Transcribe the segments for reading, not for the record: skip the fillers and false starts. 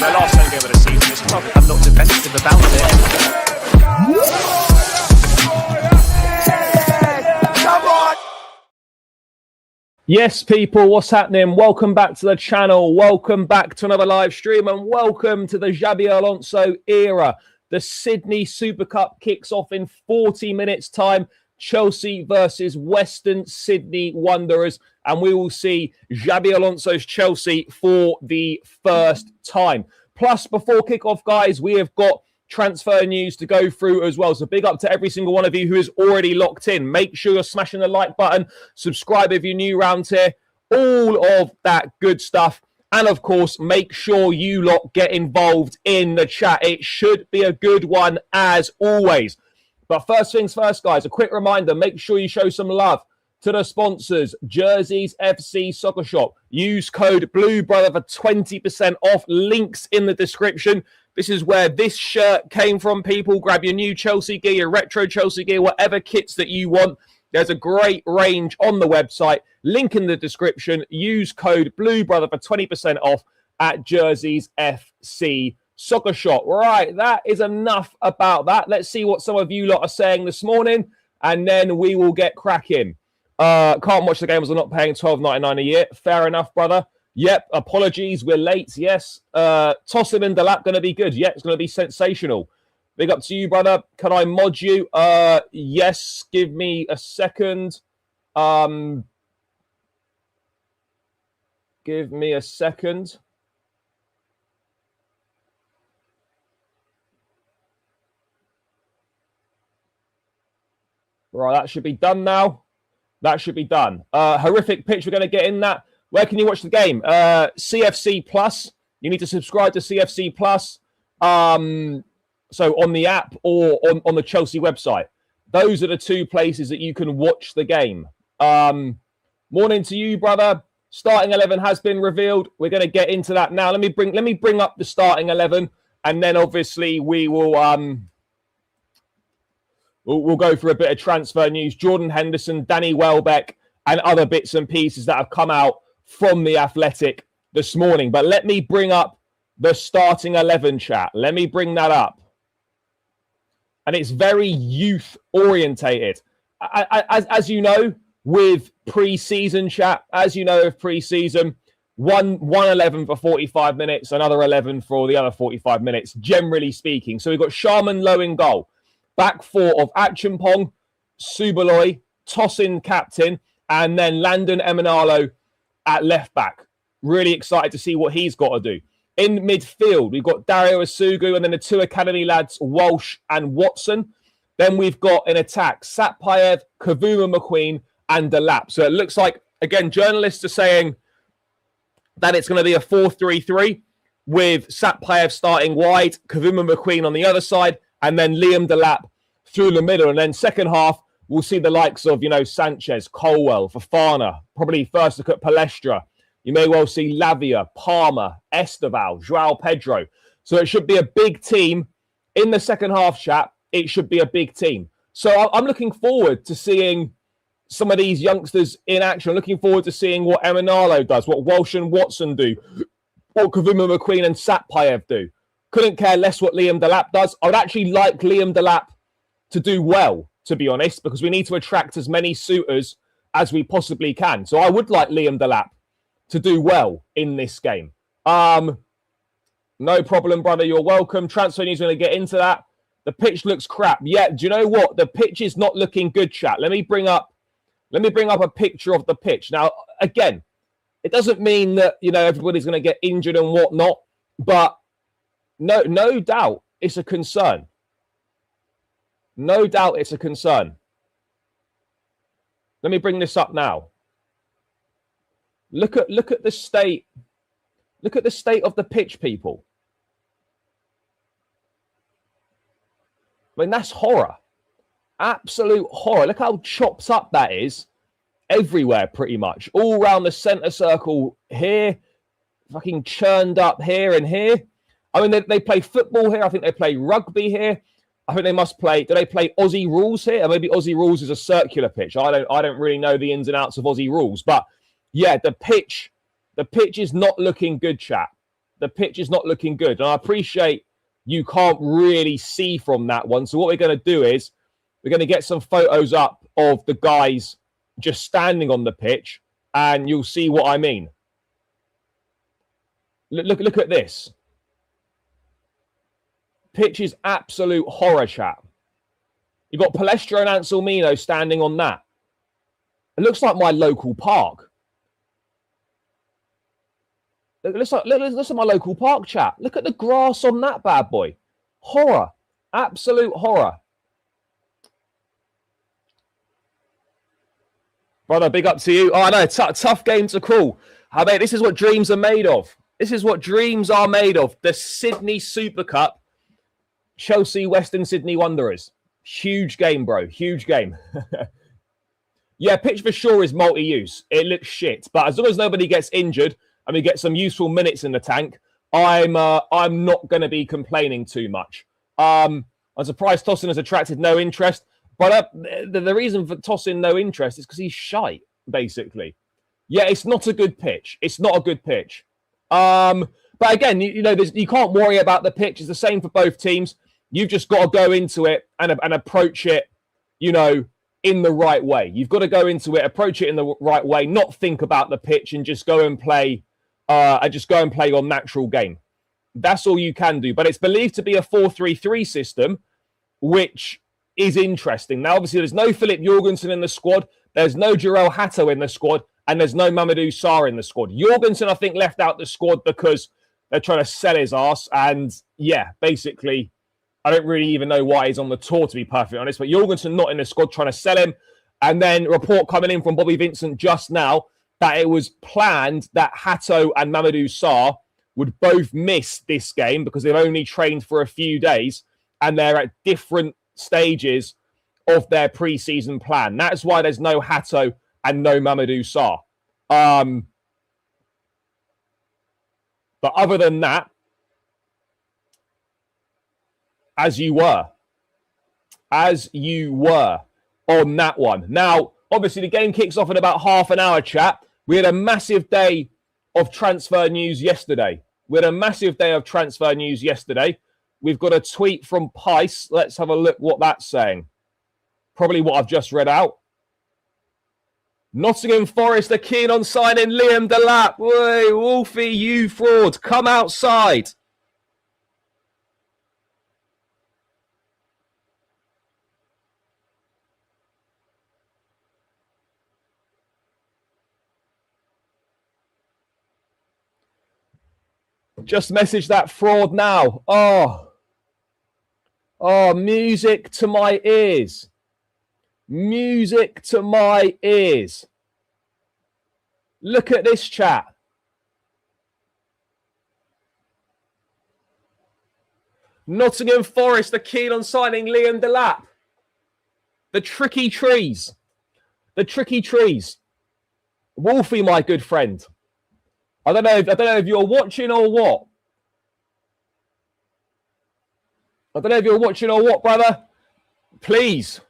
my last home game of the season. It's probably I'm not defensive about it. Come on! Yes, people, what's happening? Welcome back to the channel. Welcome back to another live stream, and welcome to the Xabi Alonso era. The Sydney Super Cup kicks off in 40 minutes' time. Chelsea versus Western Sydney Wanderers, and we will see Xabi Alonso's Chelsea for the first time. Plus, before kickoff, guys, we have got transfer news to go through as well. So big up to every single one of you who is already locked in. Make sure you're smashing the like button. Subscribe if you're new around here. All of that good stuff. And of course, make sure you lot get involved in the chat. It should be a good one as always. But first things first, guys, a quick reminder. Make sure you show some love to the sponsors, Jerseys FC Soccer Shop. Use code BLUEBROTHER for 20% off. Links in the description. This is where this shirt came from, people. Grab your new Chelsea gear, your retro Chelsea gear, whatever kits that you want. There's a great range on the website. Link in the description. Use code BLUEBROTHER for 20% off at Jerseys FC Soccer Shop. Right, that is enough about that. Let's see what some of you lot are saying this morning, and then we will get cracking. Can't watch the game as I'm not paying $12.99 a year. Fair enough, brother. Yep, apologies, we're late, yes. Tossing and Delap going to be good. Yeah, it's going to be sensational. Big up to you, brother. Can I mod you? Yes, give me a second. Give me a second. Right, that should be done now. That should be done. Horrific pitch, we're going to get in that. Where can you watch the game? CFC Plus. You need to subscribe to CFC Plus. So on the app or on the Chelsea website. Those are the two places that you can watch the game. Morning to you, brother. Starting 11 has been revealed. We're going to get into that now. Let me bring up the starting 11, and then obviously we will we'll go for a bit of transfer news. Jordan Henderson, Danny Welbeck, and other bits and pieces that have come out from the Athletic this morning. But let me bring up the starting 11 chat. Let me bring that up. And it's very youth orientated. As you know, with pre-season chat, as you know, of pre-season, one 11 for 45 minutes, another 11 for the other 45 minutes, generally speaking. So we've got Sharman Lowe in goal. Back four of Achimpong, Subaloy, Tosin captain, and then Landon Emanalo at left back. Really excited to see what he's got to do. In midfield, we've got Dario Asugu and then the two academy lads, Walsh and Watson. Then we've got in attack, Satpayev, Kavuma McQueen, and Delap. So it looks like, again, journalists are saying that it's going to be a 4-3-3 with Satpayev starting wide, Kavuma McQueen on the other side, and then Liam Delap through the middle. And then second half, we'll see the likes of, Sanchez, Colwell, Fofana, probably first look at Palestra. You may well see Lavia, Palmer, Esteval, Joao Pedro. So it should be a big team in the second half, chat. It should be a big team. So I'm looking forward to seeing some of these youngsters in action. I'm looking forward to seeing what Emanalo does, what Walsh and Watson do, what Kavuma McQueen and Satpayev do. Couldn't care less what Liam Delap does. I would actually like Liam Delap to do well, to be honest, because we need to attract as many suitors as we possibly can. So I would like Liam Delap to do well in this game. No problem, brother. You're welcome. Transfer news, going to get into that. The pitch looks crap. Yeah, do you know what? The pitch is not looking good, chat. Let me bring up a picture of the pitch. Now, again, it doesn't mean that, everybody's going to get injured and whatnot, but no doubt it's a concern. No doubt it's a concern. Let me bring this up now. Look at the state. Look at the state of the pitch, people. I mean, that's horror. Absolute horror. Look how chopped up that is everywhere, pretty much. All around the centre circle here. Fucking churned up here and here. I mean, they play football here. I think they play rugby here. I think they must play. Do they play Aussie rules here? Or maybe Aussie rules is a circular pitch. I don't really know the ins and outs of Aussie rules. But yeah, the pitch is not looking good, chat. the pitch is not looking good. And I appreciate you can't really see from that one. So what we're going to do is we're going to get some photos up of the guys just standing on the pitch, and you'll see what I mean. Look at this. Pitch is absolute horror, chat. You've got Palestra and Anselmino standing on that. It looks like my local park. It looks like my local park, chat. Look at the grass on that bad boy. Horror. Absolute horror. Brother, big up to you. Oh, I know, tough game to call. I mean, this is what dreams are made of. This is what dreams are made of. The Sydney Super Cup, Chelsea, Western Sydney Wanderers. Huge game, bro. Huge game. Yeah, pitch for sure is multi-use. It looks shit. But as long as nobody gets injured and we get some useful minutes in the tank, I'm not going to be complaining too much. I'm surprised Tosin has attracted no interest. But the reason for tossing no interest is because he's shite, basically. Yeah, it's not a good pitch. It's not a good pitch. But again, you can't worry about the pitch. It's the same for both teams. You've just got to go into it and approach it, in the right way. You've got to go into it, approach it in the right way, not think about the pitch and just go and play your natural game. That's all you can do. But it's believed to be a 4-3-3 system, which is interesting. Now, obviously, there's no Philip Jorgensen in the squad. There's no Jarell Hatto in the squad. And there's no Mamadou Sarr in the squad. Jorgensen, I think, left out the squad because they're trying to sell his ass. And, yeah, basically, I don't really even know why he's on the tour, to be perfectly honest. But Jorgensen not in the squad, trying to sell him. And then a report coming in from Bobby Vincent just now that it was planned that Hatto and Mamadou Sarr would both miss this game because they've only trained for a few days and they're at different stages of their pre-season plan. That's why there's no Hatto and no Mamadou Sarr. But other than that, as you were on that one. Now, obviously, the game kicks off in about half an hour, chat. We had a massive day of transfer news yesterday. We've got a tweet from Pice. Let's have a look what that's saying. Probably what I've just read out. Nottingham Forest are keen on signing Liam Delap. Wait, Wolfie, you fraud. Come outside. Just message that fraud now. Oh, music to my ears. Music to my ears. Look at this chat. Nottingham Forest are keen on signing Liam Delap. The tricky trees. Wolfie, my good friend. I don't know if you're watching or what. Brother. Please.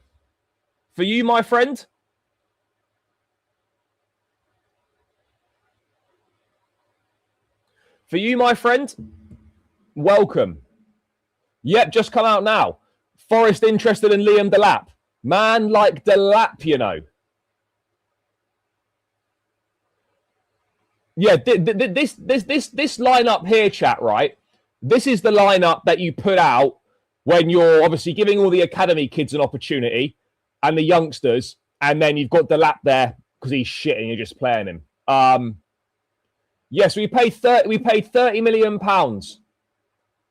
For you, my friend. Welcome. Yep, just come out now. Forest interested in Liam Delap. Man like Delap, Yeah, this lineup here, chat, right? This is the lineup that you put out when you're obviously giving all the academy kids an opportunity and the youngsters, and then you've got Delap there because he's shit and you're just playing him. Yes, we paid 30 million pounds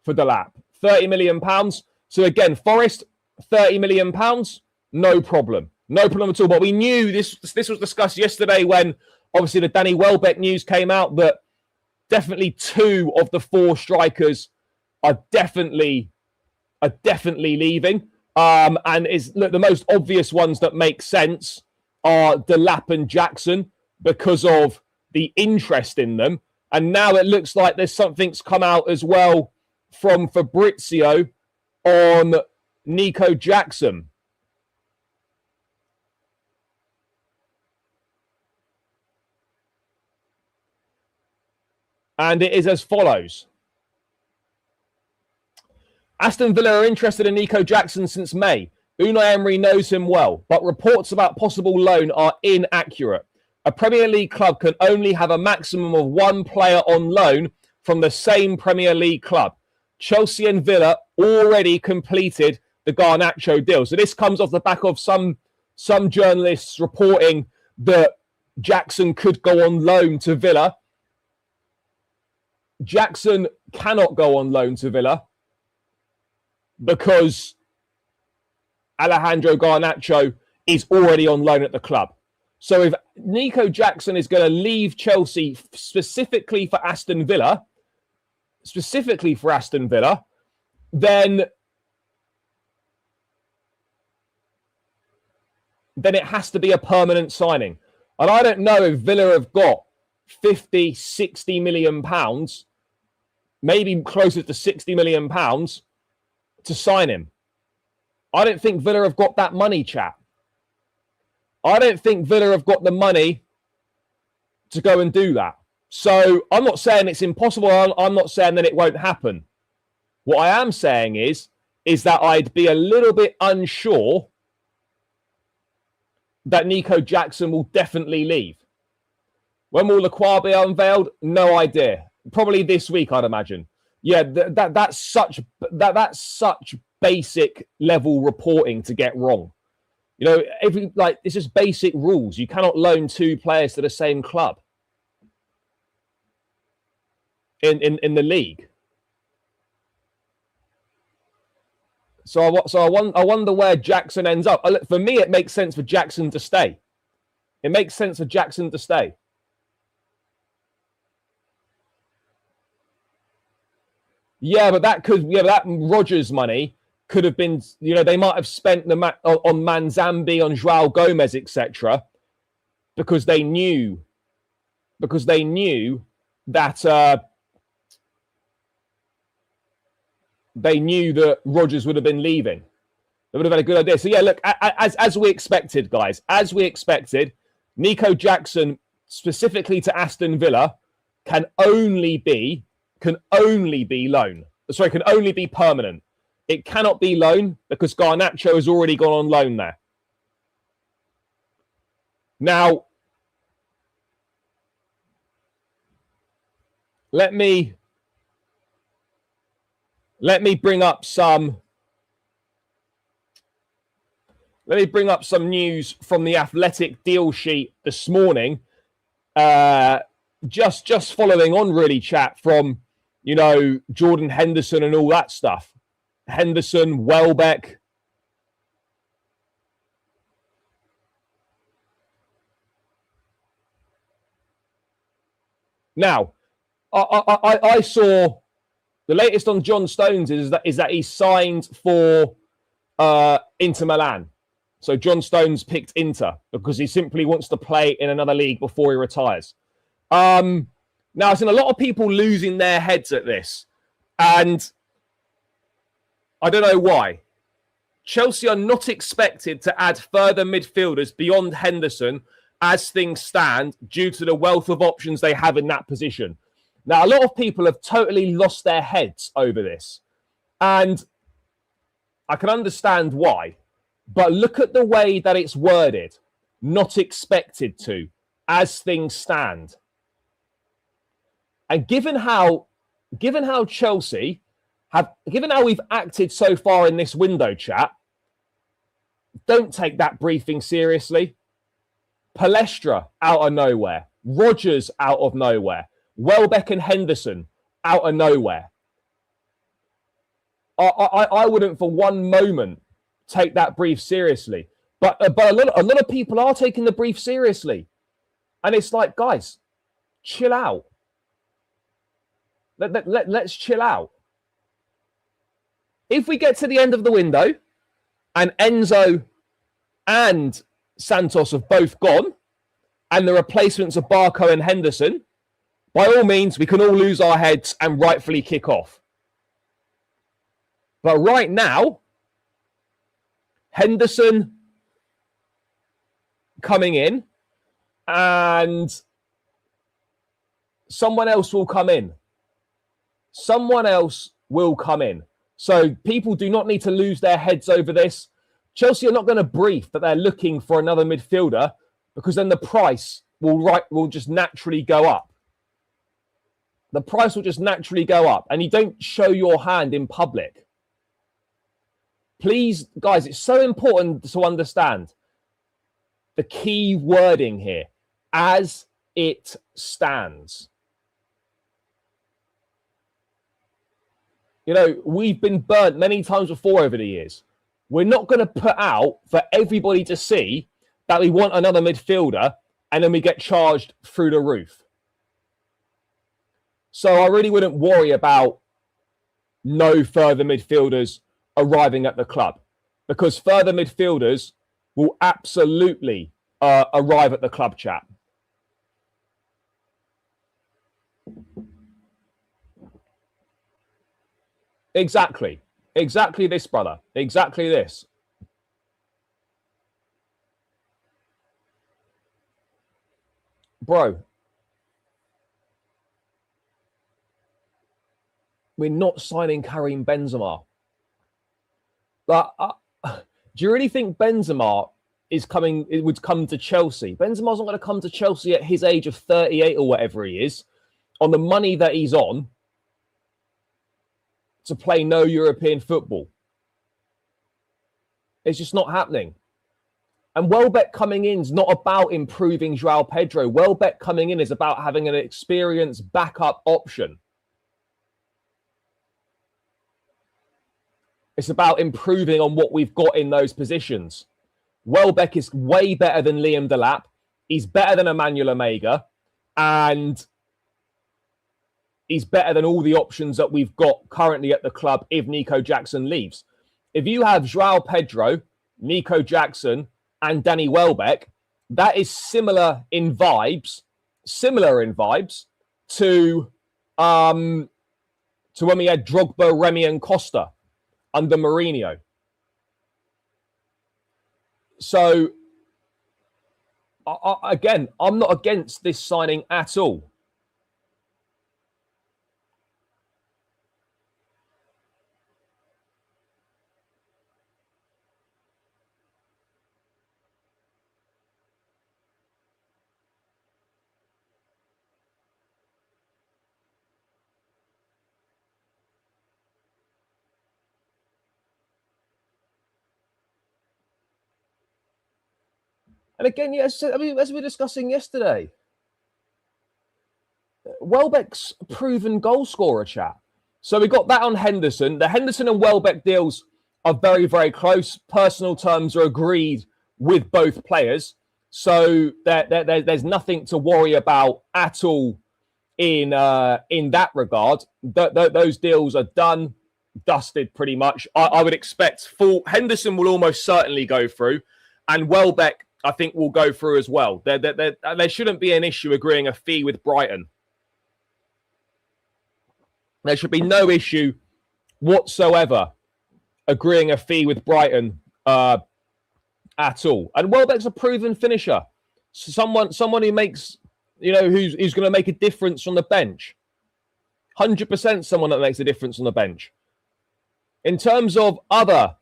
for Delap. 30 million pounds. So again, Forest, 30 million pounds, no problem. No problem at all. But we knew this was discussed yesterday when obviously the Danny Welbeck news came out that definitely 2 of the 4 strikers are definitely leaving. And the most obvious ones that make sense are Delap and Jackson because of the interest in them. And now it looks like there's something's come out as well from Fabrizio on Nico Jackson. And it is as follows. Aston Villa are interested in Nico Jackson since May. Unai Emery knows him well, but reports about possible loan are inaccurate. A Premier League club can only have a maximum of one player on loan from the same Premier League club. Chelsea and Villa already completed the Garnacho deal. So this comes off the back of some journalists reporting that Jackson could go on loan to Villa. Jackson cannot go on loan to Villa because Alejandro Garnacho is already on loan at the club. So if Nico Jackson is going to leave Chelsea specifically for Aston Villa, then it has to be a permanent signing. And I don't know if Villa have got 50, 60 million pounds, maybe closer to 60 million pounds to sign him. I don't think Villa have got that money, chat. I don't think Villa have got the money to go and do that. So I'm not saying it's impossible. I'm not saying that it won't happen. What I am saying is that I'd be a little bit unsure that Nico Jackson will definitely leave. When will Lacroix be unveiled? No idea. Probably this week, I'd imagine. Yeah, that's such basic level reporting to get wrong. You know, it's just basic rules. You cannot loan two players to the same club in the league. So I wonder where Jackson ends up. For me, it makes sense for Jackson to stay. It makes sense for Jackson to stay. Yeah, but that Rodgers money could have been, they might have spent on Manzambi, on Joao Gomez, etc., because they knew that Rodgers would have been leaving. They would have had a good idea. So yeah, look, as we expected, guys, Nico Jackson, specifically to Aston Villa, can only be loan. Sorry, can only be permanent. It cannot be loan because Garnacho has already gone on loan there. Now, let me bring up some news from the Athletic deal sheet this morning. Just following on, really, chat, from Jordan Henderson and all that stuff. Henderson, Welbeck. Now, I saw the latest on John Stones is that he signed for Inter Milan. So John Stones picked Inter because he simply wants to play in another league before he retires. Now, I've seen a lot of people losing their heads at this, and I don't know why. Chelsea are not expected to add further midfielders beyond Henderson as things stand due to the wealth of options they have in that position. Now, a lot of people have totally lost their heads over this, and I can understand why, but look at the way that it's worded. Not expected to, as things stand. And given how Chelsea given how we've acted so far in this window, chat, don't take that briefing seriously. Palestra out of nowhere. Rodgers out of nowhere. Welbeck and Henderson out of nowhere. I wouldn't for one moment take that brief seriously. But a lot of people are taking the brief seriously. And it's like, guys, chill out. Let's chill out. If we get to the end of the window and Enzo and Santos have both gone and the replacements of Barco and Henderson, by all means, we can all lose our heads and rightfully kick off. But right now, Henderson coming in and someone else will come in. Someone else will come in. So people do not need to lose their heads over this. Chelsea are not going to brief that they're looking for another midfielder, because then the price will just naturally go up. The price will just naturally go up, and you don't show your hand in public. Please, guys, it's so important to understand the key wording here: as it stands. You know, we've been burnt many times before over the years. We're not going to put out for everybody to see that we want another midfielder and then we get charged through the roof. So I really wouldn't worry about no further midfielders arriving at the club, because further midfielders will absolutely arrive at the club, chat. Exactly. Exactly this, brother. Exactly this. Bro, we're not signing Karim Benzema. But do you really think Benzema would come to Chelsea? Benzema's not going to come to Chelsea at his age of 38 or whatever he is, on the money that he's on, to play no European football. It's just not happening. And Welbeck coming in is not about improving Joao Pedro. Welbeck coming in is about having an experienced backup option. It's about improving on what we've got in those positions. Welbeck is way better than Liam Delap. He's better than Emmanuel Omega. And he's better than all the options that we've got currently at the club if Nico Jackson leaves. If you have Joao Pedro, Nico Jackson, and Danny Welbeck, that is similar in vibes to when we had Drogba, Remy, and Costa under Mourinho. So, again, I'm not against this signing at all. And again, yes, I mean, as we were discussing yesterday, Welbeck's a proven goal scorer, chat. So we got that on Henderson. The Henderson and Welbeck deals are very, very close. Personal terms are agreed with both players. So there's nothing to worry about at all in that regard. Those deals are done, dusted pretty much. I would expect Henderson will almost certainly go through, and Welbeck, I think, will go through as well. There shouldn't be an issue agreeing a fee with Brighton. There should be no issue whatsoever agreeing a fee with Brighton at all. And Welbeck's a proven finisher. Someone who makes, who's going to make a difference on the bench. 100% someone that makes a difference on the bench. In terms of other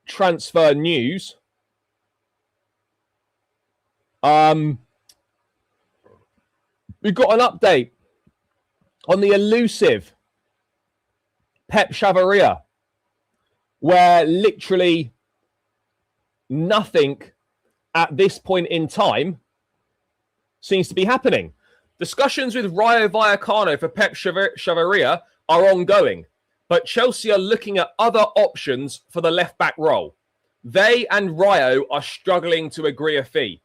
transfer news, we've got an update on the elusive Pep Chavaria, where literally nothing at this point in time seems to be happening. Discussions with Rayo Vallecano for Pep Chavaria are ongoing, but Chelsea are looking at other options for the left-back role. They and Rayo are struggling to agree a fee.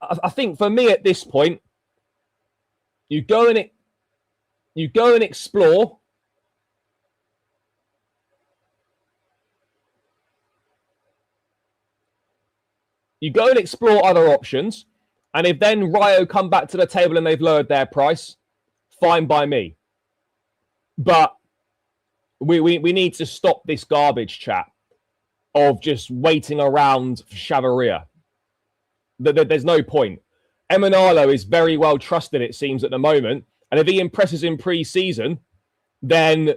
I think for me at this point, you go and explore. You go and explore other options, and if then Rayo come back to the table and they've lowered their price, fine by me. But we need to stop this garbage chat of just waiting around for Chavaria. There's no point. Emanalo is very well trusted, it seems, at the moment. And if he impresses in pre-season, then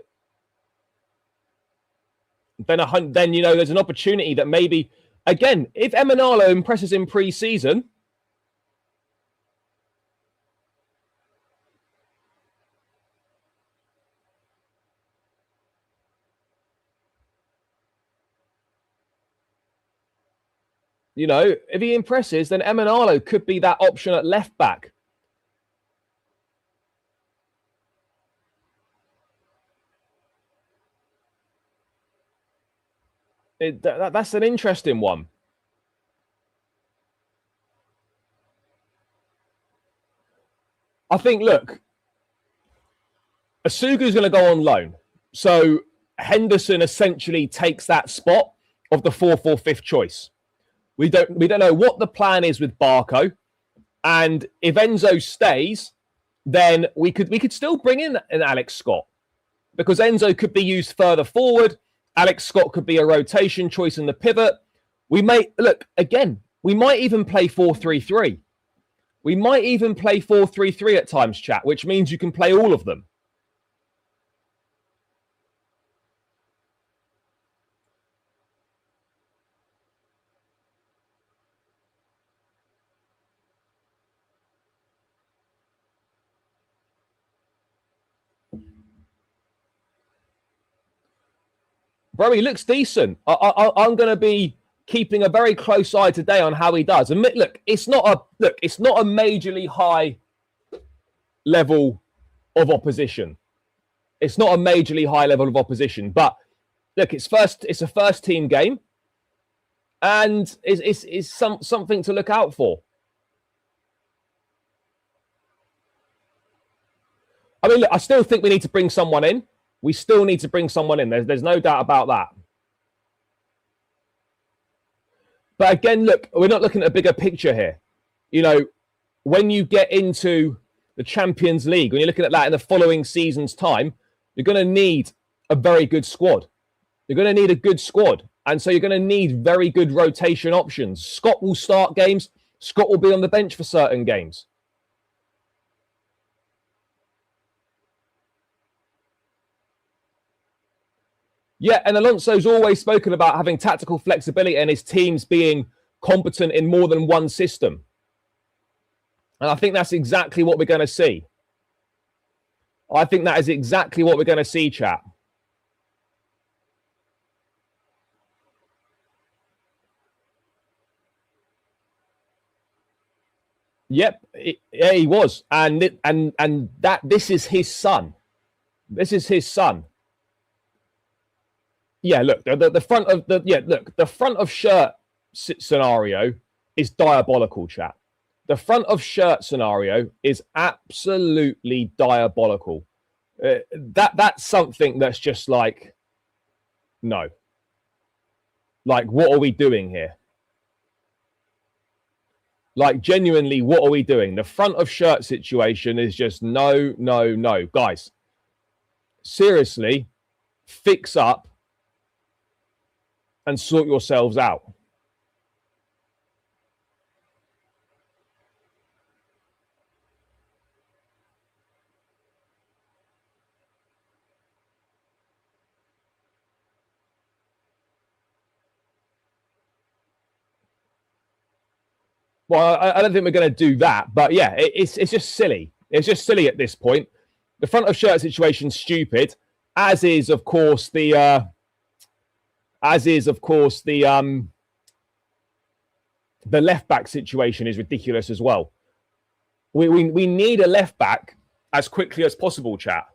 you know, there's an opportunity that maybe, again, if Emanalo impresses in pre-season, you know, if he impresses, then Emanalo could be that option at left back. That's an interesting one. I think, look, Asugu's going to go on loan. So Henderson essentially takes that spot of the 4th or 5th choice. We don't know what the plan is with Barco. And if Enzo stays, then we could still bring in an Alex Scott, because Enzo could be used further forward. Alex Scott could be a rotation choice in the pivot. We might even play 4-3-3. We might even play 4-3-3 at times, chat, which means you can play all of them. Bro, he looks decent. I'm going to be keeping a very close eye today on how he does. And look, it's not a majorly high level of opposition. It's not a majorly high level of opposition, but look, it's a first team game, and it's something to look out for. I mean, look, I still think we need to bring someone in. We still need to bring someone in. There's no doubt about that. But again, look, we're not looking at a bigger picture here. You know, when you get into the Champions League, when you're looking at that in the following season's time, you're going to need a very good squad. You're going to need a good squad. And so you're going to need very good rotation options. Scott will start games. Scott will be on the bench for certain games. Yeah, and Alonso's always spoken about having tactical flexibility and his teams being competent in more than one system. And I think that's exactly what we're going to see. I think that is exactly what we're going to see, chat. Yep, yeah, he was, and this is his son. This is his son. Yeah, look, the front of the front of shirt scenario is diabolical, chat. The front of shirt scenario is absolutely diabolical. That's something that's just like, no. Like, what are we doing here? Like, genuinely, what are we doing? The front of shirt situation is just no. Guys, seriously, fix up and sort yourselves out. Well, I don't think we're going to do that, but yeah, it's just silly. It's just silly at this point. The front of shirt situation stupid, as is of course the left back situation is ridiculous as well. We need a left back as quickly as possible, chat.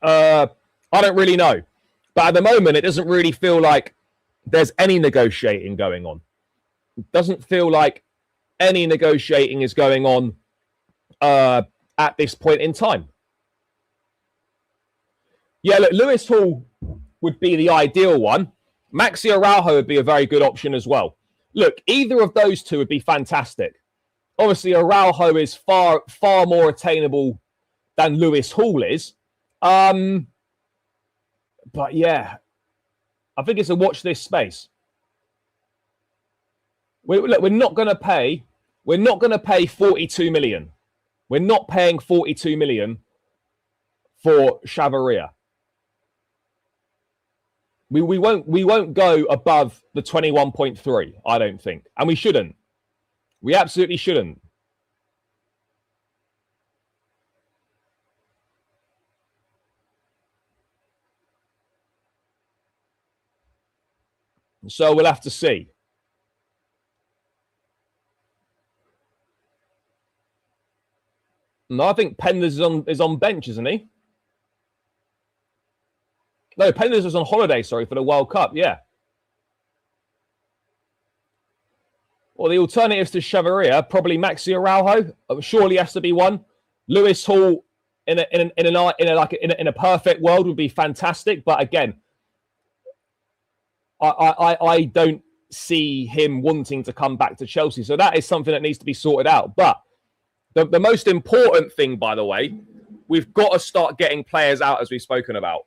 I don't really know, but at the moment it doesn't really feel like there's any negotiating going on. It doesn't feel like any negotiating is going on at this point in time. Yeah, look, Lewis Hall would be the ideal one. Maxi Araujo would be a very good option as well. Look, either of those two would be fantastic. Obviously, Araujo is far more attainable than Lewis Hall is. But yeah, I think it's a watch this space. We're not going to pay. We're not going to pay 42 million. We're not paying 42 million for Chavaria. We won't go above the 21.3, I don't think. And we shouldn't. We absolutely shouldn't. So we'll have to see. No, I think Penders is on bench, isn't he? No, Penders was on holiday, sorry, for the World Cup, yeah. Well, the alternatives to Chavaria, probably Maxi Araujo, surely has to be one. Lewis Hall in a perfect world would be fantastic, but again, I don't see him wanting to come back to Chelsea. So that is something that needs to be sorted out. But the most important thing, by the way, we've got to start getting players out, as we've spoken about.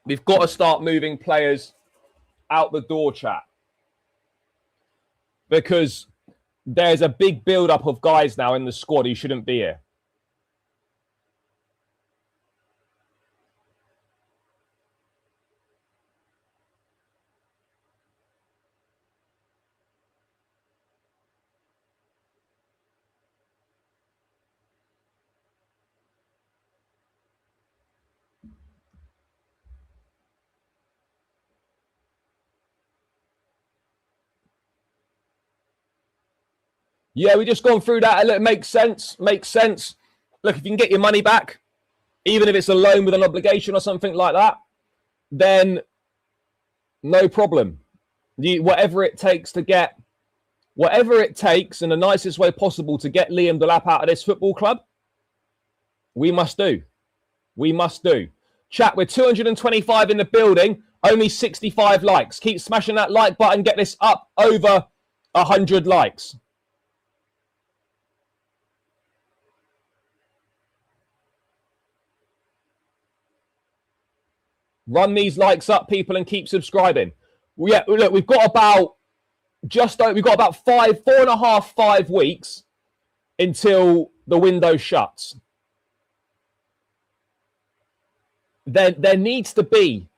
We've got to start moving players out the door, chat. Because there's a big build-up of guys now in the squad who shouldn't be here. Yeah, we just gone through that. It makes sense. Makes sense. Look, if you can get your money back, even if it's a loan with an obligation or something like that, then no problem. Whatever it takes in the nicest way possible to get Liam Delap out of this football club, we must do. We must do. Chat, we're 225 in the building, only 65 likes. Keep smashing that like button, get this up over 100 likes. Run these likes up, people, and keep subscribing. Yeah, look, we've got about 4.5 weeks until the window shuts. There needs to be,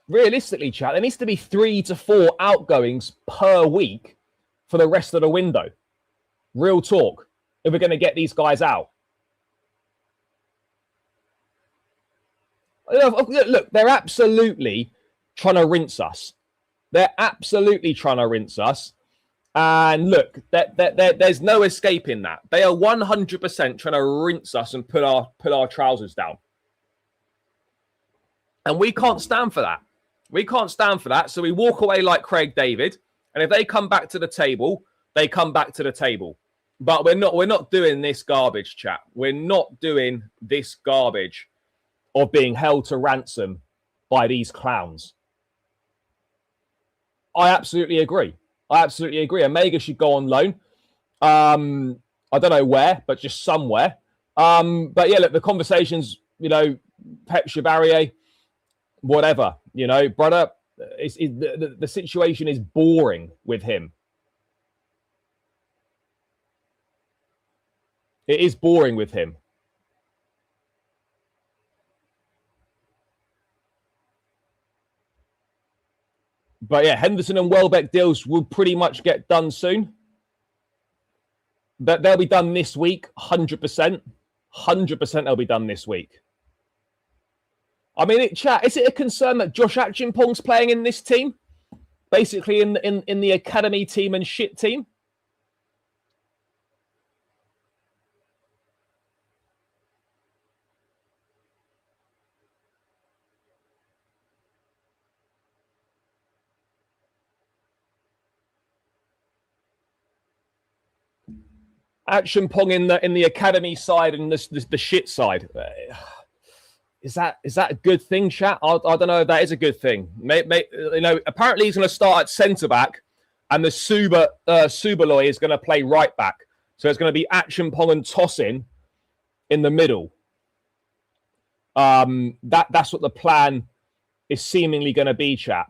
realistically, chat, there needs to be 3 to 4 outgoings per week for the rest of the window. Real talk, if we're going to get these guys out. Look, they're absolutely trying to rinse us. They're absolutely trying to rinse us. And look, there's no escaping that. They are 100% trying to rinse us and put our trousers down. And we can't stand for that. We can't stand for that. So we walk away like Craig David. And if they come back to the table, they come back to the table. But we're not doing this garbage, chat. We're not doing this garbage of being held to ransom by these clowns. I absolutely agree. Omega should go on loan. I don't know where, but just somewhere. But yeah, look, the conversations, Pep Chevalier, whatever, brother, the situation is boring with him. It is boring with him. But yeah, Henderson and Welbeck deals will pretty much get done soon. They'll be done this week, 100%. 100% they'll be done this week. I mean, chat, is it a concern that Josh Achimpong's playing in this team? Basically in the academy team and shit team? Achimpong in the academy side and the shit side. Is that a good thing, chat? I don't know if that is a good thing. Apparently he's going to start at centre back, and the Subaloy is going to play right back. So it's going to be Achimpong and Tosin in the middle. That's what the plan is seemingly going to be, chat.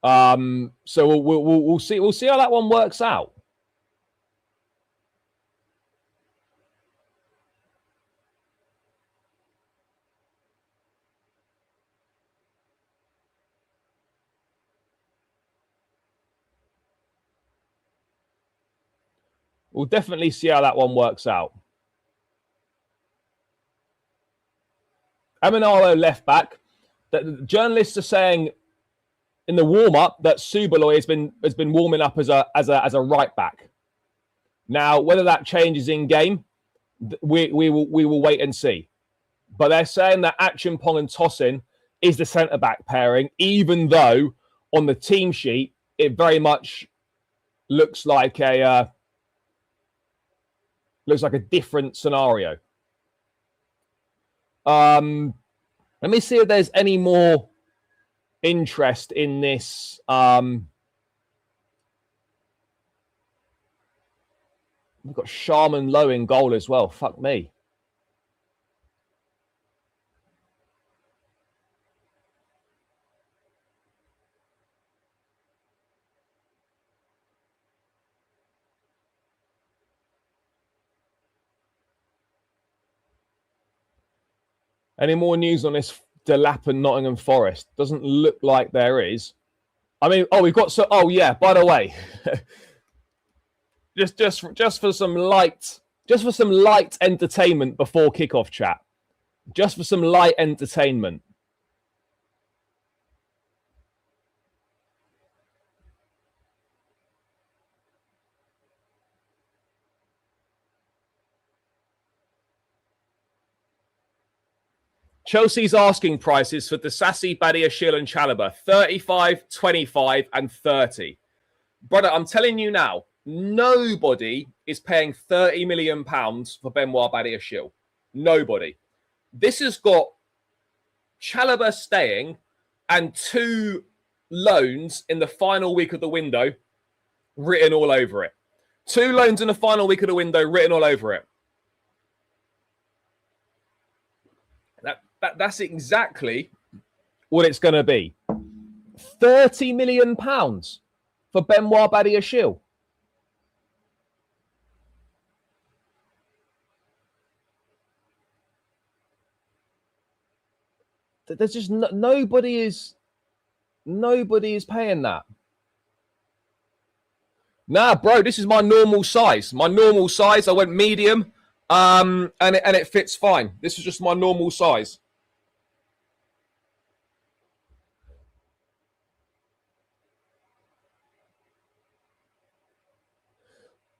So we'll see. We'll see how that one works out. We'll definitely see how that one works out. Aminalo left back. The journalists are saying in the warm up that Subaloy has been warming up as a right back. Now, whether that changes in game, we will wait and see. But they're saying that Achimpong and Tosin is the centre back pairing, even though on the team sheet it very much looks like a different scenario. Let me see if there's any more interest in this. We've got Sharman Lowe in goal as well. Fuck me. Any more news on this Delap and Nottingham Forest? Doesn't look like there is. I mean, we've got so. Oh yeah, by the way, just for some light entertainment before kickoff, chat. Just for some light entertainment. Chelsea's asking prices for Disasi, Badiashile and Chalobah, 35, 25 and 30. Brother, I'm telling you now, nobody is paying £30 million for Benoit Badiashile. Nobody. This has got Chalobah staying and 2 loans in the final week of the window written all over it. 2 loans in the final week of the window written all over it. That's exactly what it's going to be. £30 million for Benoit Badiashile. There's just nobody is paying that. Nah, bro, this is my normal size. My normal size. I went medium, and it fits fine. This is just my normal size.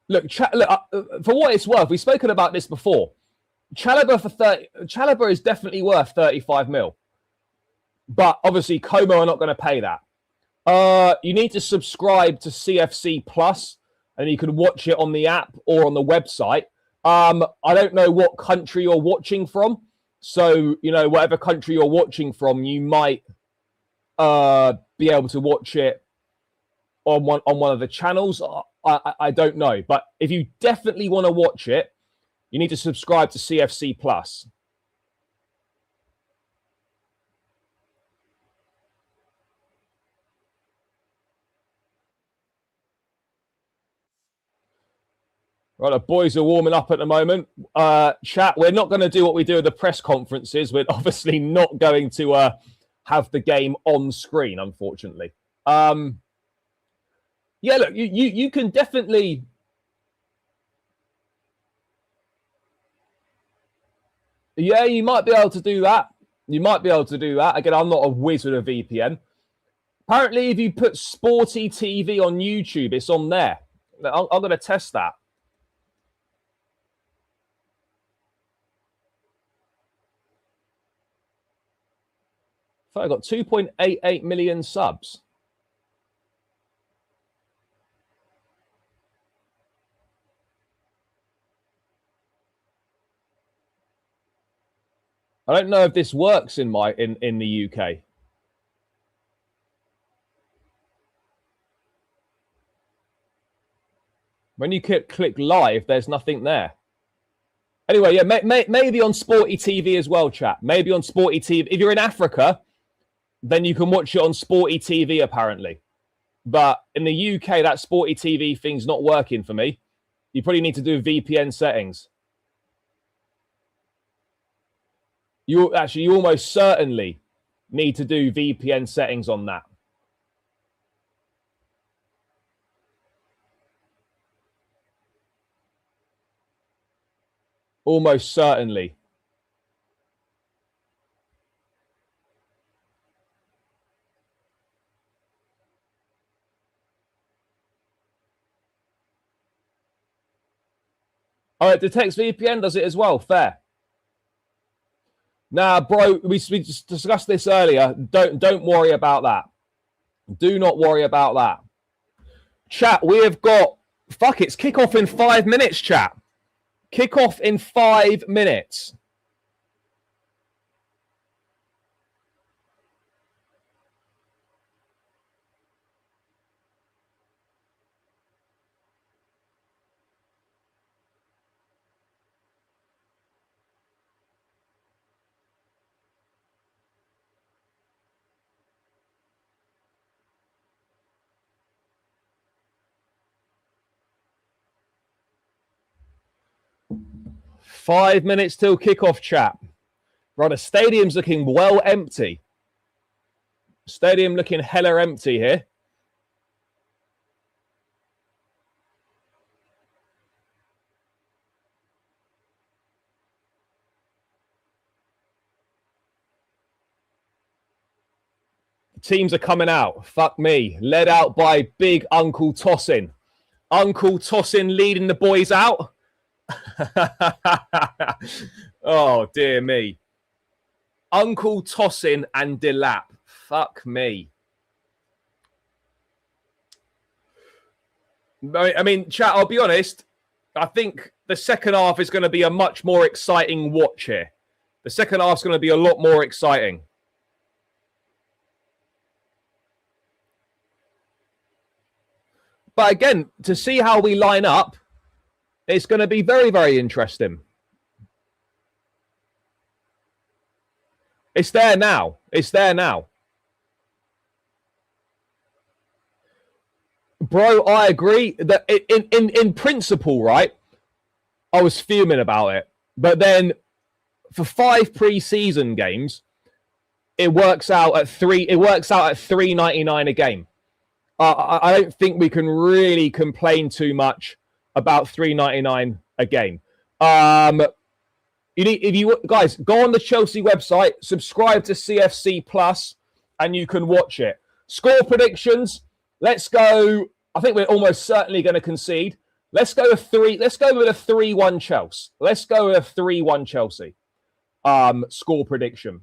Look, for what it's worth, we've spoken about this before. Chalobah is definitely worth 35 mil. But obviously, Como are not going to pay that. You need to subscribe to CFC Plus, and you can watch it on the app or on the website. I don't know what country you're watching from. So, whatever country you're watching from, you might be able to watch it on one of the channels. I don't know. But if you definitely want to watch it, you need to subscribe to CFC Plus. Right, the boys are warming up at the moment. Chat, we're not going to do what we do at the press conferences. We're obviously not going to have the game on screen, unfortunately. Yeah, look, you can definitely... Yeah, you might be able to do that. Again, I'm not a whiz with a VPN. Apparently, if you put Sporty TV on YouTube, it's on there. I'm going to test that. So I got 2.88 million subs. I don't know if this works in the UK. When you click live, there's nothing there. Anyway, yeah, maybe on Sporty TV as well, chat. Maybe on Sporty TV. If you're in Africa, then you can watch it on Sporty TV, apparently. But in the UK, that Sporty TV thing's not working for me. You probably need to do VPN settings. You almost certainly need to do VPN settings on that. Almost certainly. Oh, it detects VPN, does it as well? Fair. Nah, bro, we just discussed this earlier. Don't worry about that. Do not worry about that. Chat, we have got... Fuck, it's kickoff in 5 minutes, chat. Kickoff in 5 minutes. Five minutes till kickoff, chat. Right, the stadium's looking well empty. Stadium looking hella empty here. Teams are coming out. Fuck me. Led out by big Uncle Tossin. Uncle Tossin leading the boys out. Oh, dear me. Uncle Tossin and Delap. Fuck me. I mean, chat, I'll be honest. I think the second half is going to be a much more exciting watch here. The second half is going to be a lot more exciting. But again, to see how we line up, it's going to be very, very interesting. It's there now. It's there now. Bro, I agree that in principle, right, I was fuming about it. But then for 5 pre-season games, it works out at $3.99 a game. I don't think we can really complain too much about $3.99 a game. If you guys go on the Chelsea website, subscribe to CFC Plus, and you can watch it. Score predictions. Let's go. I think we're almost certainly going to concede. Let's go with 3. Let's go with a 3-1 Chelsea. Let's go with a 3-1 Chelsea. Score prediction.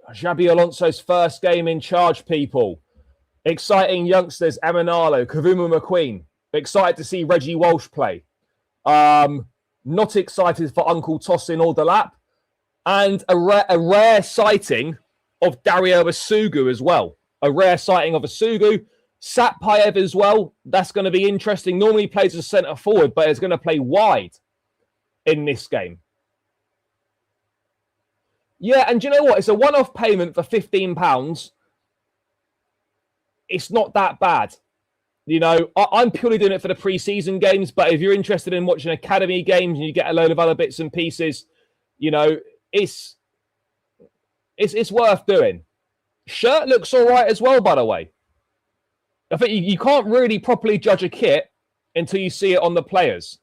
Xabi Alonso's first game in charge, people. Exciting youngsters, Emanalo, Kavuma McQueen. Excited to see Reggie Walsh play. Not excited for Uncle Tossin or Delap. And a rare sighting of Dario Asugu as well. A rare sighting of Asugu. Satpayev as well. That's going to be interesting. Normally he plays as centre forward, but is going to play wide in this game. Yeah, and do you know what? It's a one-off payment for £15. It's not that bad. You know, I'm purely doing it for the pre-season games, but if you're interested in watching academy games and you get a load of other bits and pieces, you know, it's worth doing. Shirt looks all right as well, by the way. I think you can't really properly judge a kit until you see it on the players.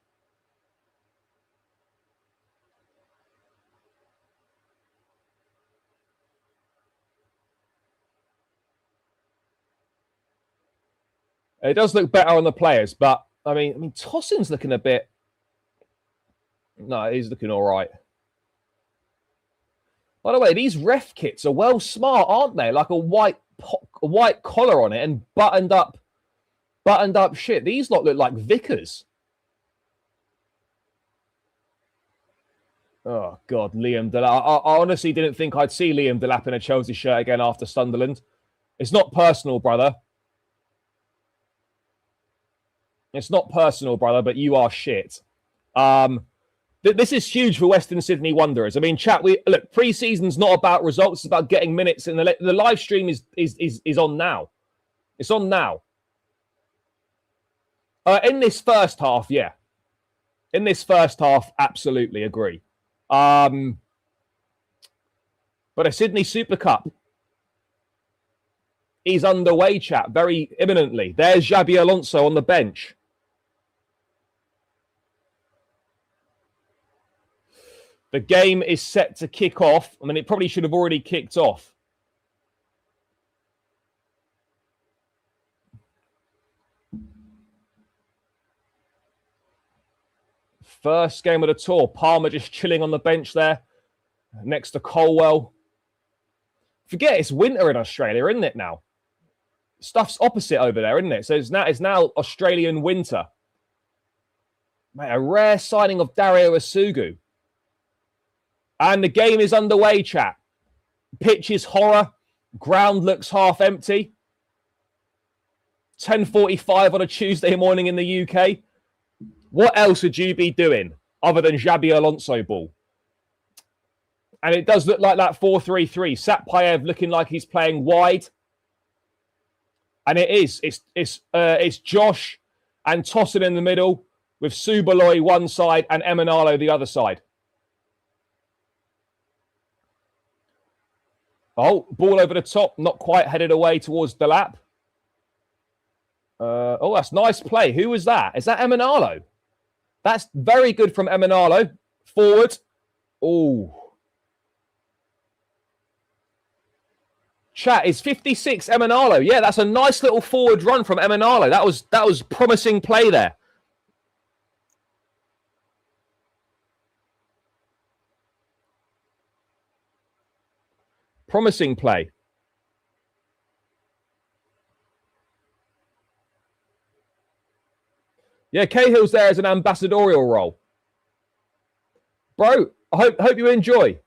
It does look better on the players, but I mean, Tossin's looking a bit. No, he's looking all right. By the way, these ref kits are well smart, aren't they? Like a white collar on it and buttoned up shit. These lot look like Vickers. Oh God, Liam Delap. I honestly didn't think I'd see Liam Delap in a Chelsea shirt again after Sunderland. It's not personal, brother. It's not personal, brother, but you are shit. This is huge for Western Sydney Wanderers. I mean, chat. Look. Pre-season's not about results; it's about getting minutes. And the live stream is on now. It's on now. In this first half, yeah. In this first half, absolutely agree. But a Sydney Super Cup is underway, chat, very imminently. There's Xabi Alonso on the bench. The game is set to kick off. I mean, it probably should have already kicked off. First game of the tour. Palmer just chilling on the bench there next to Colwell. Forget it's winter in Australia, isn't it now? Stuff's opposite over there, isn't it? So it's now Australian winter. Mate, a rare signing of Dario Asugu. And the game is underway, chat. Pitch is horror. Ground looks half empty. 10:45 on a Tuesday morning in the UK. What else would you be doing other than Xabi Alonso ball? And it does look like that 4-3-3. Satpayev looking like he's playing wide. And it is. It's Josh and Tossin in the middle with Subaloy one side and Emanalo the other side. Oh, ball over the top, not quite headed away towards Delap. Oh, that's nice play. Who was that? Is that Emanalo? That's very good from Emanalo. Forward. Oh. Chat is 56 Emanalo. Yeah, that's a nice little forward run from Emanalo. That was promising play there. Promising play. Yeah, Cahill's there as an ambassadorial role. Bro, I hope you enjoy.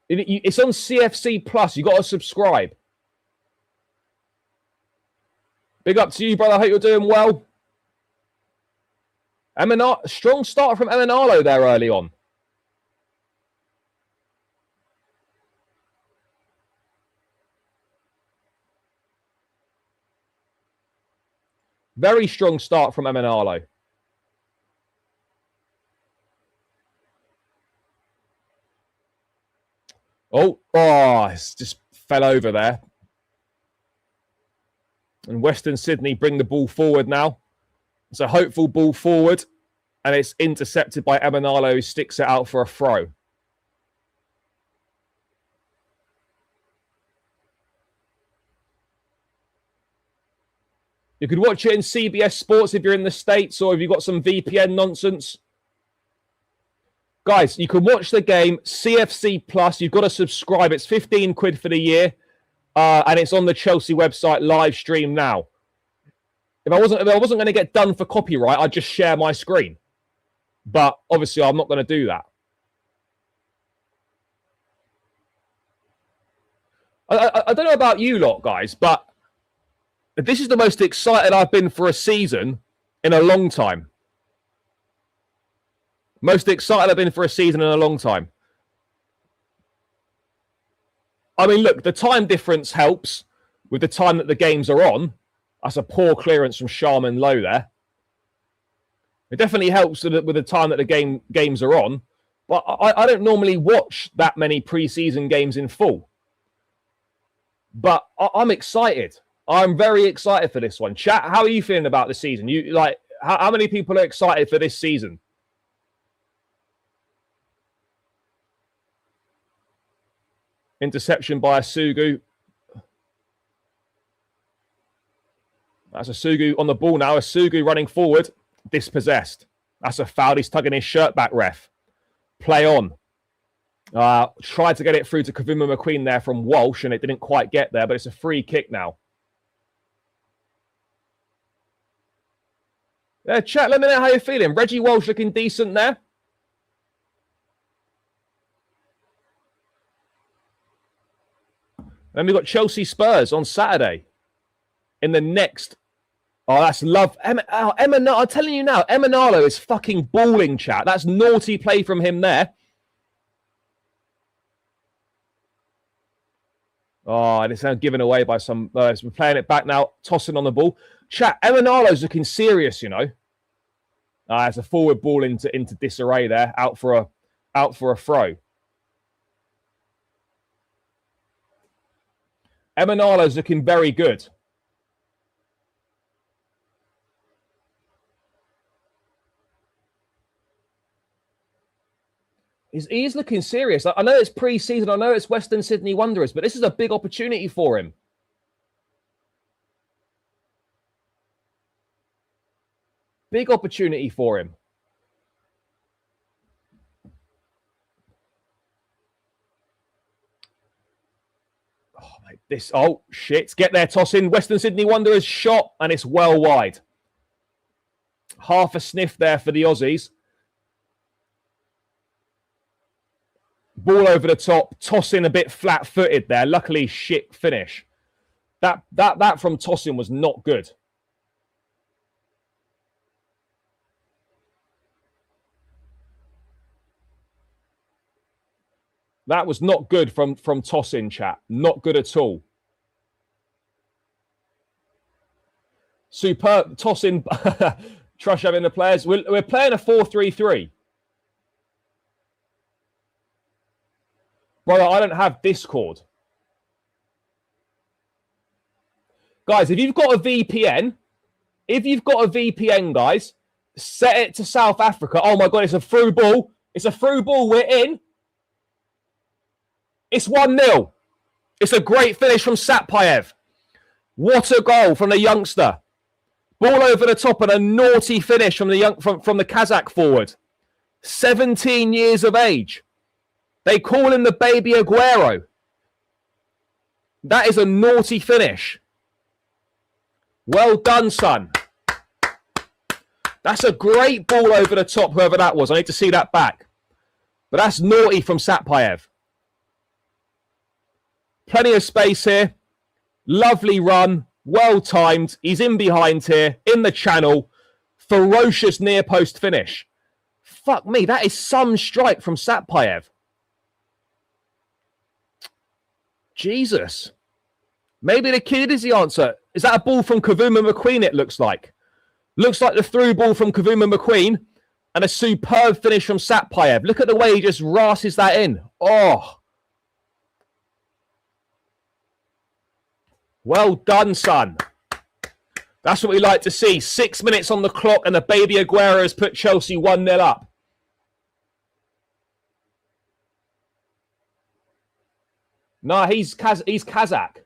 It's on CFC Plus. You got to subscribe. Big up to you, brother. I hope you're doing well. Strong start from Emanalo there early on. Very strong start from Emanalo. Oh, it's just fell over there. And Western Sydney bring the ball forward now. It's a hopeful ball forward. And it's intercepted by Emanalo, who sticks it out for a throw. You could watch it in CBS Sports if you're in the States, or if you've got some VPN nonsense. Guys, you can watch the game, CFC Plus. You've got to subscribe. It's 15 quid for the year. And it's on the Chelsea website live stream now. If I wasn't going to get done for copyright, I'd just share my screen. But obviously, I'm not going to do that. I don't know about you lot, guys, but this is the most excited I've been for a season in a long time. Most excited I've been for a season in a long time. I mean, look, the time difference helps with the time that the games are on. That's a poor clearance from Sharman Low there. It definitely helps with the time that the games are on. But I don't normally watch that many pre-season games in full. But I'm excited. I'm very excited for this one. Chat, how are you feeling about the season? How many people are excited for this season? Interception by Asugu. That's Asugu on the ball now. Asugu running forward. Dispossessed. That's a foul. He's tugging his shirt back, ref. Play on. Tried to get it through to Kavuma McQueen there from Walsh, and it didn't quite get there, but it's a free kick now. Yeah, chat, let me know how you're feeling. Reggie Walsh looking decent there. Then we've got Chelsea Spurs on Saturday in the next Oh, that's love. I'm telling you now, Emanalo is fucking balling, chat. That's naughty play from him there. Oh, and it's now given away by some... we're playing it back now, tossing on the ball. Chat, Emanalo's looking serious, you know. It's a forward ball into disarray there, out for a throw. Emanalo's looking very good. He's looking serious. I know it's pre-season. I know it's Western Sydney Wanderers, but this is a big opportunity for him. Big opportunity for him. Oh, mate, this... Oh, shit. Get there, toss in. Western Sydney Wanderers shot, and it's well wide. Half a sniff there for the Aussies. Ball over the top, tossing a bit flat-footed there. Luckily, shit finish. That from tossing was not good. That was not good from tossing, chat. Not good at all. Superb tossing. Trush having the players. We're playing a 4-3-3. Brother, I don't have Discord. Guys, if you've got a VPN, guys, set it to South Africa. Oh my God, it's a through ball. It's a through ball. We're in. It's 1-0. It's a great finish from Satpayev. What a goal from the youngster. Ball over the top and a naughty finish from the Kazakh forward. 17 years of age. They call him the baby Aguero. That is a naughty finish. Well done, son. That's a great ball over the top, whoever that was. I need to see that back. But that's naughty from Satpayev. Plenty of space here. Lovely run. Well timed. He's in behind here, in the channel. Ferocious near post finish. Fuck me, that is some strike from Satpayev. Jesus. Maybe the kid is the answer. Is that a ball from Kavuma McQueen, it looks like? Looks like the through ball from Kavuma McQueen and a superb finish from Satpayev. Look at the way he just rasses that in. Oh. Well done, son. That's what we like to see. 6 minutes on the clock and the baby Aguero has put Chelsea 1-0 up. No, he's Kazakh.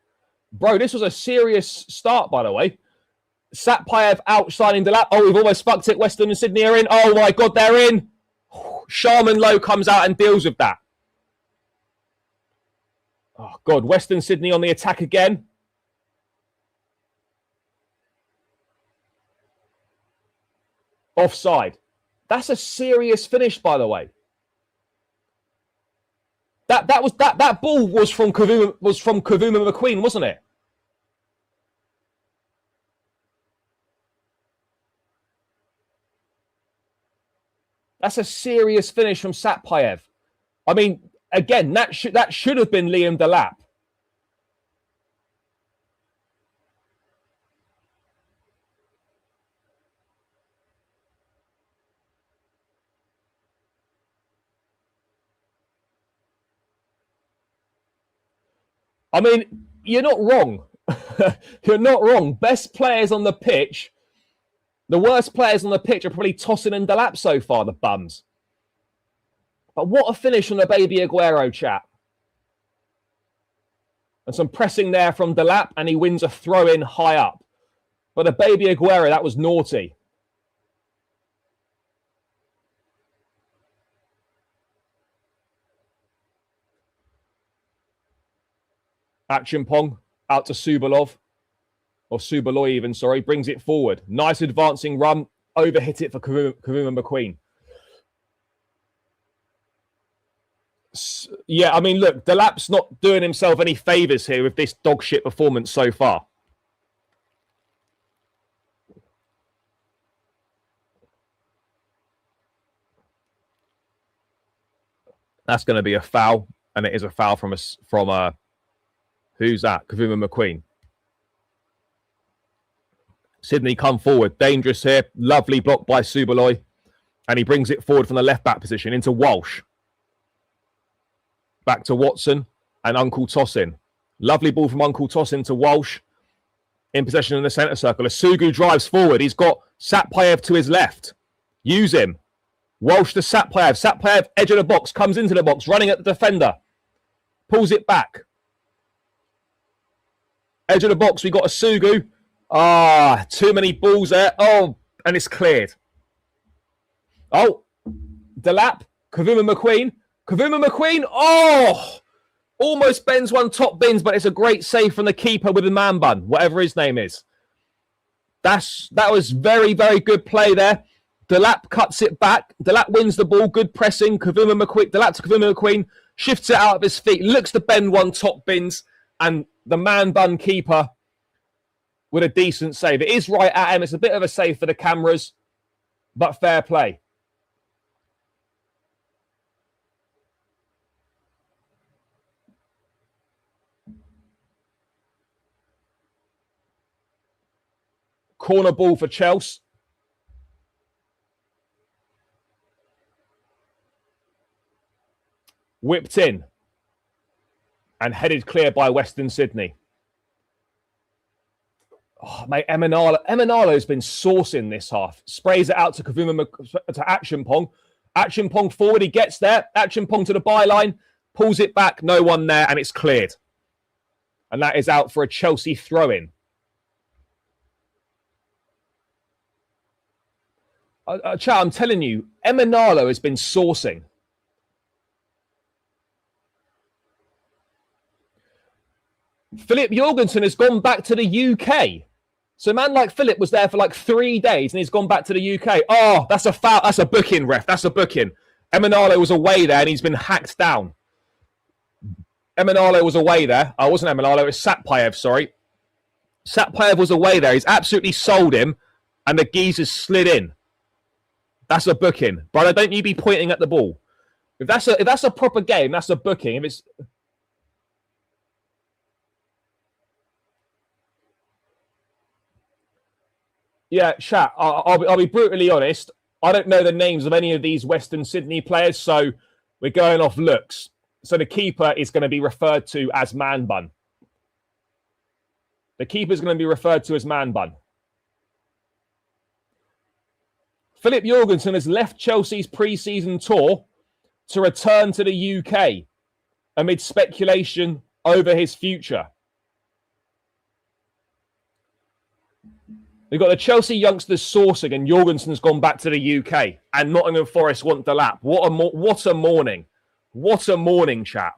Bro, this was a serious start, by the way. Satpayev outshining Delap. Oh, we've almost fucked it. Western and Sydney are in. Oh, my God, they're in. Sharman Lowe comes out and deals with that. Oh, God. Western Sydney on the attack again. Offside. That's a serious finish, by the way. That ball was from Kavuma McQueen, wasn't it? That's a serious finish from Satpayev. I mean, again, that should have been Liam Delap. I mean, you're not wrong. You're not wrong. Best players on the pitch. The worst players on the pitch are probably Tosin and Delap so far, the bums. But what a finish from the baby Aguero, chat. And some pressing there from Delap, and he wins a throw-in high up. But the baby Aguero, that was naughty. Achimpong out to Subalov. Or Subaloy even, sorry. Brings it forward. Nice advancing run. Overhit it for Kavuma McQueen. Yeah, I mean, look, Delap's not doing himself any favours here with this dog shit performance so far. That's going to be a foul, and it is a foul from who's that? Kavuma McQueen. Sydney come forward. Dangerous here. Lovely block by Subaloy. And he brings it forward from the left-back position into Walsh. Back to Watson and Uncle Tossin. Lovely ball from Uncle Tossin to Walsh. In possession in the centre circle. Asugu drives forward. He's got Satpayev to his left. Use him. Walsh to Satpayev. Satpayev, edge of the box, comes into the box, running at the defender. Pulls it back. Edge of the box, we got Asugu. Too many balls there. Oh, and it's cleared. Oh, Delap, Kavuma McQueen. Kavuma McQueen, almost bends one top bins, but it's a great save from the keeper with the man bun, whatever his name is. That was very, very good play there. Delap cuts it back. Delap wins the ball. Good pressing. Kavuma McQueen. Delap to Kavuma McQueen. Shifts it out of his feet. Looks to bend one top bins. And the man bun keeper with a decent save. It is right at him. It's a bit of a save for the cameras. But fair play. Corner ball for Chelsea. Whipped in and headed clear by Western Sydney. Oh, mate, Emanalo's been saucing this half. Sprays it out to to Action Pong. Action Pong forward, he gets there. Action Pong to the byline, pulls it back, no one there, and it's cleared. And that is out for a Chelsea throw-in. Chat, I'm telling you, Emanalo has been saucing. Philip Jorgensen has gone back to the UK. So a man like Philip was there for like 3 days and he's gone back to the UK. Oh, that's a foul. That's a booking, ref. That's a booking. Emanalo was away there and he's been hacked down. Emanalo was away there. Oh, it wasn't Emanalo. It was Satpayev, sorry. Satpayev was away there. He's absolutely sold him and the geezer's slid in. That's a booking. Brother, don't you be pointing at the ball. If that's a proper game, that's a booking. If it's... Yeah, chat, I'll be brutally honest. I don't know the names of any of these Western Sydney players, so we're going off looks. So the keeper is going to be referred to as Man Bun. The keeper is going to be referred to as Man Bun. Philip Jorgensen has left Chelsea's pre-season tour to return to the UK amid speculation over his future. We've got the Chelsea youngsters sourcing and Jorgensen's gone back to the UK and Nottingham Forest want Delap. What a morning. What a morning, chat.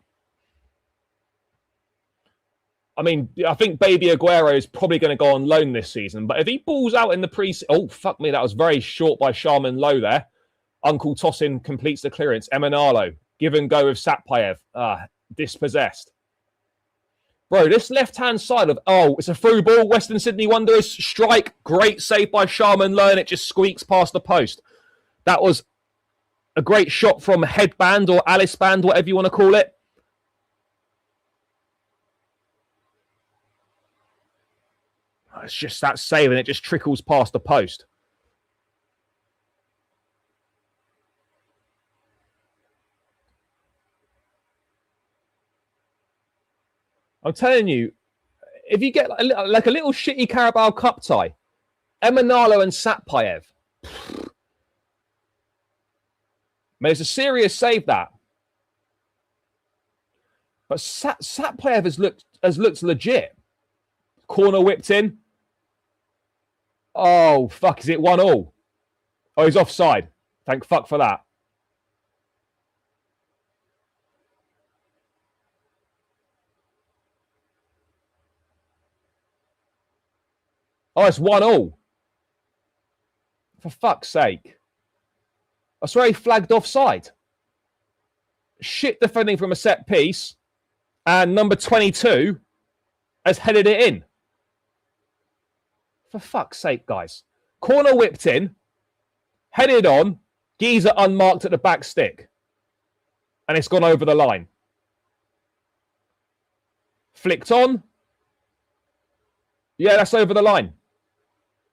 I mean, I think Baby Aguero is probably going to go on loan this season, but if he balls out in the pre-season... Oh, fuck me, that was very short by Sharman Lowe there. Uncle Tossin completes the clearance. Emanalo, give and go with Satpayev. Dispossessed. Bro, this left-hand side of... Oh, it's a through ball. Western Sydney Wanderers strike. Great save by Sharman Lowe, and it just squeaks past the post. That was a great shot from Headband or Alice Band, whatever you want to call it. It's just that save, and it just trickles past the post. I'm telling you, if you get like a little shitty Carabao Cup tie, Emanalo and Satpayev, man, it's a serious save that. But Satpayev has looked legit. Corner whipped in. Oh fuck! Is it 1-1? Oh, he's offside. Thank fuck for that. Oh, it's 1-1. For fuck's sake. I swear he flagged offside. Shit defending from a set piece. And number 22 has headed it in. For fuck's sake, guys. Corner whipped in. Headed on. Geezer unmarked at the back stick. And it's gone over the line. Flicked on. Yeah, that's over the line.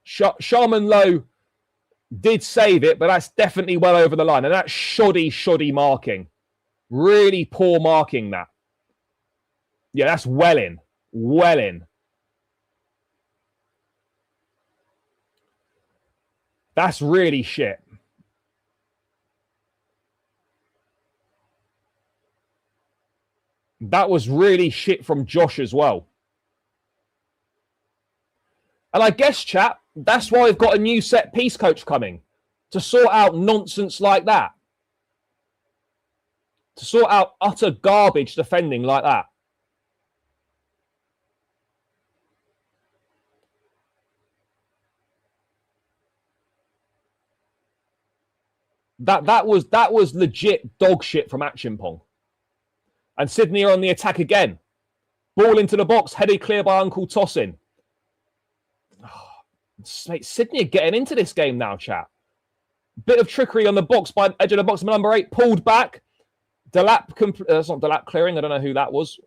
Sharman Lowe did save it, but that's definitely well over the line. And that's shoddy marking. Really poor marking, that. Yeah, that's well in. Well in. That's really shit. That was really shit from Josh as well. And I guess, chat, that's why we've got a new set piece coach coming to sort out nonsense like that. To sort out utter garbage defending like that. That was legit dog shit from Achimpong. And Sydney are on the attack again. Ball into the box, headed clear by Uncle Tossin. Mate, Sydney are getting into this game now, chat. Bit of trickery on the box by edge of the box, number 8, pulled back. Delap, that's not Delap clearing, I don't know who that was.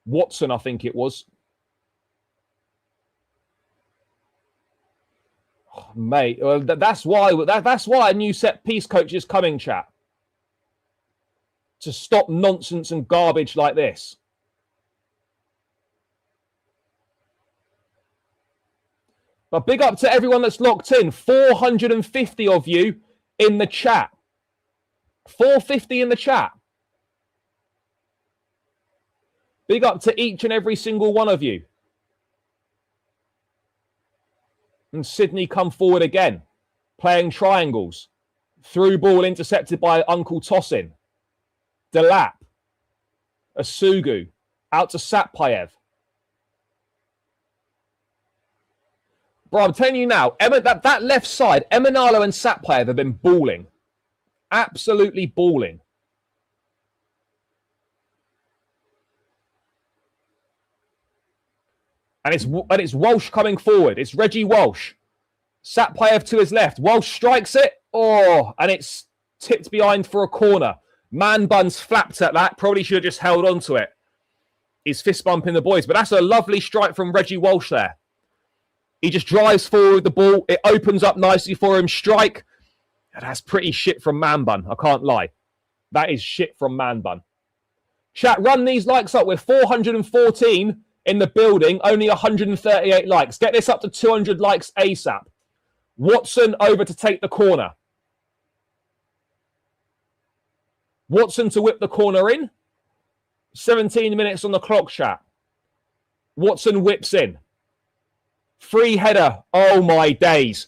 Watson, I think it was. Oh, mate, that's why a new set piece coach is coming, chat. To stop nonsense and garbage like this. But big up to everyone that's locked in. 450 of you in the chat. 450 in the chat. Big up to each and every single one of you. And Sydney come forward again. Playing triangles. Through ball intercepted by Uncle Tossin. Delap. Asugu. Out to Satpayev. Bro, I'm telling you now, that left side, Emanalo and Satpayev have been balling. Absolutely balling. And it's Walsh coming forward. It's Reggie Walsh. Satpayev to his left. Walsh strikes it. Oh, and it's tipped behind for a corner. Man Buns flapped at that. Probably should have just held on to it. He's fist bumping the boys. But that's a lovely strike from Reggie Walsh there. He just drives forward with the ball. It opens up nicely for him. Strike. That's pretty shit from Man Bun. I can't lie. That is shit from Man Bun. Chat, run these likes up. We're 414 in the building. Only 138 likes. Get this up to 200 likes ASAP. Watson over to take the corner. Watson to whip the corner in. 17 minutes on the clock, chat. Watson whips in. Free header. Oh, my days.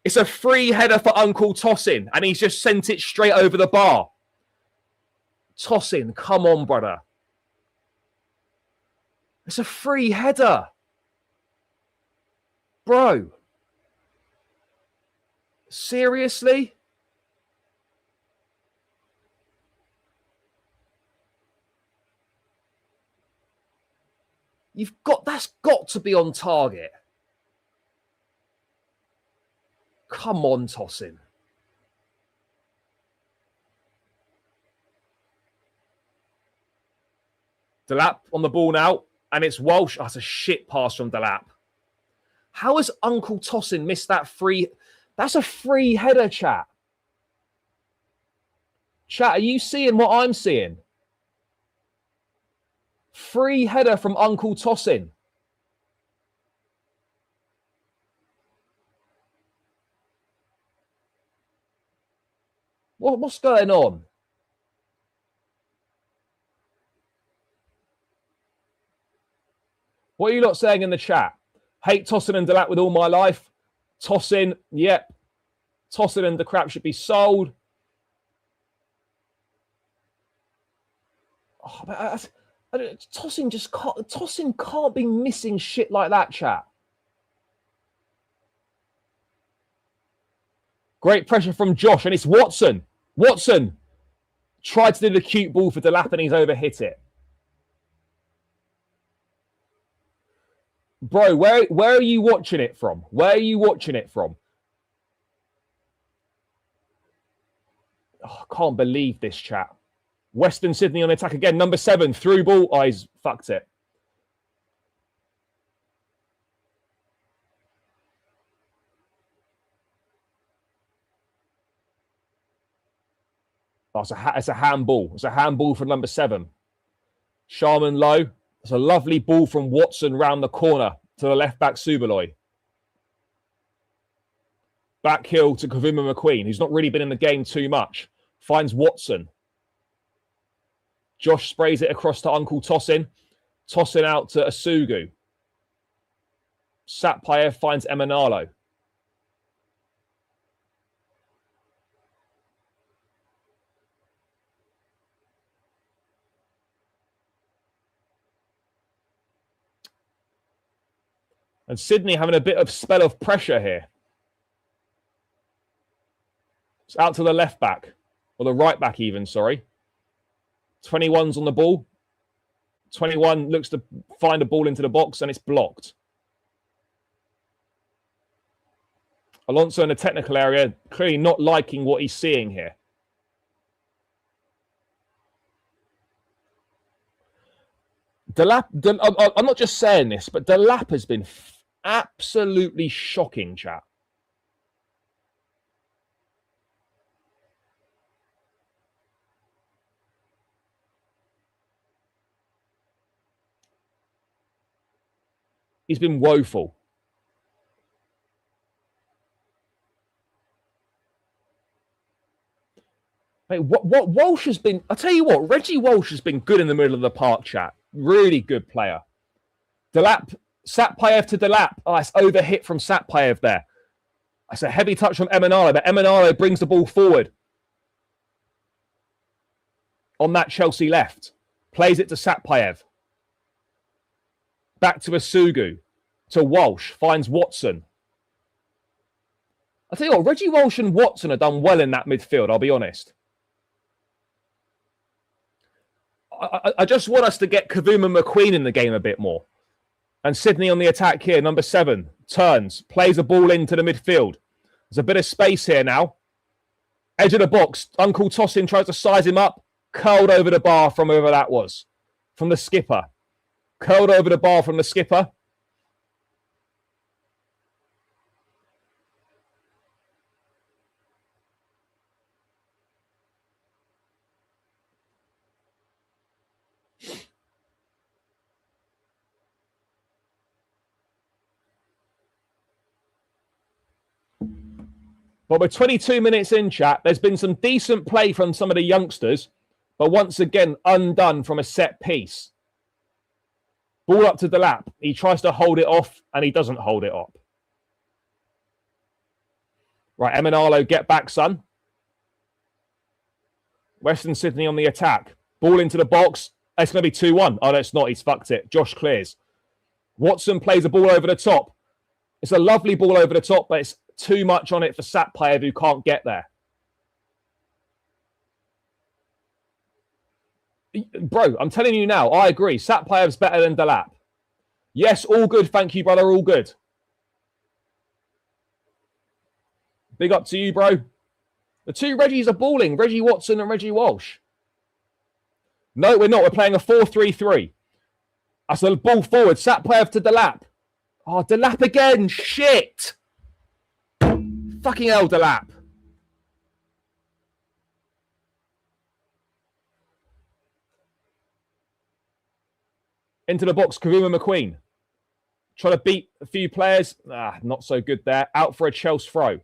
It's a free header for Uncle Tossin, and he's just sent it straight over the bar. Tossin, come on, brother. It's a free header. Bro. Seriously? That's got to be on target. Come on, Tossin. Delap on the ball now, and it's Walsh. Oh, that's a shit pass from Delap. How has Uncle Tossin missed that free? That's a free header, chat. Chat, are you seeing what I'm seeing? Free header from Uncle Tossin. What's going on? What are you lot saying in the chat? Hate Tossin and Delap with all my life. Tossin, yep. Tossin and the crap should be sold. Oh, Tossin can't be missing shit like that, chat. Great pressure from Josh, and it's Watson. Watson tried to do the cute ball for Delap, and he's overhit it. Bro, where are you watching it from? Where are you watching it from? Oh, I can't believe this, chat. Western Sydney on attack again. Number 7, through ball. Oh, he's fucked it. Oh, it's a handball. It's a handball for number 7. Sharman low. It's a lovely ball from Watson round the corner to the left back Subaloy. Back heel to Kavuma McQueen, who's not really been in the game too much. Finds Watson. Josh sprays it across to Uncle Tossin. Tossin out to Asugu. Satpayev finds Emanalo. And Sydney having a bit of spell of pressure here. It's out to the left back, or the right back even, sorry. 21's on the ball. 21 looks to find a ball into the box and it's blocked. Alonso in the technical area, clearly not liking what he's seeing here. I'm not just saying this, but Delap has been absolutely shocking, chat. He's been woeful. Mate, what Walsh has been... I'll tell you what, Reggie Walsh has been good in the middle of the park, chat. Really good player. Delap, Satpayev to Delap. Oh, it's overhit from Satpayev there. That's a heavy touch from Emanalo, but Emanalo brings the ball forward. On that Chelsea left. Plays it to Satpayev. Back to Asugu. To Walsh. Finds Watson. I'll tell you what, Reggie Walsh and Watson have done well in that midfield, I'll be honest. I just want us to get Kavuma McQueen in the game a bit more. And Sydney on the attack here. Number 7. Turns. Plays a ball into the midfield. There's a bit of space here now. Edge of the box. Uncle Tossin tries to size him up. Curled over the bar from whoever that was. From the skipper. Curled over the bar from the skipper. But we're 22 minutes in, chat. There's been some decent play from some of the youngsters, but once again, undone from a set piece. Ball up to Delap. He tries to hold it off, and he doesn't hold it up. Right, Emanalo, get back, son. Western Sydney on the attack. Ball into the box. It's going to be 2-1. Oh, no, it's not. He's fucked it. Josh clears. Watson plays a ball over the top. It's a lovely ball over the top, but it's too much on it for Satpayev, who can't get there. Bro, I'm telling you now, I agree. Satpayev's better than Delap. Yes, all good. Thank you, brother. All good. Big up to you, bro. The two Reggies are balling. Reggie Watson and Reggie Walsh. No, we're not. We're playing a 4-3-3. That's a ball forward. Satpayev to Delap. Oh, Delap again. Shit. Fucking hell, Delap. Into the box, Kavuma McQueen. Trying to beat a few players. Not so good there. Out for a Chelsea throw.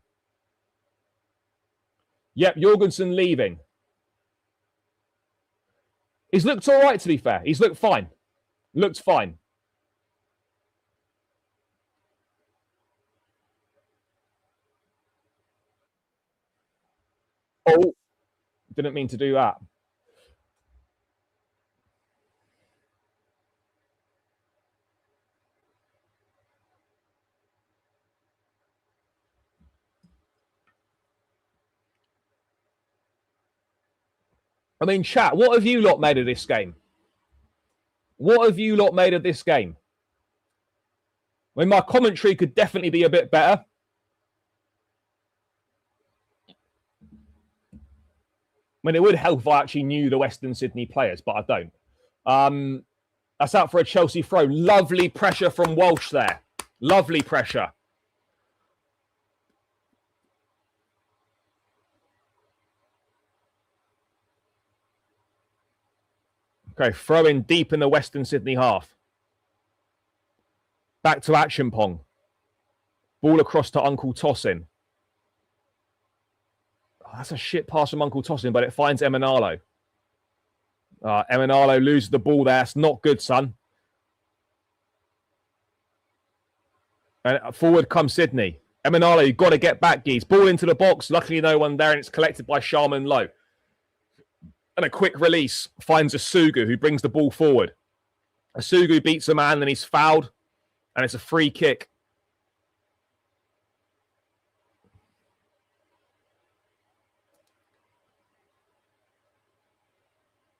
Yep, Jorgensen leaving. He's looked all right, to be fair. He's looked fine. Looked fine. Oh, didn't mean to do that. I mean, chat, what have you lot made of this game? What have you lot made of this game? I mean, my commentary could definitely be a bit better. mean, it would help if I actually knew the Western Sydney players, but I don't. That's out for a Chelsea throw. Lovely pressure from Walsh there. Lovely pressure. Okay, throw in deep in the Western Sydney half. Back to Achimpong. Ball across to Uncle Tossin. Oh, that's a shit pass from Uncle Tossin, but it finds Emanalo. Emanalo loses the ball there. That's not good, son. And forward comes Sydney. Emanalo, you've got to get back, Geese. Ball into the box. Luckily, no one there, and it's collected by Sharman Lowe. And a quick release finds Asugu, who brings the ball forward. Asugu beats a man, then he's fouled, and it's a free kick.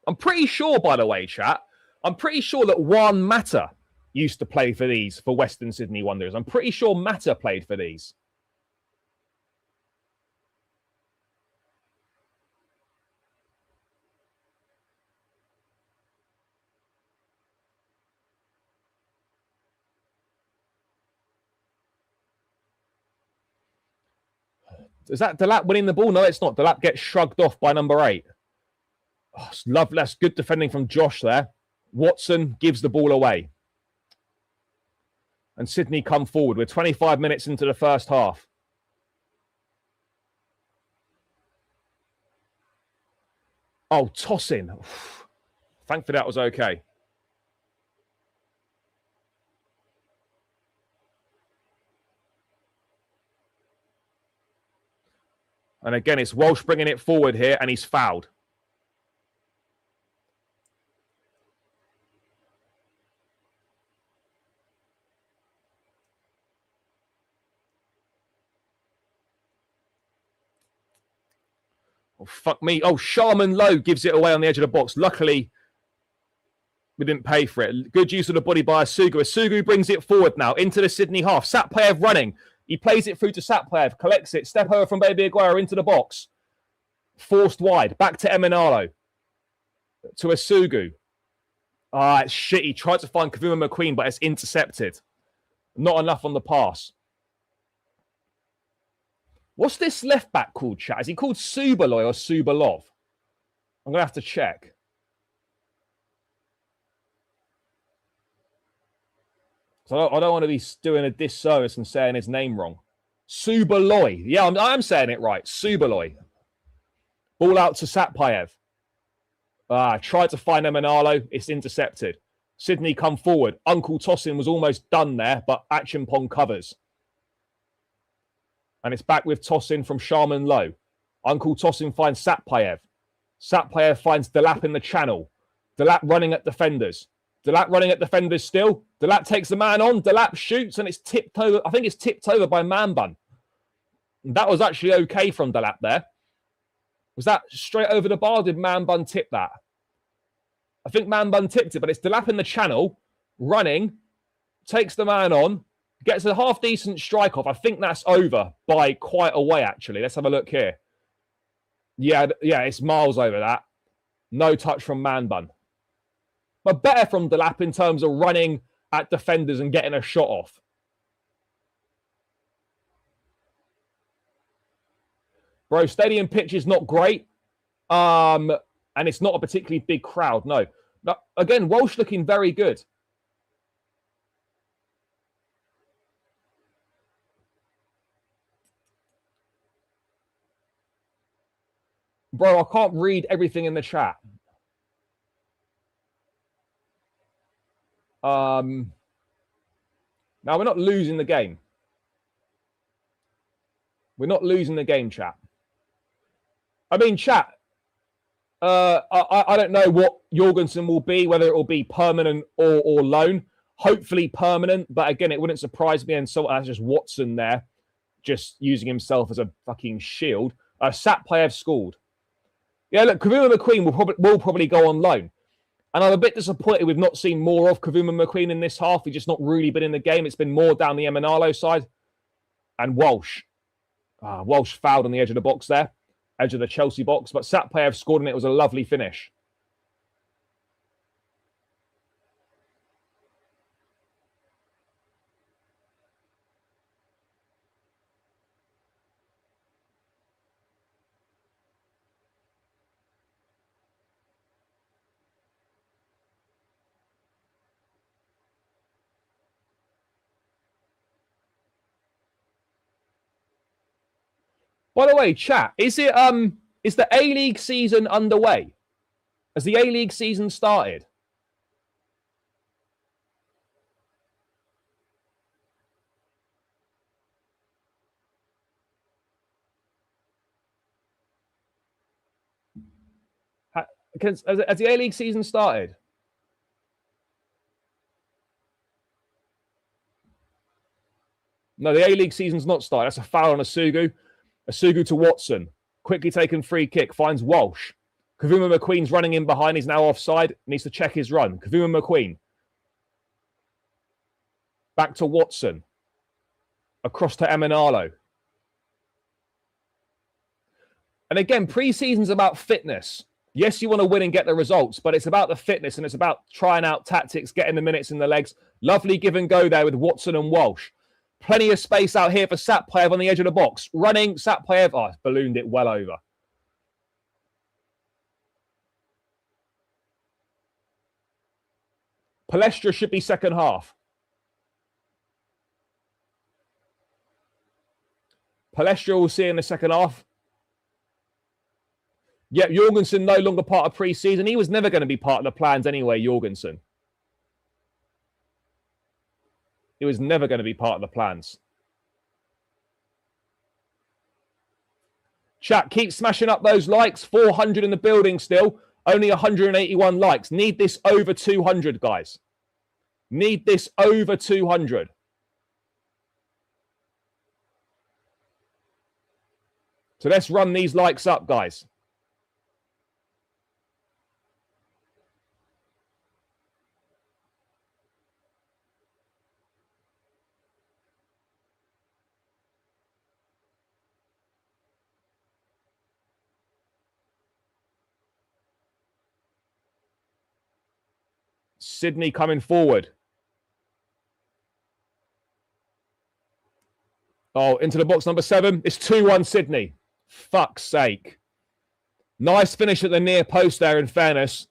I'm pretty sure, by the way, chat, I'm pretty sure that Juan Mata used to play for these, for Western Sydney Wanderers. I'm pretty sure Mata played for these. Is that Delap winning the ball? No, it's not. Delap gets shrugged off by number 8. Oh, it's lovely. That's good defending from Josh there. Watson gives the ball away. And Sydney come forward. We're 25 minutes into the first half. Oh, tossing. Thankfully, that was okay. And again, it's Walsh bringing it forward here, and he's fouled. Oh, fuck me. Oh, Sharman Lowe gives it away on the edge of the box. Luckily, we didn't pay for it. Good use of the body by Asugu. Asugu brings it forward now into the Sydney half. Satpayev running. He plays it through to Satpayev, collects it, step over from Baby Aguero into the box. Forced wide, back to Emanalo. To Asugu. It's shit. He tried to find Kavuma McQueen, but it's intercepted. Not enough on the pass. What's this left back called, chat? Is he called Subaloy or Subalov? I'm going to have to check. So I don't want to be doing a disservice and saying his name wrong. Subaloy. Yeah, I'm saying it right. Subaloy. Ball out to Satpayev. Tried to find Emanalo. It's intercepted. Sydney come forward. Uncle Tossin was almost done there, but Achimpong covers. And it's back with Tossin from Sharman Lowe. Uncle Tossin finds Satpayev. Satpayev finds Delap in the channel. Delap running at defenders. Delap running at defenders still. Delap takes the man on. Delap shoots and it's tipped over. I think it's tipped over by Manbun. That was actually okay from Delap there. Was that straight over the bar? Did Manbun tip that? I think Manbun tipped it, but it's Delap in the channel, running, takes the man on, gets a half-decent strike off. I think that's over by quite a way, actually. Let's have a look here. Yeah, it's miles over that. No touch from Manbun. But better from Delap in terms of running at defenders and getting a shot off. Bro, stadium pitch is not great. And it's not a particularly big crowd, no. But again, Walsh looking very good. Bro, I can't read everything in the chat. Now, we're not losing the game. We're not losing the game, chat. I mean, chat, I don't know what Jorgensen will be, whether it will be permanent or loan. Hopefully permanent, but again, it wouldn't surprise me. And so that's just Watson there, just using himself as a fucking shield. Satpayev scored. Yeah, look, Kavuma McQueen will probably go on loan. And I'm a bit disappointed we've not seen more of Kavuma McQueen in this half. He's just not really been in the game. It's been more down the Emanalo side. And Walsh. Walsh fouled on the edge of the box there. edge of the Chelsea box, but Satpayev scored and it was a lovely finish. By the way, chat, is the A-League season underway? Has the A-League season started? Has the A-League season started? No, the A-League season's not started. That's a foul on Asugu. Asugu to Watson. Quickly taken free kick. Finds Walsh. Kavuma McQueen's running in behind. He's now offside. Needs to check his run. Kavuma McQueen. Back to Watson. Across to Emanalo. And again, pre-season's about fitness. Yes, you want to win and get the results, but it's about the fitness and it's about trying out tactics, getting the minutes in the legs. Lovely give and go there with Watson and Walsh. Plenty of space out here for Satpayev on the edge of the box. Running, Satpayev. Oh, ballooned it well over. Palestra should be second half. Palestra we'll see in the second half. Yep, Jorgensen no longer part of pre-season. He was never going to be part of the plans anyway, Jorgensen. He was never going to be part of the plans. Chat, keep smashing up those likes. 400 in the building still. Only 181 likes. Need this over 200, guys. Need this over 200. So let's run these likes up, guys. Sydney coming forward. Oh, into the box number 7. It's 2-1 Sydney. Fuck's sake. Nice finish at the near post there, in fairness.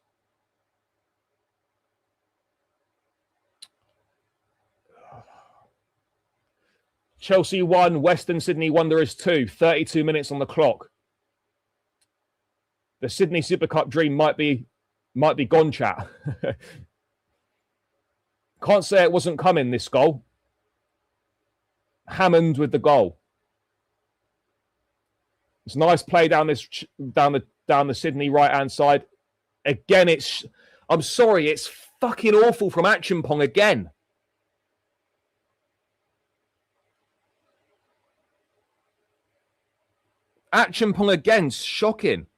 Chelsea 1, Western Sydney Wanderers 2. 32 minutes on the clock. The Sydney Super Cup dream might be gone, chat. Can't say it wasn't coming, this goal. Hammond with the goal. It's nice play down the Sydney right-hand side. Again, I'm sorry, it's fucking awful from Achimpong again. Achimpong again, shocking.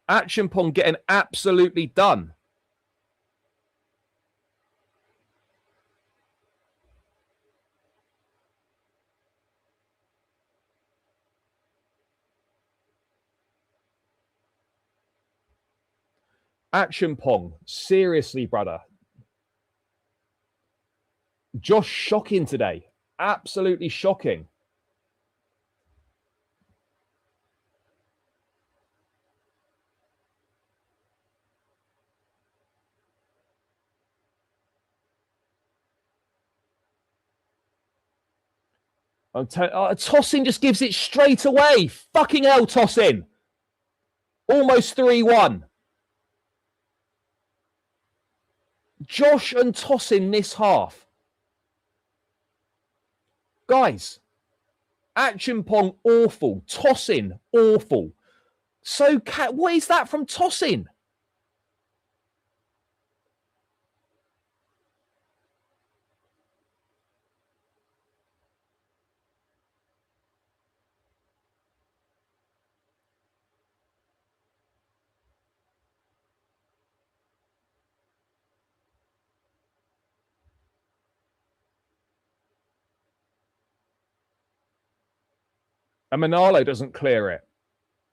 Achimpong getting absolutely done. Achimpong, seriously, brother. Josh shocking today. Absolutely shocking. Tossing just gives it straight away. Fucking hell, Tossing. Almost 3-1. Josh and Tossing this half. Guys, Achimpong awful. Tossing awful. So, what is that from Tossing? And Manalo doesn't clear it.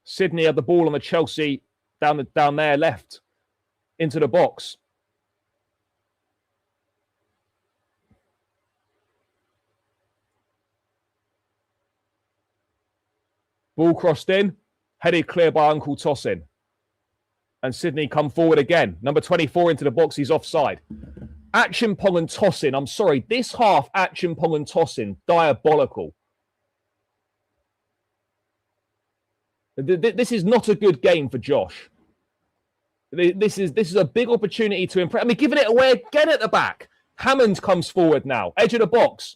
Sydney had the ball on the Chelsea down there left into the box. Ball crossed in, headed clear by Uncle Tossin. And Sydney come forward again. Number 24 into the box, he's offside. Achimpong and Tossin, I'm sorry, this half, Achimpong and Tossin, diabolical. This is not a good game for Josh. This is a big opportunity to impress. I mean, giving it away again at the back. Hammond comes forward now, edge of the box.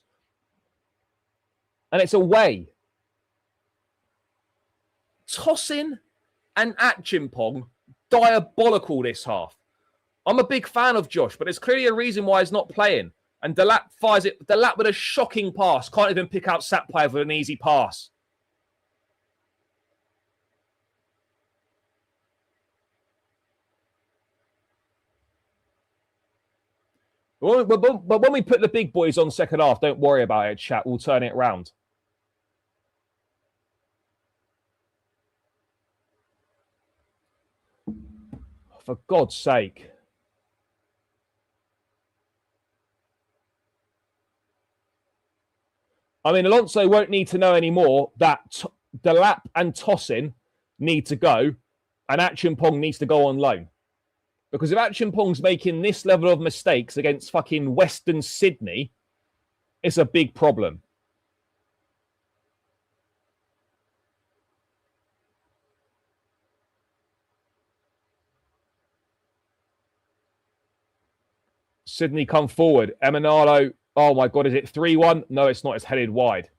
And it's away. Tossin and Achimpong, diabolical this half. I'm a big fan of Josh, but there's clearly a reason why he's not playing. And Delap fires it. Delap with a shocking pass. Can't even pick out Satpaev with an easy pass. But when we put the big boys on second half, don't worry about it, chat. We'll turn it round. For God's sake. I mean, Alonso won't need to know anymore that Delap and Tossin need to go and Achimpong needs to go on loan. Because if Achimpong's making this level of mistakes against fucking Western Sydney, it's a big problem. Sydney come forward. Emanalo, oh my God, is it 3-1? No, it's not. It's headed wide.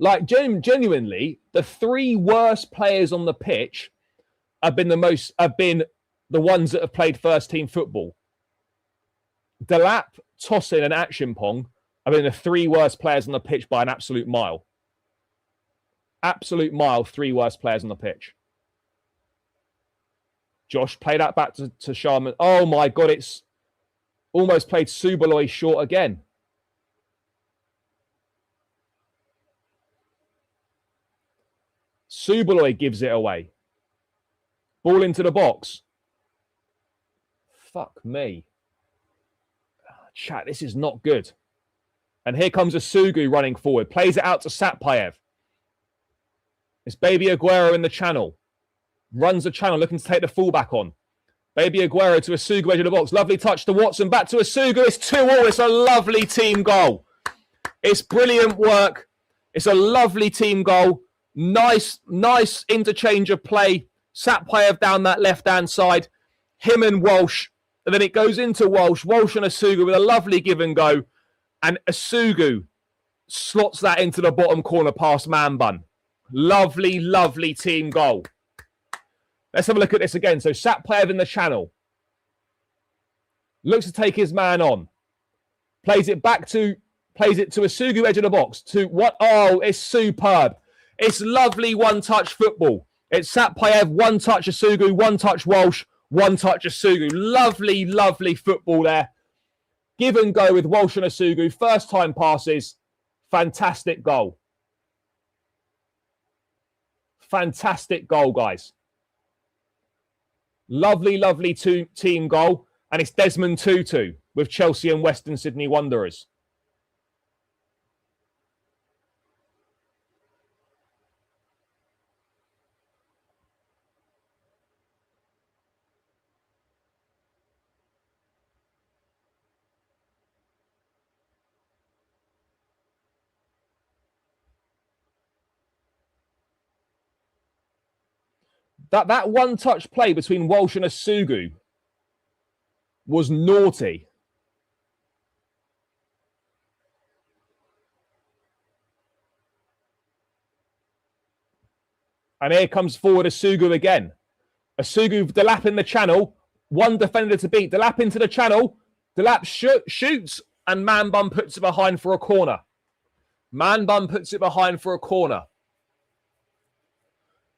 Like, genuinely, the three worst players on the pitch have been the ones that have played first team football. Delap, Tossin, and Achimpong have been the three worst players on the pitch by an absolute mile. Absolute mile, three worst players on the pitch. Josh, play that back to Sharman. Oh my God, it's almost played Subaloy short again. Subaloy gives it away. Ball into the box. Fuck me. Chat, this is not good. And here comes Asugu running forward. Plays it out to Satpaev. It's Baby Aguero in the channel. Runs the channel, looking to take the fullback on. Baby Aguero to Asugu, edge of the box. Lovely touch to Watson. Back to Asugu. It's 2-2. It's a lovely team goal. It's brilliant work. It's a lovely team goal. Nice interchange of play. Satpaev down that left-hand side. Him and Walsh. And then it goes into Walsh. Walsh and Asugu with a lovely give and go. And Asugu slots that into the bottom corner past Manbun. Lovely, lovely team goal. Let's have a look at this again. So Satpaev in the channel. Looks to take his man on. Plays it to Asugu, edge of the box. To what? Oh, it's superb. It's lovely one-touch football. It's Satpaev, one touch Asugu, one touch Walsh, one touch Asugu. Lovely, lovely football there. Give and go with Walsh and Asugu. First time passes. Fantastic goal. Fantastic goal, guys. Lovely, lovely team goal. And it's Desmond Tutu with Chelsea and Western Sydney Wanderers. That one-touch play between Walsh and Asugu was naughty. And here comes forward Asugu again. Asugu, Delap in the channel. One defender to beat. Delap into the channel. Delap shoots and Manbun puts it behind for a corner. Manbun puts it behind for a corner.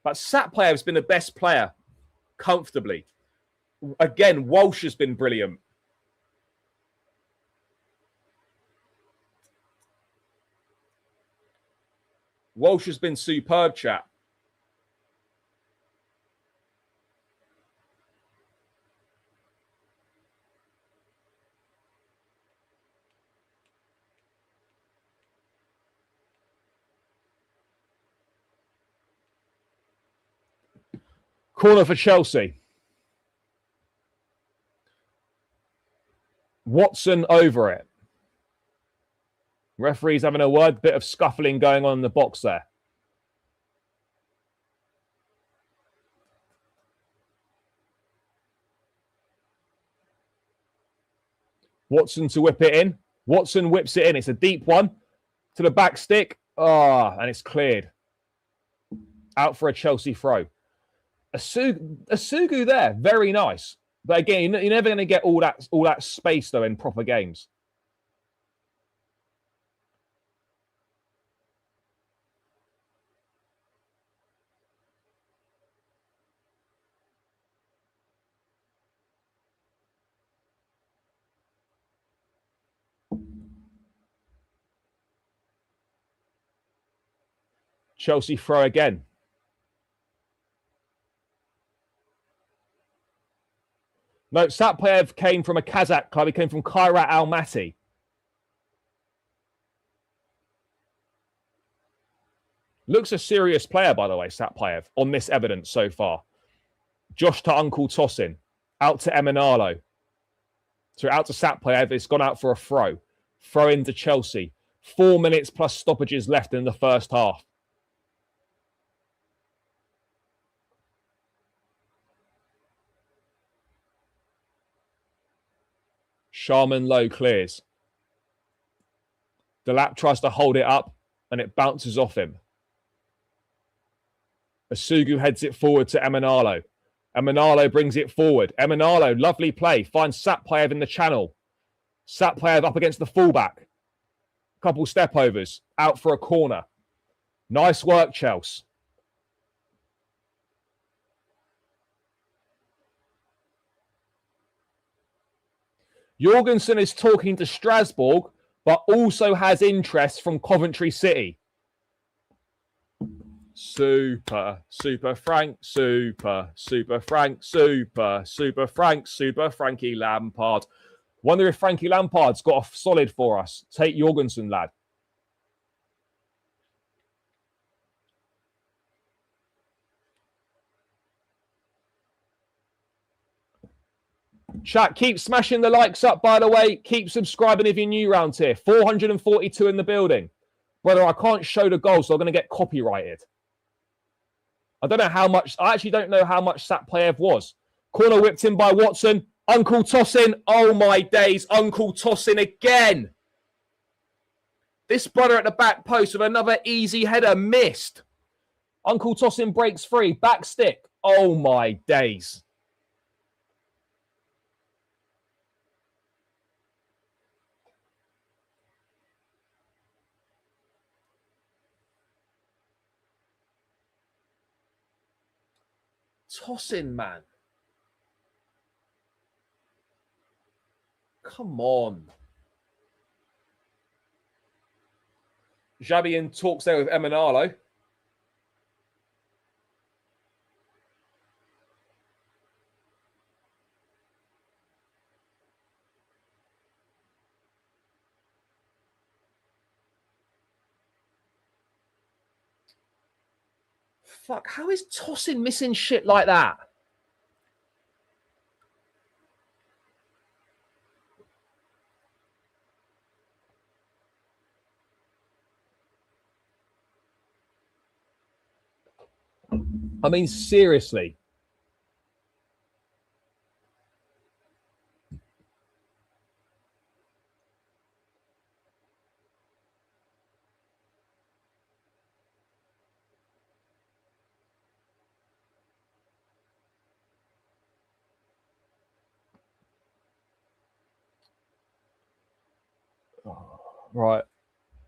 But Satpayev's been the best player comfortably. Again, Walsh has been brilliant. Walsh has been superb, chat. Corner for Chelsea. Watson over it. Referee's having a word. Bit of scuffling going on in the box there. Watson to whip it in. Watson whips it in. It's a deep one to the back stick. And it's cleared. Out for a Chelsea throw. Asugu there. Very nice. But again, you're never going to get all that space, though, in proper games. Chelsea throw again. No, Satpayev came from a Kazakh club. He came from Kairat Almaty. Looks a serious player, by the way, Satpayev, on this evidence so far. Josh to Uncle Tosin. Out to Emanalo. So out to Satpayev. It's gone out for a throw. Throw into Chelsea. 4 minutes plus stoppages left in the first half. Sharman Low clears. Delap tries to hold it up and it bounces off him. Asugu heads it forward to Emanalo. Emanalo brings it forward. Emanalo, lovely play. Finds Satpayev in the channel. Satpayev up against the fullback. Couple step overs. Out for a corner. Nice work, Chelsea. Jorgensen is talking to Strasbourg, but also has interest from Coventry City. Super Frank, super Frankie Lampard. Wonder if Frankie Lampard's got a solid for us. Take Jorgensen, lad. Chat, keep smashing the likes up, by the way. Keep subscribing if you're new around here. 442 in the building. Brother, I can't show the goal, so I'm going to get copyrighted. I don't know how much. I actually don't know how much Satpayev was. Corner whipped in by Watson. Uncle Tosin. Oh, my days. Uncle Tosin again. This brother at the back post with another easy header missed. Uncle Tosin breaks free. Back stick. Oh, my days. Tosin, man. Come on. Xabi in talks there with Emanalo. Fuck, how is Tosin missing shit like that? I mean, seriously. Right.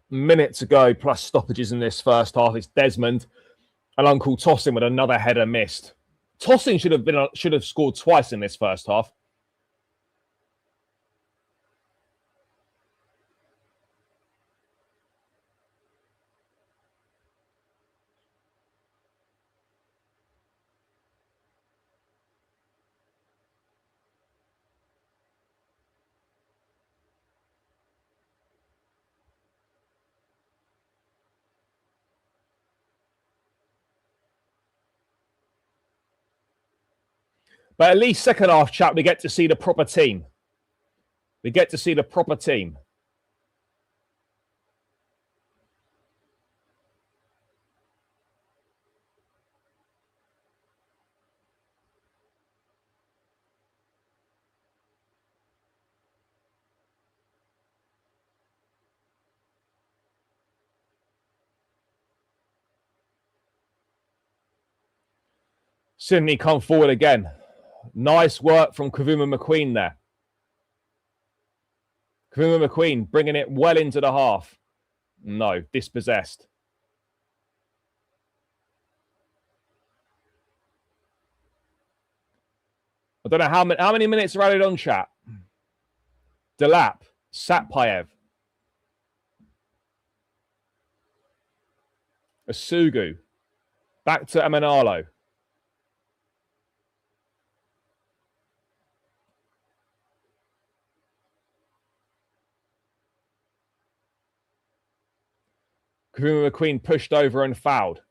Minute to go plus stoppages in this first half. It's Desmond. And Uncle Tosin with another header missed. Tosin should have scored twice in this first half. But at least second half, chat, we get to see the proper team. We get to see the proper team. Sydney come forward again. Nice work from Kavuma McQueen there. Kavuma McQueen bringing it well into the half. No, dispossessed. I don't know how many minutes are added on, chat. Delap, Satpayev, Asugu, back to Emanalo. Kavuma McQueen pushed over and fouled.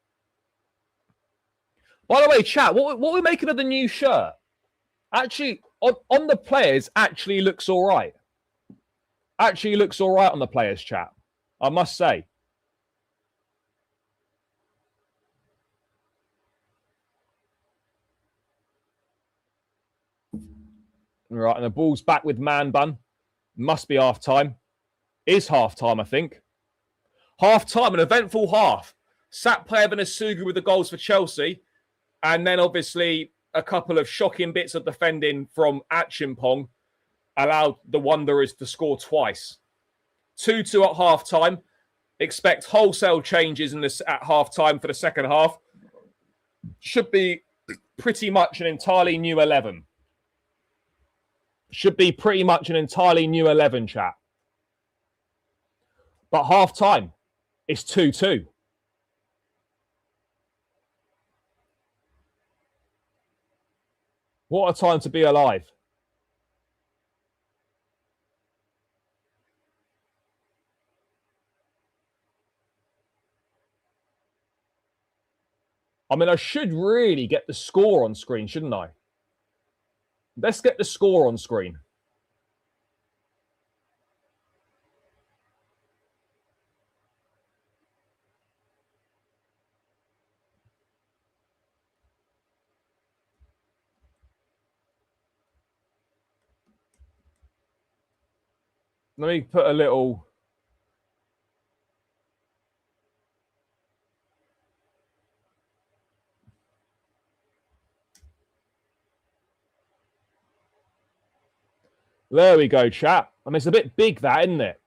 By the way, chat, what are we making of the new shirt? Actually, on the players, actually looks all right. Actually looks all right on the players, chat, I must say. Right, and the ball's back with Man Bun. Must be half time. Is half time, I think. Half time, an eventful half. Satpayev and Asugu with the goals for Chelsea. And then obviously a couple of shocking bits of defending from Achimpong allowed the Wanderers to score twice. 2-2 at half time. Expect wholesale changes at half time for the second half. Should be pretty much an entirely new 11. Should be pretty much an entirely new 11, chat. But half time, it's 2-2. What a time to be alive. I mean, I should really get the score on screen, shouldn't I? Let's get the score on screen. Let me put a little... There we go, chat. I mean, it's a bit big, that, isn't it?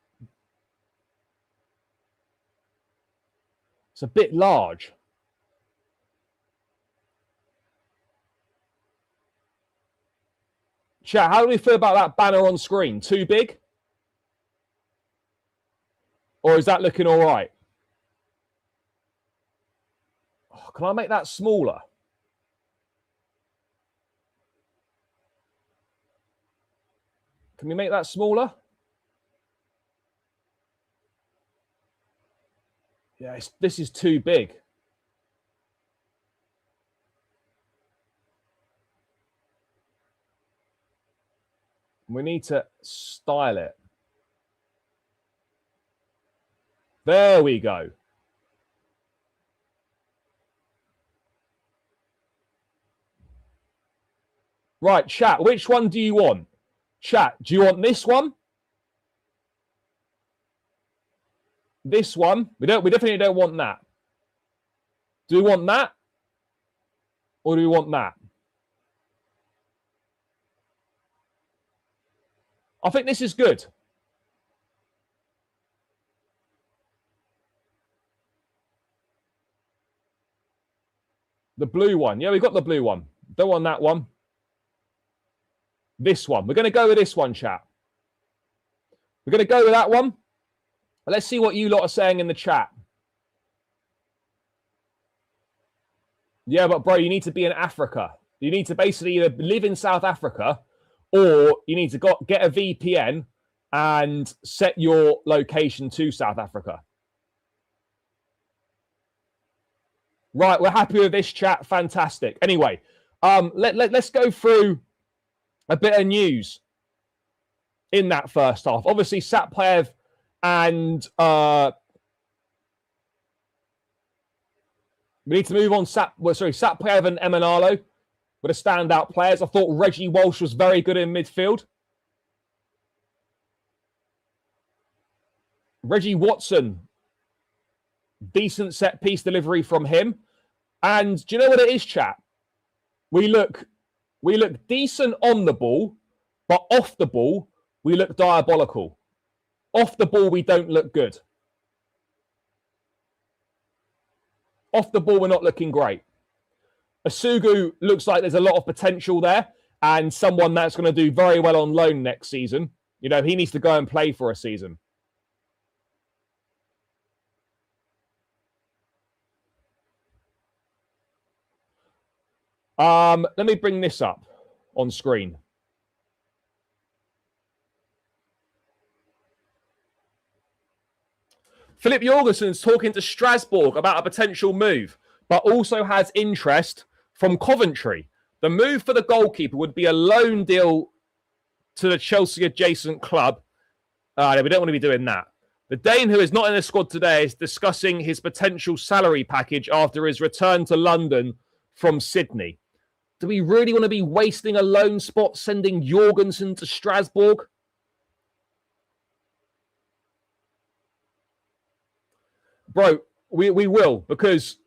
It's a bit large. Chat, how do we feel about that banner on screen? Too big? Or is that looking all right? Oh, can I make that smaller? Can we make that smaller? Yeah, this is too big. We need to style it. There we go. Right, chat, which one do you want? Chat, do you want this one? This one? We definitely don't want that. Do we want that? Or do we want that? I think this is good. The blue one. Yeah, we got the blue one. Don't want that one. This one. We're going to go with this one, chat. We're going to go with that one. Let's see what you lot are saying in the chat. Yeah, but bro, you need to be in Africa. You need to basically either live in South Africa or you need to get a VPN and set your location to South Africa. Right, we're happy with this chat. Fantastic. Anyway, let's go through a bit of news in that first half. Obviously, Satpaev and we need to move on. Satpaev and Emanalo were the standout players. I thought Reggie Walsh was very good in midfield. Reggie Watson, decent set piece delivery from him. And do you know what it is, chat? We look decent on the ball, but off the ball, we look diabolical. Off the ball, we don't look good. Off the ball, we're not looking great. Asugu looks like there's a lot of potential there and someone that's going to do very well on loan next season. You know, he needs to go and play for a season. Let me bring this up on screen. Philip Jorgensen's talking to Strasbourg about a potential move, but also has interest from Coventry. The move for the goalkeeper would be a loan deal to the Chelsea adjacent club. We don't want to be doing that. The Dane, who is not in the squad today, is discussing his potential salary package after his return to London from Sydney. Do we really want to be wasting a loan spot sending Jorgensen to Strasbourg? Bro, we will, because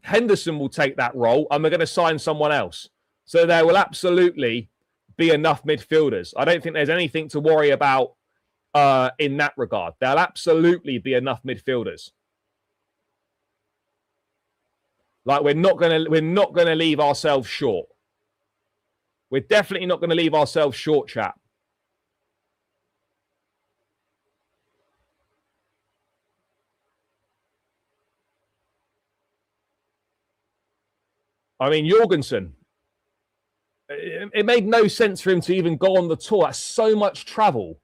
Henderson will take that role and we're going to sign someone else. So there will absolutely be enough midfielders. I don't think there's anything to worry about in that regard. There'll absolutely be enough midfielders. Like we're not gonna leave ourselves short. We're definitely not going to leave ourselves short, chat. I mean, Jorgensen, it made no sense for him to even go on the tour. That's so much travel.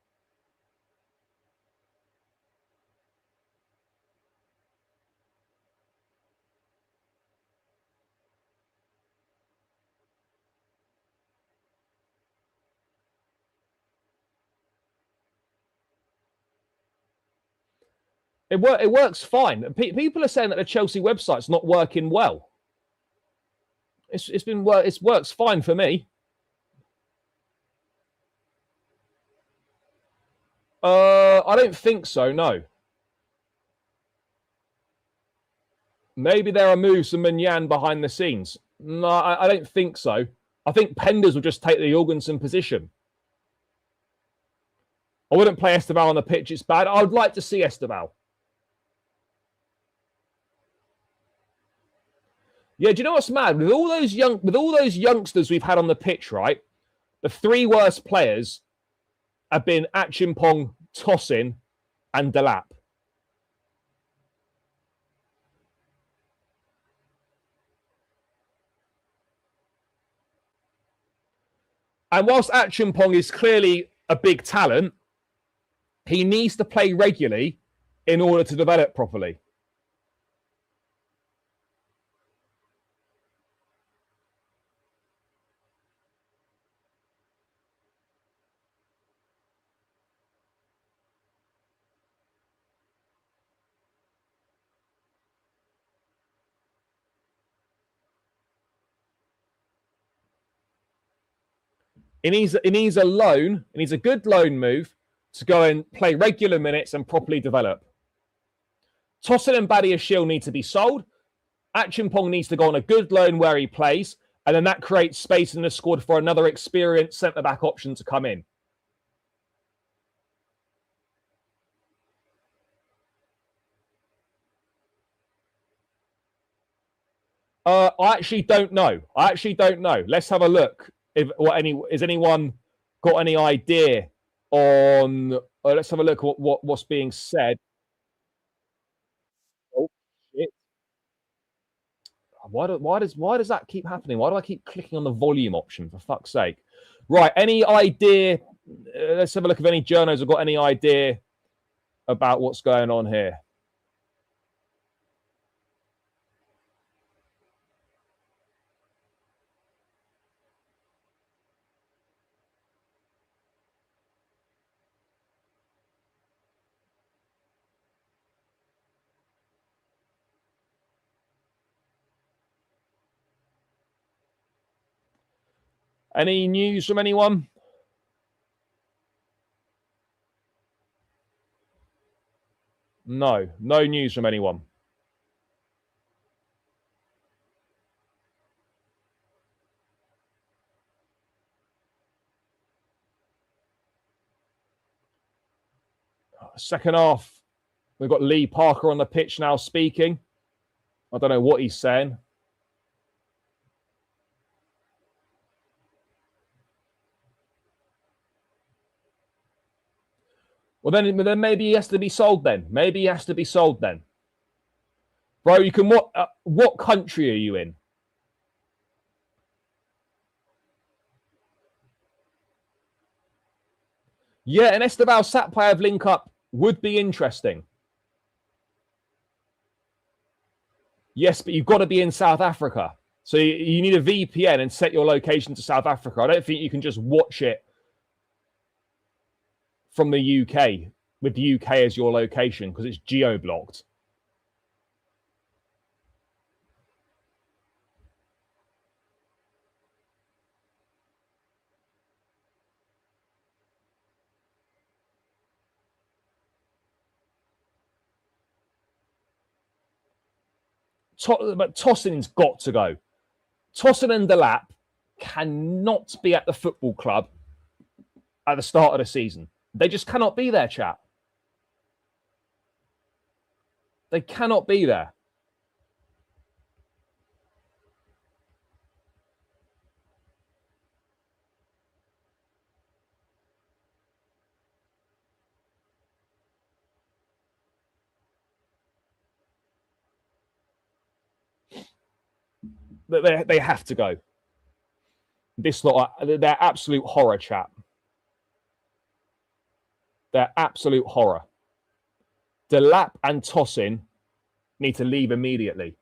It works fine. People are saying that the Chelsea website's not working well. It works fine for me. I don't think so. No. Maybe there are moves from Manyan behind the scenes. No, I don't think so. I think Penders will just take the Jorgensen position. I wouldn't play Esteban on the pitch. It's bad. I would like to see Esteban. Yeah, do you know what's mad? With all those youngsters we've had on the pitch, right? The three worst players have been Achimpong, Tosin, and Delap. And whilst Achimpong is clearly a big talent, he needs to play regularly in order to develop properly. He needs a loan. He needs a good loan move to go and play regular minutes and properly develop. Tosin and Badiashile need to be sold. Achimpong needs to go on a good loan where he plays, and then that creates space in the squad for another experienced centre-back option to come in. I actually don't know. Let's have a look. If is anyone got any idea on? Let's have a look at what's being said. Oh shit! Why does that keep happening? Why do I keep clicking on the volume option? For fuck's sake! Right. Any idea? Let's have a look if any journos have got any idea about what's going on here. Any news from anyone? No news from anyone. Second half, we've got Lee Parker on the pitch now speaking. I don't know what he's saying. Well, then maybe he has to be sold then. Bro, you can what country are you in? Yeah, an Esteban Satpayev link up would be interesting. Yes, but you've got to be in South Africa. So you need a VPN and set your location to South Africa. I don't think you can just watch it from the UK with the UK as your location because it's geo-blocked. But Tossin's got to go. Tossin and Delap cannot be at the football club at the start of the season. They just cannot be there, chat. They cannot be there. They have to go. This lot, they're absolute horror, chat. They're absolute horror. Delap and Tossin need to leave immediately.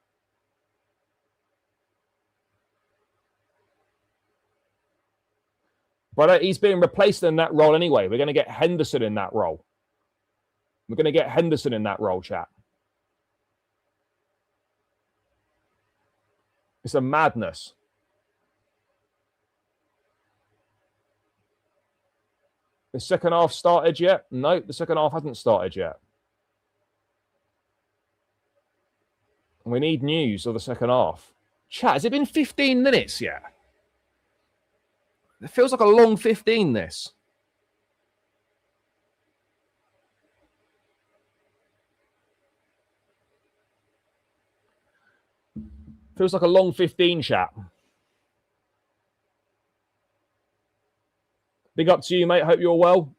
But he's being replaced in that role anyway. We're going to get Henderson in that role. Chat. It's a madness. The second half started yet? No, the second half hasn't started yet. We need news of the second half. Chat, has it been 15 minutes yet? It feels like a long 15, this. Feels like a long 15, chat. Big up to you, mate. Hope you're well.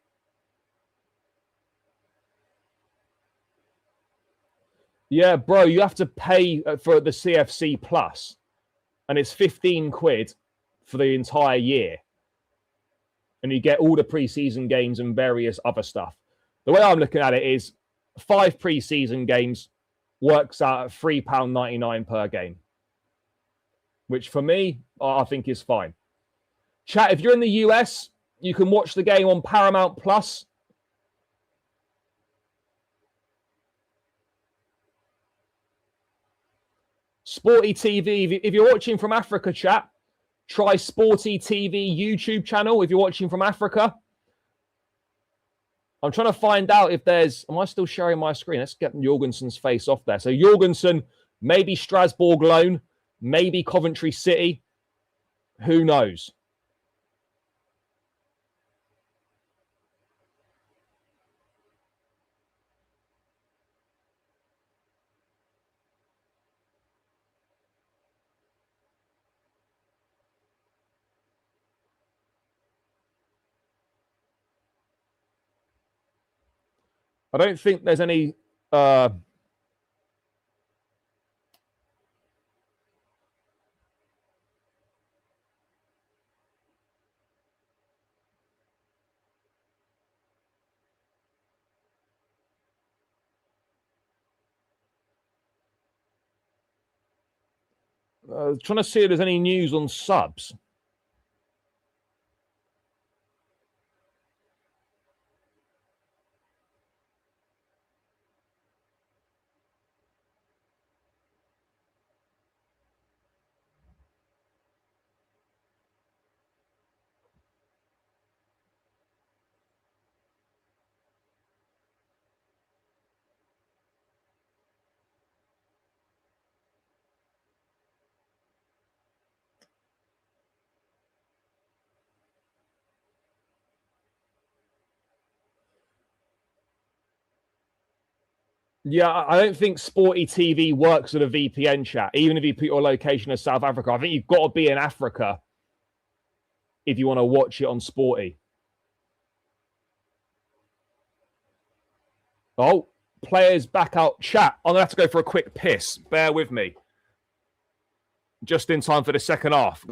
Yeah, bro, you have to pay for the CFC Plus, and it's 15 quid for the entire year. And you get all the preseason games and various other stuff. The way I'm looking at it is 5 preseason games works out at £3.99 per game, which for me, I think is fine. Chat, if you're in the US, you can watch the game on Paramount Plus. Sporty TV, if you're watching from Africa, chat, try Sporty TV YouTube channel if you're watching from Africa. I'm trying to find out if there's... Am I still sharing my screen? Let's get Jorgensen's face off there. So Jorgensen, maybe Strasbourg loan, maybe Coventry City. Who knows? I don't think there's any... trying to see if there's any news on subs. Yeah, I don't think Sporty TV works with a VPN chat, even if you put your location as South Africa. I think you've got to be in Africa if you want to watch it on Sporty. Oh, players back out. Chat, I'm going to have to go for a quick piss. Bear with me. Just in time for the second half.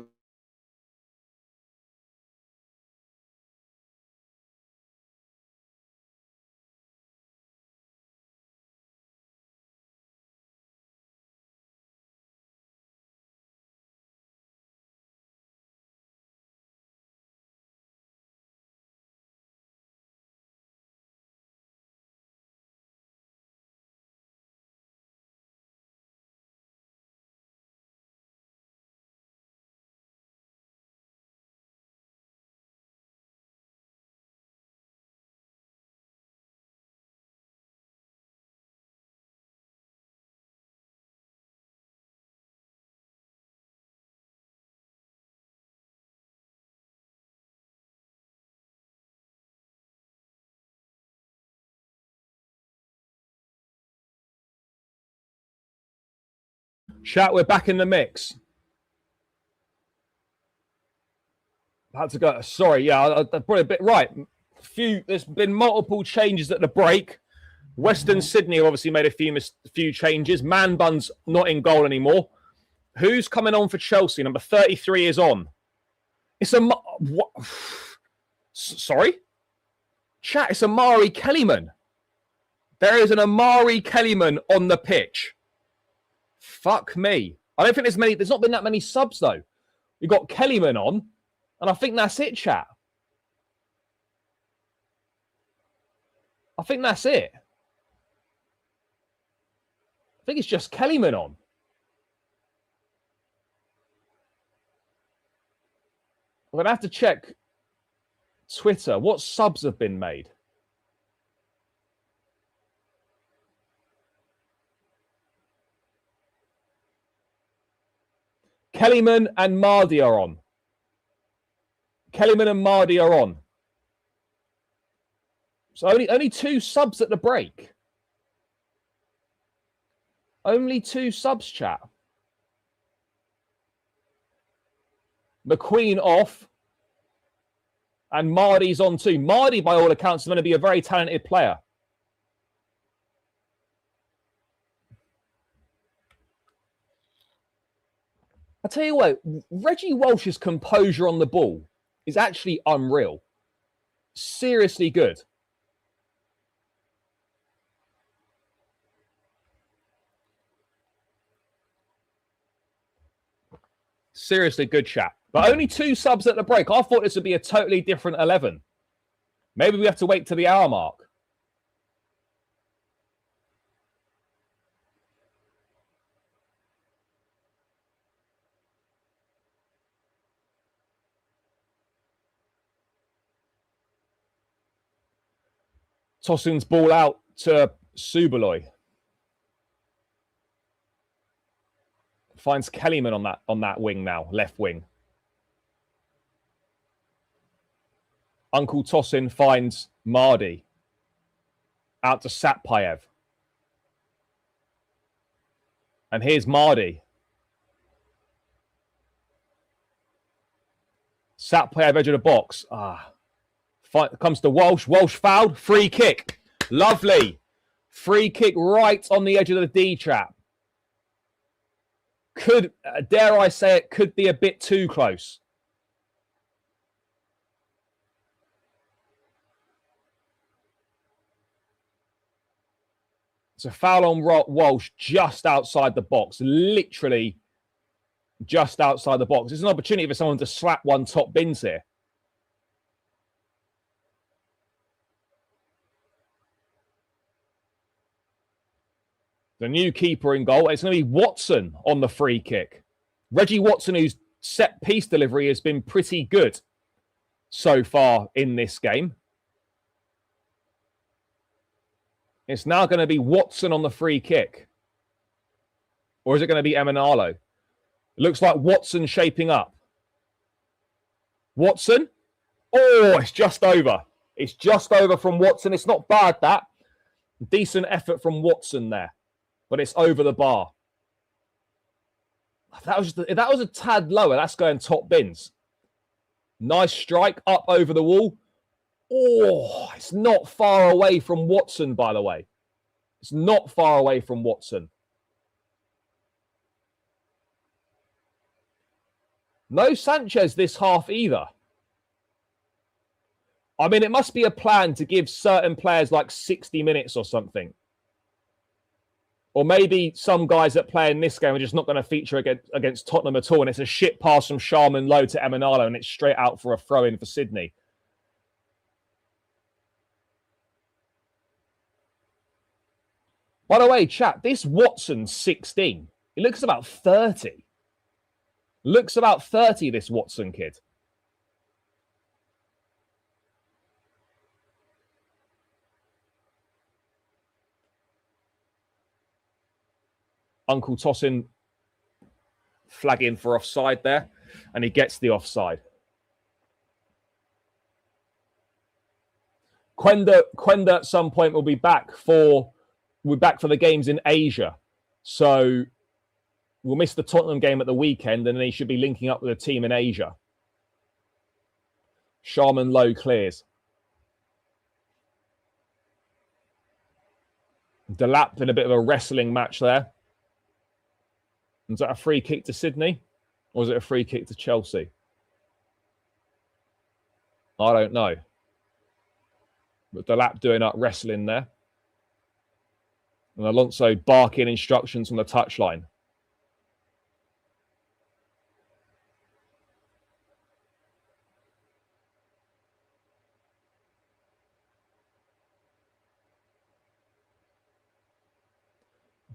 Chat, we're back in the mix. I had to go. Sorry, yeah, I brought it a bit right. There's been multiple changes at the break. Western Sydney obviously made a few changes. Man Bun's not in goal anymore. Who's coming on for Chelsea? Number 33 is on. It's a... What? Sorry? Chat, it's Amari Kellyman. There is an Amari Kellyman on the pitch. Fuck me. I don't think there's many... There's not been that many subs, though. We've got Kellyman on, and I think that's it, chat. I think that's it. I think it's just Kellyman on. I'm going to have to check Twitter. What subs have been made? Kellyman and Mardy are on. Kellyman and Mardy are on. So only 2 subs at the break. Only 2 subs, chat. McQueen off. And Mardy's on too. Mardy, by all accounts, is going to be a very talented player. I tell you what, Reggie Walsh's composure on the ball is actually unreal. Seriously good. Seriously good, chat. But only 2 subs at the break. I thought this would be a totally different 11. Maybe we have to wait to the hour mark. Tosin's ball out to Subaloy. Finds Kellyman on that wing now, left wing. Uncle Tosin finds Mardy. Out to Satpayev. And here's Mardy. Satpayev edge of the box. Comes to Walsh. Walsh fouled. Free kick. Lovely. Free kick right on the edge of the D trap. Could, dare I say it, could be a bit too close. It's a foul on Walsh just outside the box, literally just outside the box. It's an opportunity for someone to slap one top bins here. The new keeper in goal. It's going to be Watson on the free kick. Reggie Watson, whose set piece delivery has been pretty good so far in this game. It's now going to be Watson on the free kick. Or is it going to be Emanalo? It looks like Watson shaping up. Watson. Oh, it's just over. It's just over from Watson. It's not bad, that. Decent effort from Watson there. But it's over the bar. That was a tad lower. That's going top bins. Nice strike up over the wall. Oh, it's not far away from Watson, by the way. It's not far away from Watson. No Sanchez this half either. I mean, it must be a plan to give certain players like 60 minutes or something. Or maybe some guys that play in this game are just not going to feature against Tottenham at all. And it's a shit pass from Sharman Lowe to Emanalo and it's straight out for a throw-in for Sydney. By the way, chat, this Watson's 16. He looks about 30. Looks about 30, this Watson kid. Uncle Tossin flagging for offside there, and he gets the offside. Quenda at some point will be back for the games in Asia. So we'll miss the Tottenham game at the weekend, and then he should be linking up with a team in Asia. Sharman Lowe clears. Delap in a bit of a wrestling match there. Is that a free kick to Sydney? Or is it a free kick to Chelsea? I don't know. But Delap doing up wrestling there. And Alonso barking instructions from the touchline.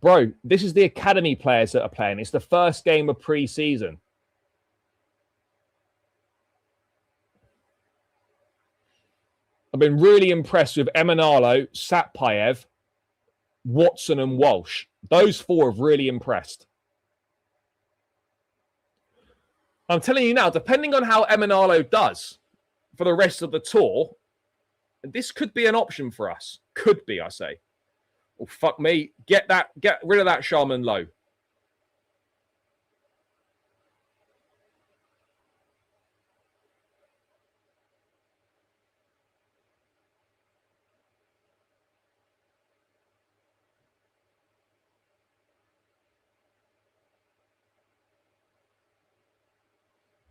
Bro, this is the academy players that are playing. It's the first game of pre-season. I've been really impressed with Emanalo, Satpayev, Watson and Walsh. Those four have really impressed. I'm telling you now, depending on how Emanalo does for the rest of the tour, this could be an option for us. Could be, I say. Oh, fuck me. Get rid of that Sharman Lowe.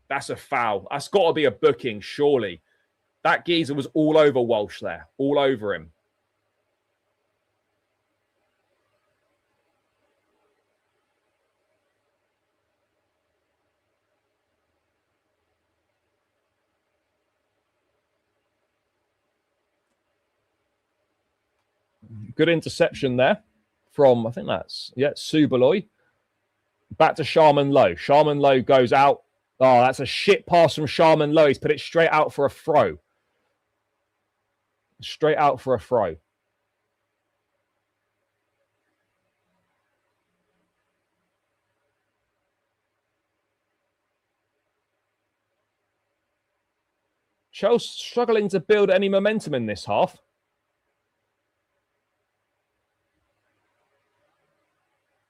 That's a foul. That's got to be a booking, surely. That geezer was all over Walsh there. All over him. Good interception there from, I think that's, Subaloy. Back to Sharman Lowe. Sharman Lowe goes out. Oh, that's a shit pass from Sharman Lowe. He's put it straight out for a throw. Straight out for a throw. Chelsea struggling to build any momentum in this half.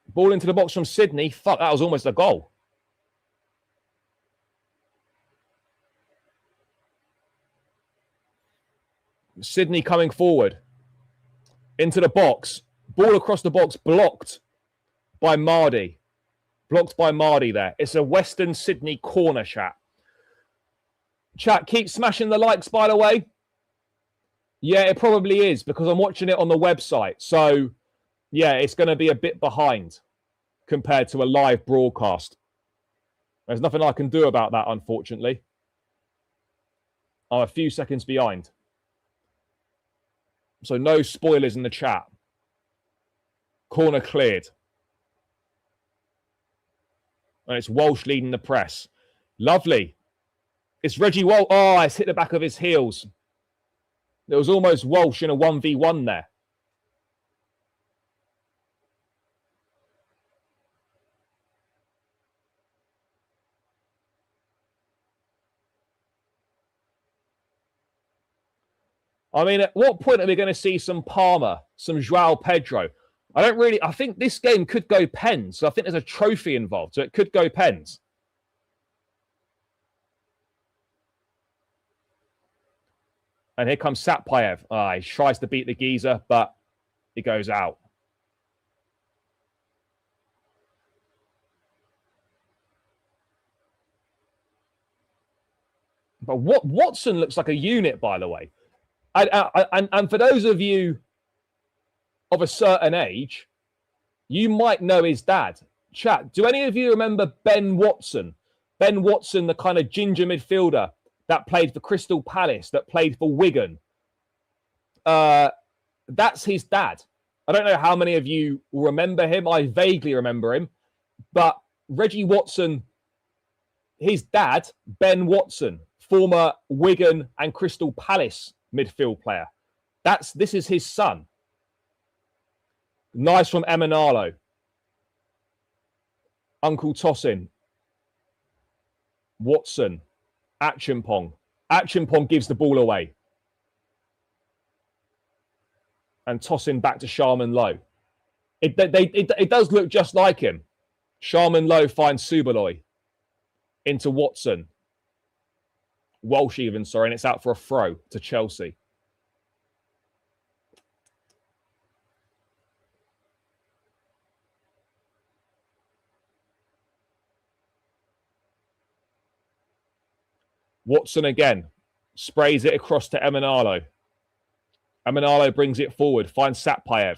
Ball into the box from Sydney. Fuck, that was almost a goal. Sydney coming forward. into the box. Ball across the box, blocked by Mardy. Blocked by Mardy there. It's a Western Sydney corner, chat. Chat, keep smashing the likes, by the way. Yeah, it probably is because I'm watching it on the website. So, yeah, it's going to be a bit behind compared to a live broadcast. There's nothing I can do about that, unfortunately. I'm a few seconds behind. So no spoilers in the chat. Corner cleared. And it's Walsh leading the press. Lovely. It's Reggie Walsh. Oh, it's hit the back of his heels. There was almost Walsh in a 1v1 there. I mean, at what point are we going to see some Palmer, some Joao Pedro? I think this game could go pens. So I think there's a trophy involved. So it could go pens. And here comes Satpayev. He tries to beat the geezer, but he goes out. But Watson looks like a unit, by the way. And for those of you of a certain age, you might know his dad. Chat, do any of you remember Ben Watson? Ben Watson, the kind of ginger midfielder that played for Crystal Palace, that played for Wigan. That's his dad. I don't know how many of you will remember him. I vaguely remember him. But Reggie Watson, his dad, Ben Watson, former Wigan and Crystal Palace midfield player. This is his son. Nice from Emanalo. Uncle Tosin. Watson. Achimpong. Achimpong gives the ball away. And Tosin back to Sharman Low. It does look just like him. Sharman Low finds Subaloy into Watson. Walsh even, sorry, and it's out for a throw to Chelsea. Watson again. Sprays it across to Emanalo. Emanalo brings it forward. Finds Satpayev.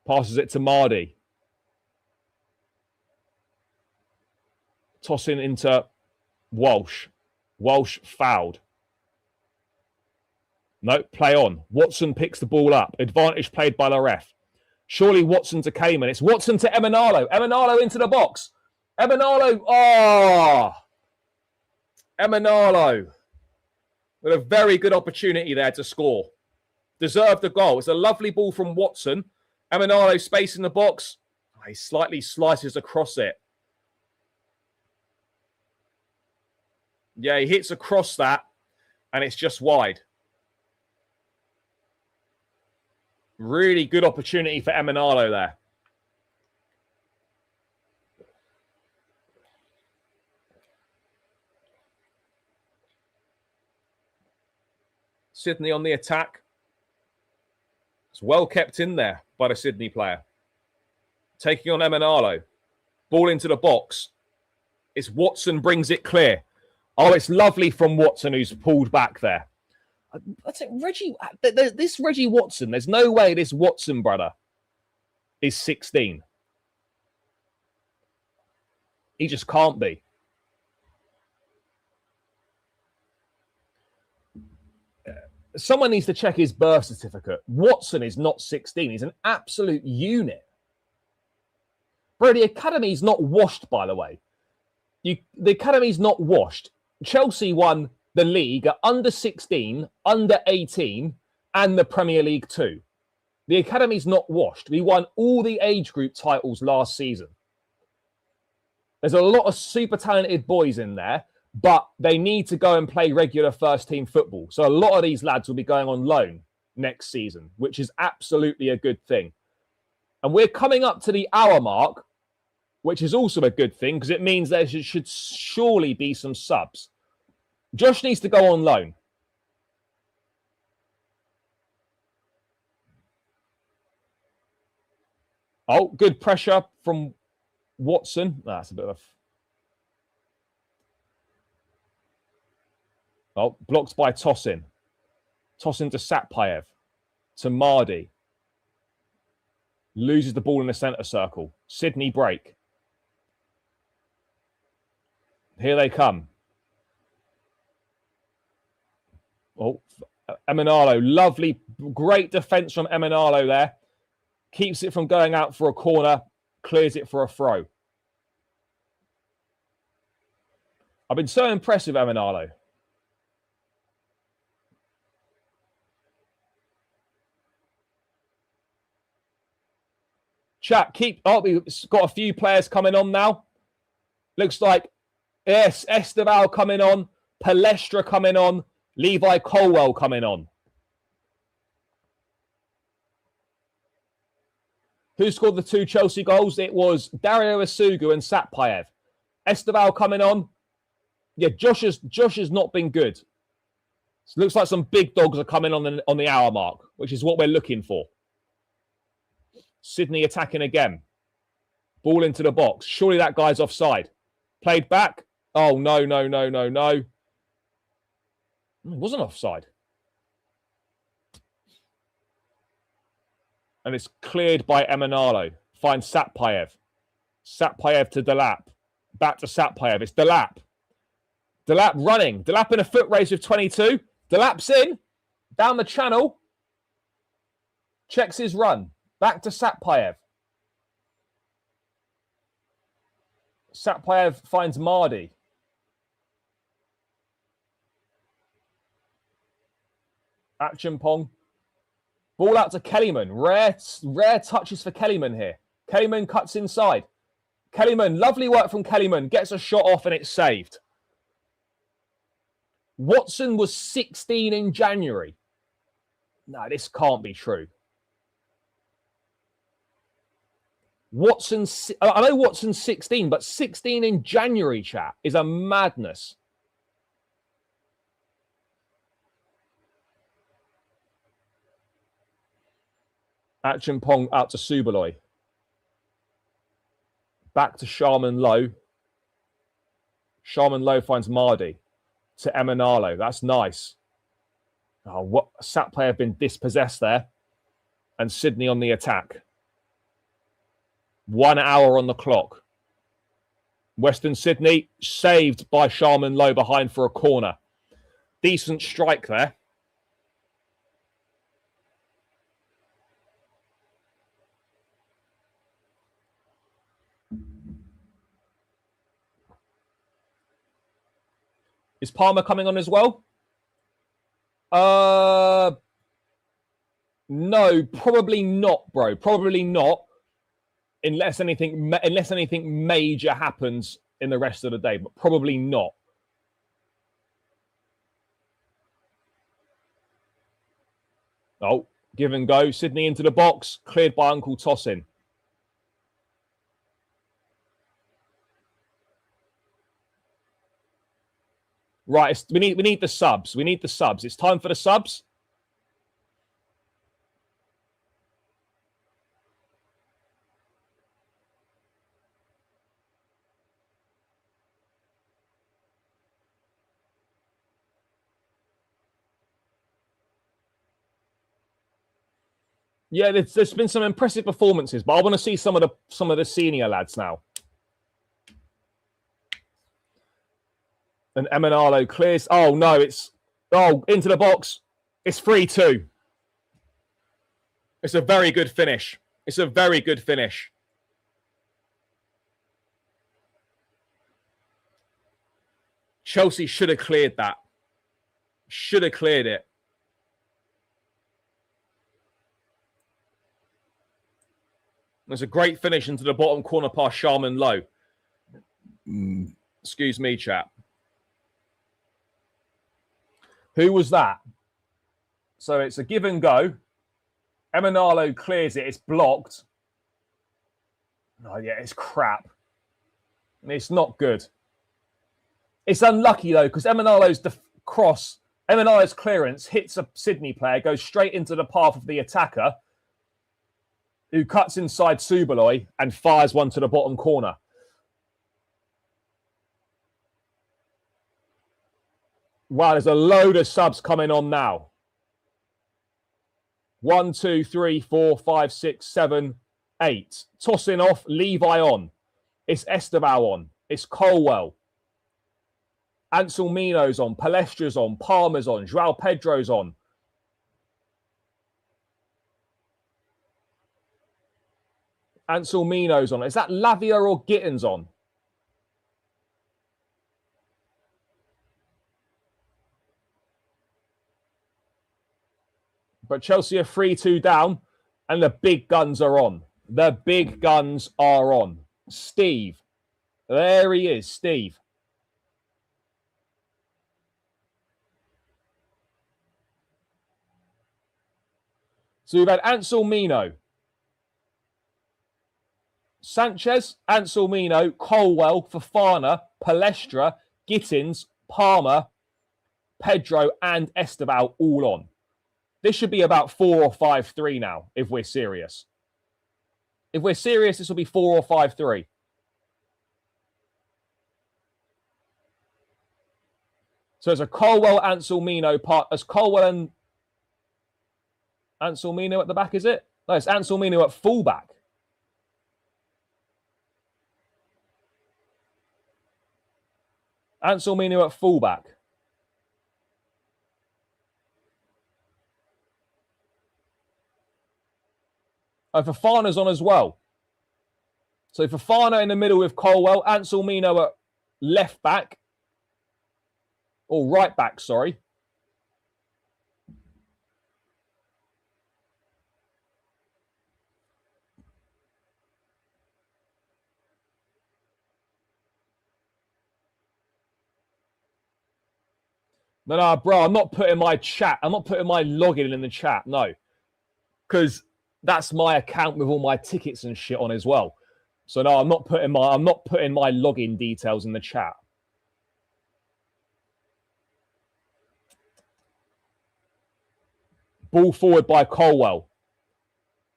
Passes it to Mardy. Tossing into Walsh. Walsh fouled. No, play on. Watson picks the ball up. Advantage played by the ref. Surely Watson to Cayman. It's Watson to Emanalo. Emanalo into the box. Emanalo. Oh! Emanalo. With a very good opportunity there to score. Deserved the goal. It's a lovely ball from Watson. Emanalo space in the box. He slightly slices across it. Yeah, he hits across that, and it's just wide. Really good opportunity for Emanalo there. Sydney on the attack. It's well kept in there by the Sydney player. Taking on Emanalo. Ball into the box. It's Watson brings it clear. Oh, it's lovely from Watson who's pulled back there. That's it, this Reggie Watson, there's no way this Watson brother is 16. He just can't be. Someone needs to check his birth certificate. Watson is not 16. He's an absolute unit. Bro, the academy's not washed, by the way. The academy's not washed. Chelsea won the league at under 16, under 18, and the Premier League 2. The academy's not washed. We won all the age group titles last season. There's a lot of super talented boys in there, but they need to go and play regular first team football. So a lot of these lads will be going on loan next season, which is absolutely a good thing. And we're coming up to the hour mark, which is also a good thing because it means there should surely be some subs. Josh needs to go on loan. Oh, good pressure from Watson. That's a bit of a... Oh, blocked by Tosin. Tosin to Satpayev. To Mardi. Loses the ball in the centre circle. Sydney break. Here they come. Oh, Emanalo. Lovely, great defence from Emanalo there. Keeps it from going out for a corner. Clears it for a throw. I've been so impressed with Emanalo. Chat, keep... Oh, we've got a few players coming on now. Looks like, yes, Esteval coming on. Palestra coming on. Levi Colwell coming on. Who scored the 2 Chelsea goals? It was Dario Asugu and Satpayev. Esteval coming on. Yeah, Josh has not been good. So looks like some big dogs are coming on the hour mark, which is what we're looking for. Sydney attacking again. Ball into the box. Surely that guy's offside. Played back. Oh, no. It wasn't offside. And it's cleared by Emanalo. Finds Satpayev. Satpayev to Delap. Back to Satpayev. It's Delap. Delap running. Delap in a foot race with 22. Delap's in. Down the channel. Checks his run. Back to Satpayev. Satpayev finds Mardi. Achimpong. Ball out to Kellyman. Rare touches for Kellyman here. Kellyman cuts inside. Kellyman, lovely work from Kellyman. Gets a shot off and it's saved. Watson was 16 in January. No, this can't be true. I know Watson's 16, but 16 in January, chat, is a madness. Achimpong out to Subaloy. Back to Sharman Low. Sharman Low finds Mardi. To Emanalo. That's nice. Oh, what Satplay have been dispossessed there. And Sydney on the attack. 1 hour on the clock. Western Sydney saved by Sharman Low behind for a corner. Decent strike there. Is Palmer coming on as well? No, probably not, bro. Probably not. Unless anything major happens in the rest of the day, but probably not. Oh, give and go. Sydney into the box. Cleared by Uncle Tossin. Right, we need the subs. We need the subs. It's time for the subs. Yeah, there's been some impressive performances, but I want to see some of the senior lads now. And Emanalo clears. Oh, no, it's... Oh, into the box. It's 3-2. It's a very good finish. It's a very good finish. Chelsea should have cleared that. Should have cleared it. There's a great finish into the bottom corner past Sharman Low. Excuse me, chap. Who was that? So it's a give and go. Emanalo clears it. It's blocked. Oh, yeah, it's crap. And it's not good. It's unlucky, though, because Emanalo's Emanalo's clearance hits a Sydney player, goes straight into the path of the attacker. who cuts inside Subaloy and fires one to the bottom corner. Wow, there's a load of subs coming on now. 1, 2, 3, 4, 5, 6, 7, 8. Tossing off, Levi on. It's Esteban on. It's Colwell. Anselmino's on. Palestra's on. Palmer's on. Joao Pedro's on. Anselmino's on. Is that Lavia or Gittins on? But Chelsea are 3-2 down, and the big guns are on. The big guns are on. Steve. There he is, Steve. So we've had Anselmino, Sanchez, Anselmino, Colwell, Fofana, Palestra, Gittins, Palmer, Pedro, and Esteban all on. This should be about 4 or 5-3 now, if we're serious. If we're serious, this will be 4 or 5-3. So it's a Colwell, Anselmino part. As Colwell and Anselmino at the back, is it? No, it's Anselmino at fullback. Anselmino at fullback. And Fofana's on as well. So Fofana in the middle with Colwell, Anselmino at left back. Or right back, sorry. No, bro, I'm not putting my chat. I'm not putting my login in the chat. No. Because that's my account with all my tickets and shit on as well. So no, I'm not putting my login details in the chat. Ball forward by Colwell.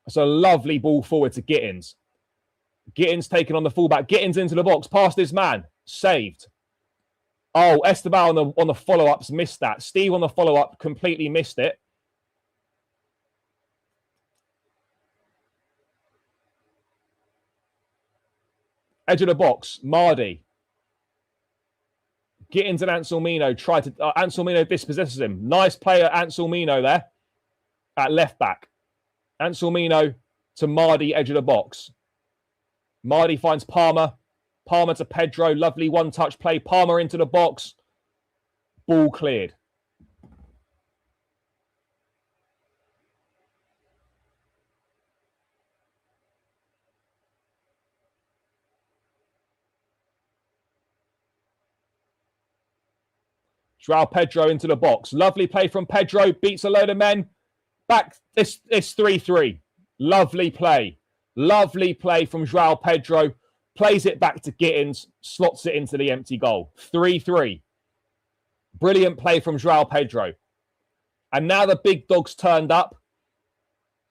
It's a lovely ball forward to Gittins. Gittins taking on the fullback. Gittins into the box, past his man. Saved. Oh, Esteban on the follow-ups missed that. Steve on the follow-up completely missed it. Edge of the box, Mardi. Gittins and Anselmino tried to... Anselmino dispossesses him. Nice player, Anselmino there. At left back. Anselmino to Mardi, edge of the box. Mardi finds Palmer. Palmer to Pedro. Lovely one-touch play. Palmer into the box. Ball cleared. Joao Pedro into the box. Lovely play from Pedro. Beats a load of men. Back. It's 3-3. Lovely play. Lovely play from Joao Pedro. Plays it back to Gittins. Slots it into the empty goal. 3-3. Brilliant play from Joao Pedro. And now the big dogs turned up.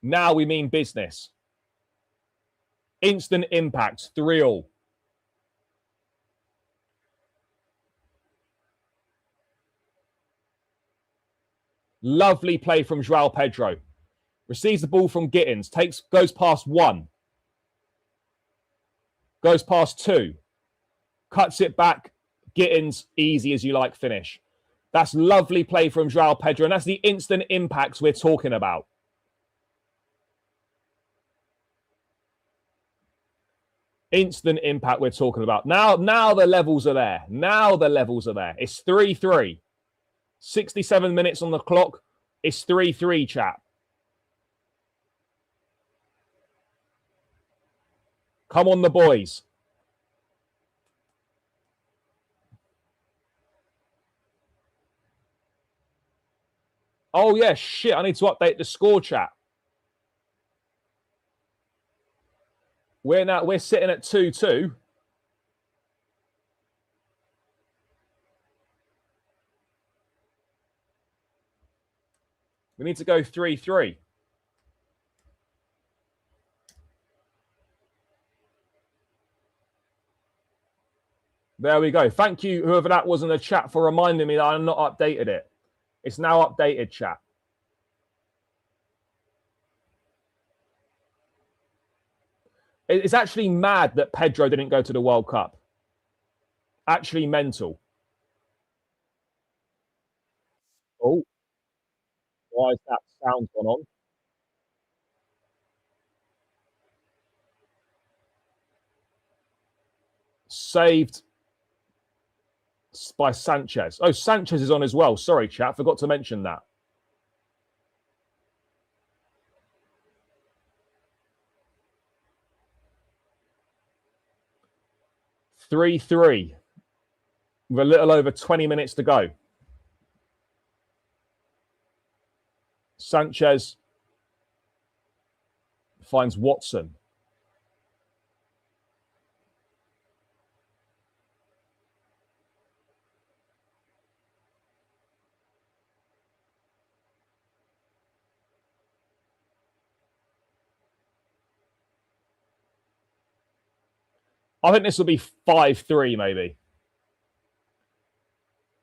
Now we mean business. Instant impact. 3-3. Lovely play from Joao Pedro. Receives the ball from Gittins. Goes past one. Goes past two. Cuts it back. Gittins, easy as you like finish. That's lovely play from Joao Pedro. And that's the instant impacts we're talking about. Instant impact we're talking about. Now the levels are there. Now the levels are there. It's 3-3. 67 minutes on the clock. It's 3-3, chap. Come on, the boys. Oh, yeah, shit. I need to update the score, chat. We're sitting at 2-2. We need to go 3-3. There we go. Thank you, whoever that was in the chat, for reminding me that I'm not updated it. It's now updated, chat. It's actually mad that Pedro didn't go to the World Cup. Actually mental. Oh, why is that sound gone on? Saved by Sanchez. Oh, Sanchez is on as well. Sorry, chat. Forgot to mention that. Three-three with a little over 20 minutes to go. Sanchez finds Watson. I think this will be 5-3 maybe.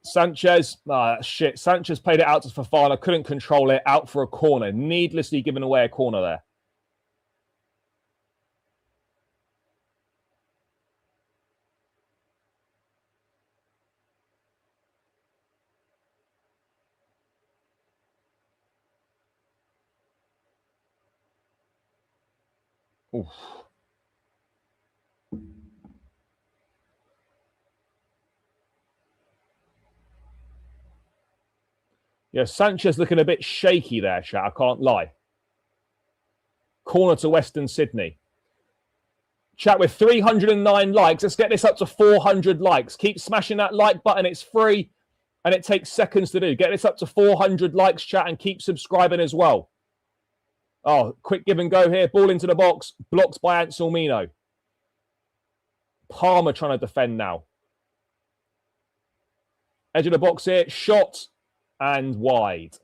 Sanchez, shit. Sanchez played it out to Fofana, couldn't control it, out for a corner. Needlessly giving away a corner there. Oof. Yeah, Sanchez looking a bit shaky there, chat. I can't lie. Corner to Western Sydney. Chat, with 309 likes. Let's get this up to 400 likes. Keep smashing that like button. It's free and it takes seconds to do. Get this up to 400 likes, chat, and keep subscribing as well. Oh, quick give and go here. Ball into the box. Blocked by Anselmino. Palmer trying to defend now. Edge of the box here. Shot and wide.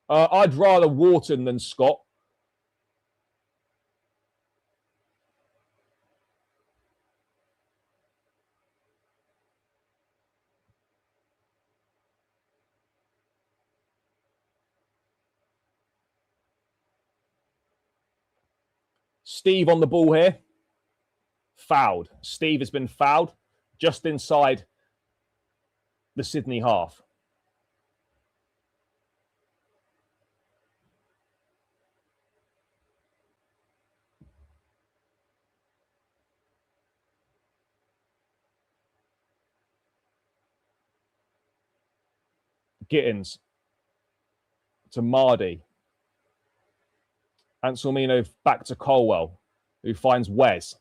I'd rather Wharton than Scott. Steve on the ball here. Fouled. Steve has been fouled just inside the Sydney half. Gittins to Mardy. Anselmino back to Colwell, who finds Wes.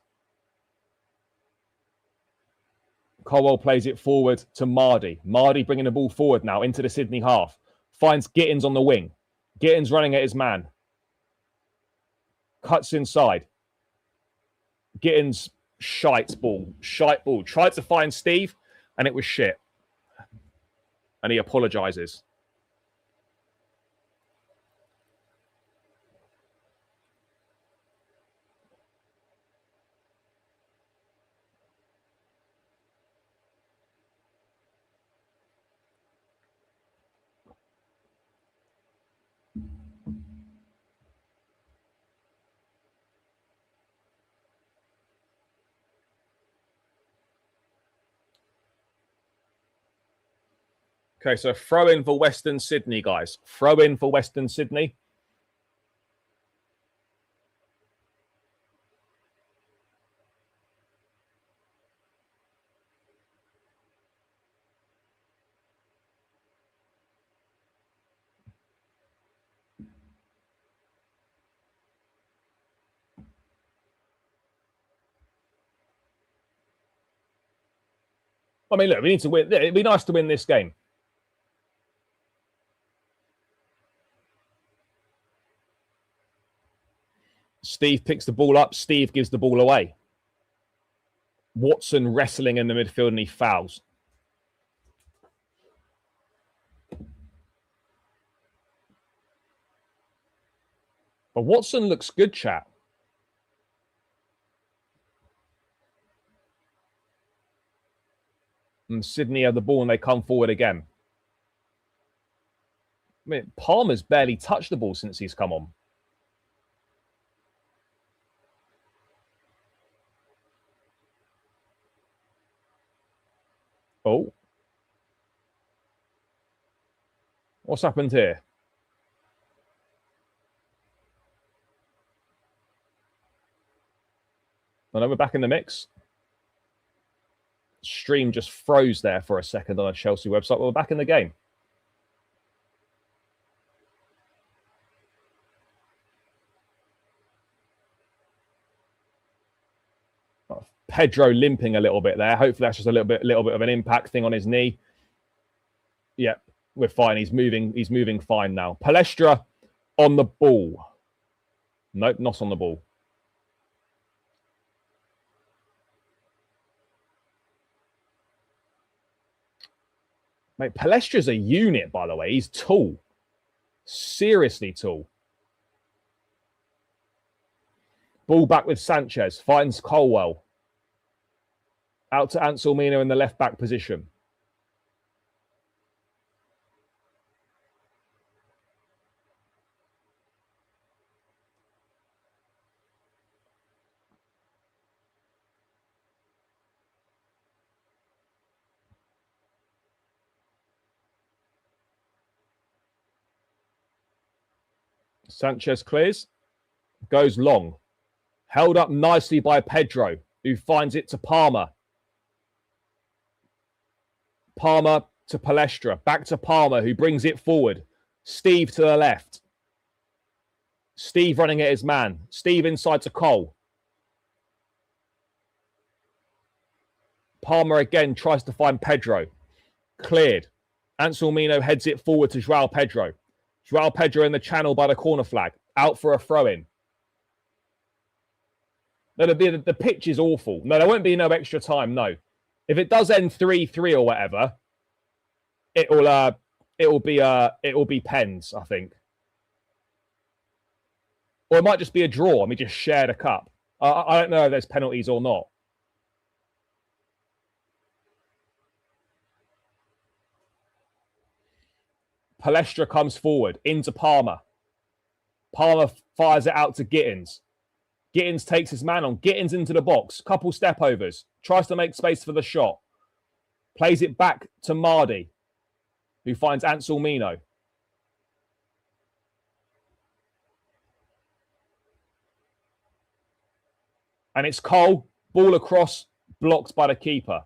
Colwell plays it forward to Mardy. Mardy bringing the ball forward now into the Sydney half. Finds Gittins on the wing. Gittins running at his man. Cuts inside. Gittins, shite ball. Tried to find Steve, and it was shit. And he apologises. Okay, so throw in for Western Sydney, guys. Throw in for Western Sydney. I mean, look, we need to win. It'd be nice to win this game. Steve picks the ball up. Steve gives the ball away. Watson wrestling in the midfield and he fouls. But Watson looks good, chat. And Sydney have the ball and they come forward again. I mean, Palmer's barely touched the ball since he's come on. Oh. What's happened here? I know we're back in the mix. Stream just froze there for a second on a Chelsea website. But we're back in the game. Pedro limping a little bit there. Hopefully that's just a little bit of an impact thing on his knee. Yep, we're fine. He's moving fine now. Palestra on the ball. Nope, not on the ball. Mate, Palestra's a unit, by the way. He's tall. Seriously tall. Ball back with Sanchez. Finds Colwell. Out to Anselmino in the left-back position. Sanchez clears. Goes long. Held up nicely by Pedro, who finds it to Palmer. Palmer to Palestra. Back to Palmer, who brings it forward. Steve to the left. Steve running at his man. Steve inside to Cole. Palmer again tries to find Pedro. Cleared. Anselmino heads it forward to Joao Pedro. Joao Pedro in the channel by the corner flag. Out for a throw-in. No, the pitch is awful. No, there won't be no extra time, no. If it does end 3-3 or whatever, it will be pens, I think. Or it might just be a draw and we just share the cup. I don't know if there's penalties or not. Palestra comes forward into Palmer. Palmer fires it out to Gittins. Gittins takes his man on. Gittins into the box. Couple step overs. Tries to make space for the shot. Plays it back to Mardi, who finds Anselmino. And it's Cole. Ball across. Blocked by the keeper.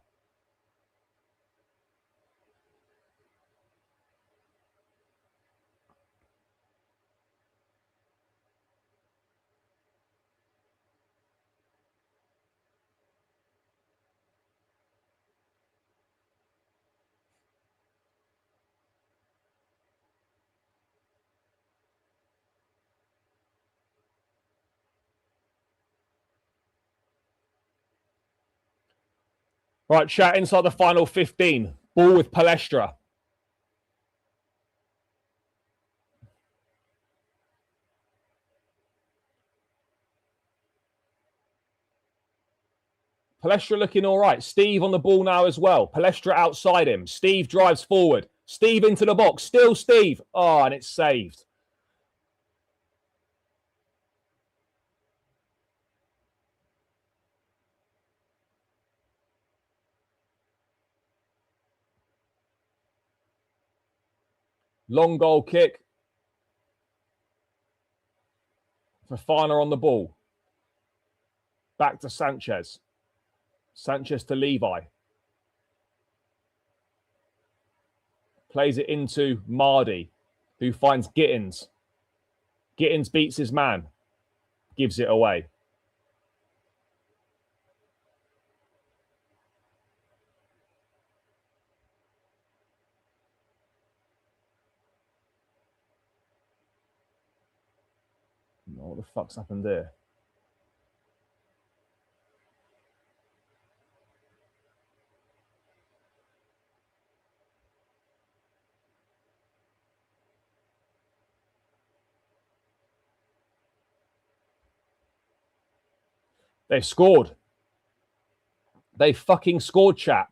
Right, chat, inside the final 15. Ball with Palestra. Palestra looking all right. Steve on the ball now as well. Palestra outside him. Steve drives forward. Steve into the box. Still Steve. Oh, and it's saved. Long goal kick. Fafana on the ball. Back to Sanchez. Sanchez to Levi. Plays it into Mardi, who finds Gittins. Gittins beats his man. Gives it away. What the fuck's happened there? They've scored. They fucking scored, chat.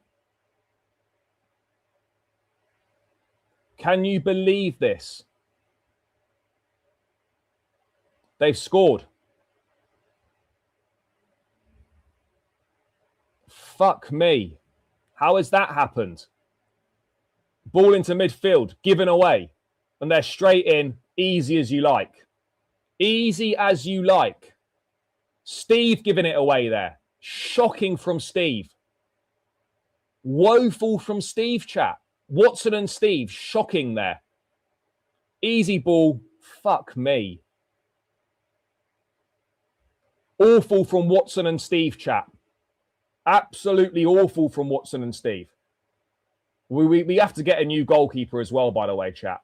Can you believe this? They've scored. Fuck me. How has that happened? Ball into midfield, given away. And they're straight in, easy as you like. Easy as you like. Steve giving it away there. Shocking from Steve. Woeful from Steve, chat. Watson and Steve, shocking there. Easy ball, fuck me. Awful from Watson and Steve, chat. Absolutely awful from Watson and Steve. We have to get a new goalkeeper as well, by the way, chat.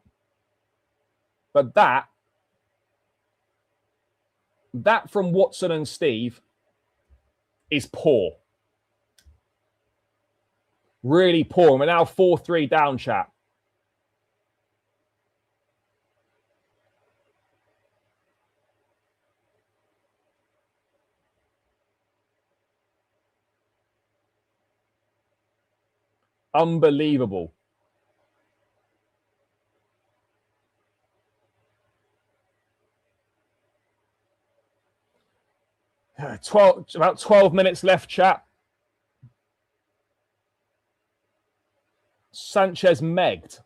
But that from Watson and Steve is poor. Really poor. And we're now 4-3 down, chat. Unbelievable. About 12 minutes left, chat. Sanchez megged.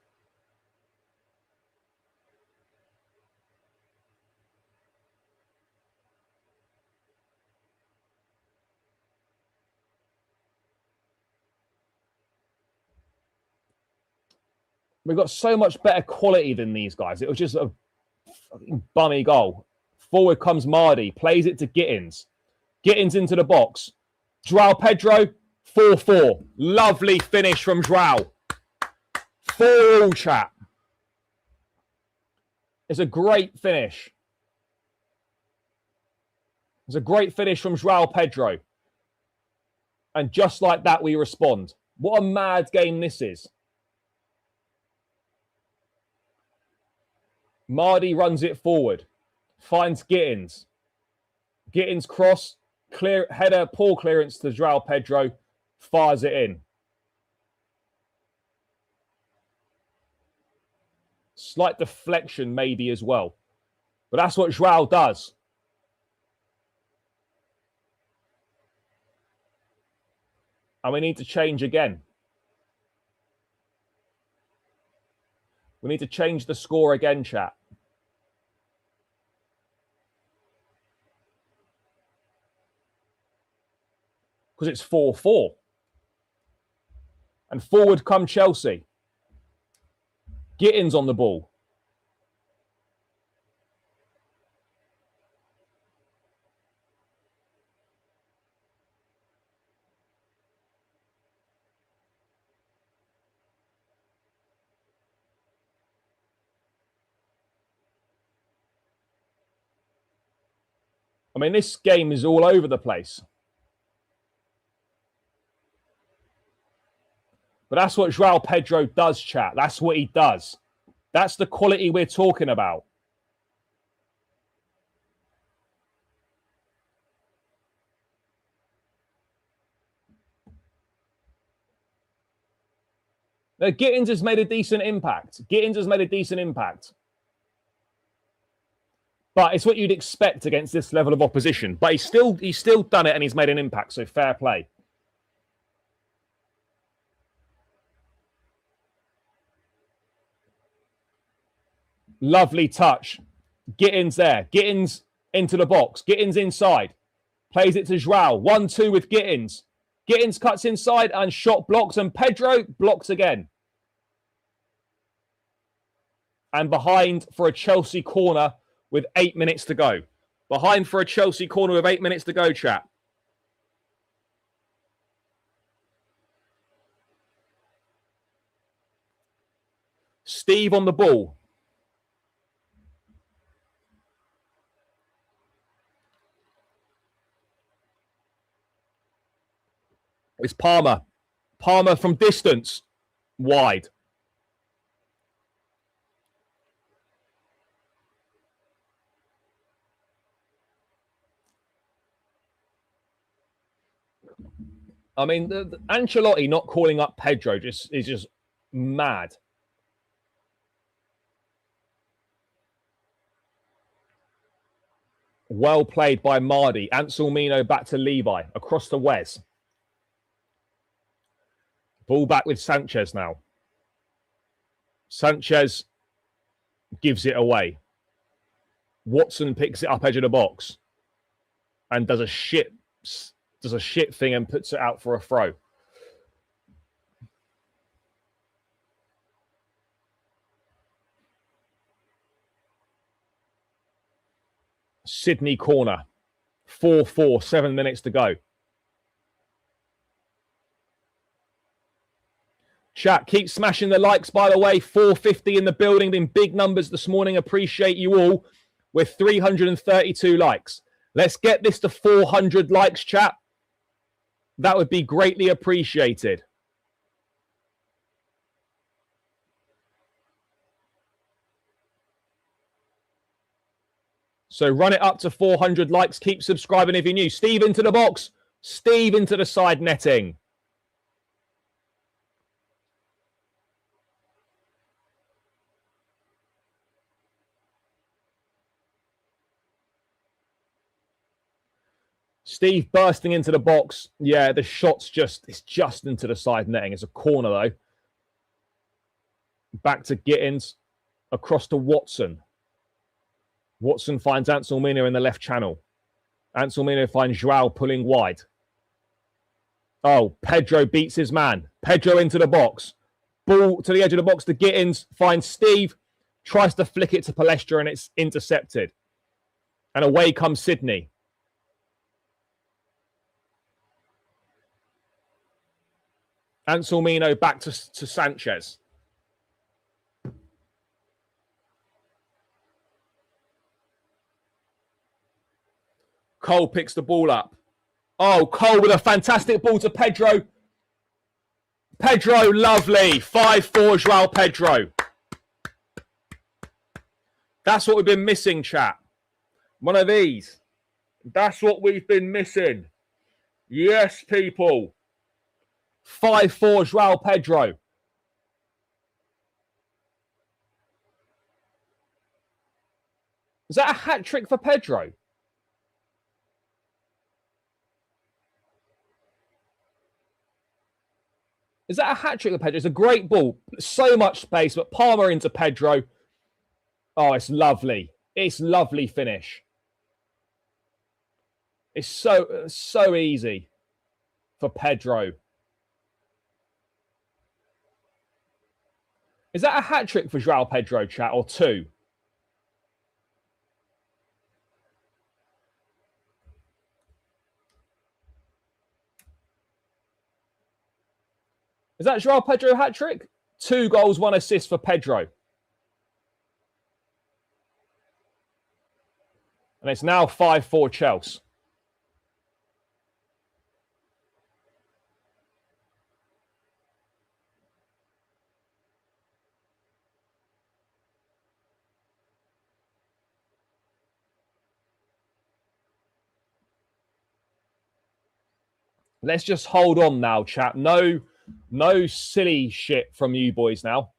We've got so much better quality than these guys. It was just a fucking bummy goal. Forward comes Mardy, plays it to Gittins. Gittins into the box. João Pedro, 4-4. Lovely finish from João. 4-all, chat. It's a great finish. It's a great finish from João Pedro. And just like that, we respond. What a mad game this is. Mardy runs it forward. Finds Gittins. Gittins cross. Clear header, poor clearance to João Pedro. Fires it in. Slight deflection maybe as well. But that's what João does. And we need to change again. We need to change the score again, chat. Because it's 4-4. And forward come Chelsea. Gittins on the ball. I mean, this game is all over the place. But that's what João Pedro does, chat. That's what he does. That's the quality we're talking about. Now, Gittins has made a decent impact. Gittins has made a decent impact. But it's what you'd expect against this level of opposition. But he's still done it and he's made an impact, so fair play. Lovely touch. Gittins there. Gittins into the box. Gittins inside. Plays it to João. 1-2 with Gittins. Gittins cuts inside and shot blocks. And Pedro blocks again. And behind for a Chelsea corner with 8 minutes to go. Behind for a Chelsea corner with 8 minutes to go, chat. Steve on the ball. It's Palmer. Palmer from distance. Wide. I mean, the Ancelotti not calling up Pedro is just mad. Well played by Mardi. Anselmino back to Levi. Across to Wes. Ball back with Sanchez now. Sanchez gives it away. Watson picks it up edge of the box and does a shit thing and puts it out for a throw. Sydney corner. 4-4, 7 minutes to go. Chat, keep smashing the likes, by the way. 450 in the building, in big numbers this morning. Appreciate you all. With 332 likes. Let's get this to 400 likes, chat. That would be greatly appreciated. So run it up to 400 likes. Keep subscribing if you're new. Steve into the box. Steve into the side netting. Steve bursting into the box. Yeah, the shot's it's just into the side netting. It's a corner, though. Back to Gittins. Across to Watson. Watson finds Anselmino in the left channel. Anselmino finds Joao pulling wide. Oh, Pedro beats his man. Pedro into the box. Ball to the edge of the box to Gittins. Finds Steve. Tries to flick it to Palestra and it's intercepted. And away comes Sydney. Anselmino back to Sanchez. Cole picks the ball up. Oh, Cole with a fantastic ball to Pedro. Pedro, lovely. 5-4, Joao Pedro. That's what we've been missing, chat. One of these. That's what we've been missing. Yes, people. 5-4, Joao Pedro. Is that a hat trick for Pedro? Is that a hat trick for Pedro? It's a great ball. So much space, but Palmer into Pedro. Oh, it's lovely. It's lovely finish. It's so easy for Pedro. Is that a hat trick for Joao Pedro, chat, or two? Is that Joao Pedro hat trick? 2 goals, 1 assist for Pedro. And it's now 5-4 Chelsea. Let's just hold on now, chat. No silly shit from you boys now.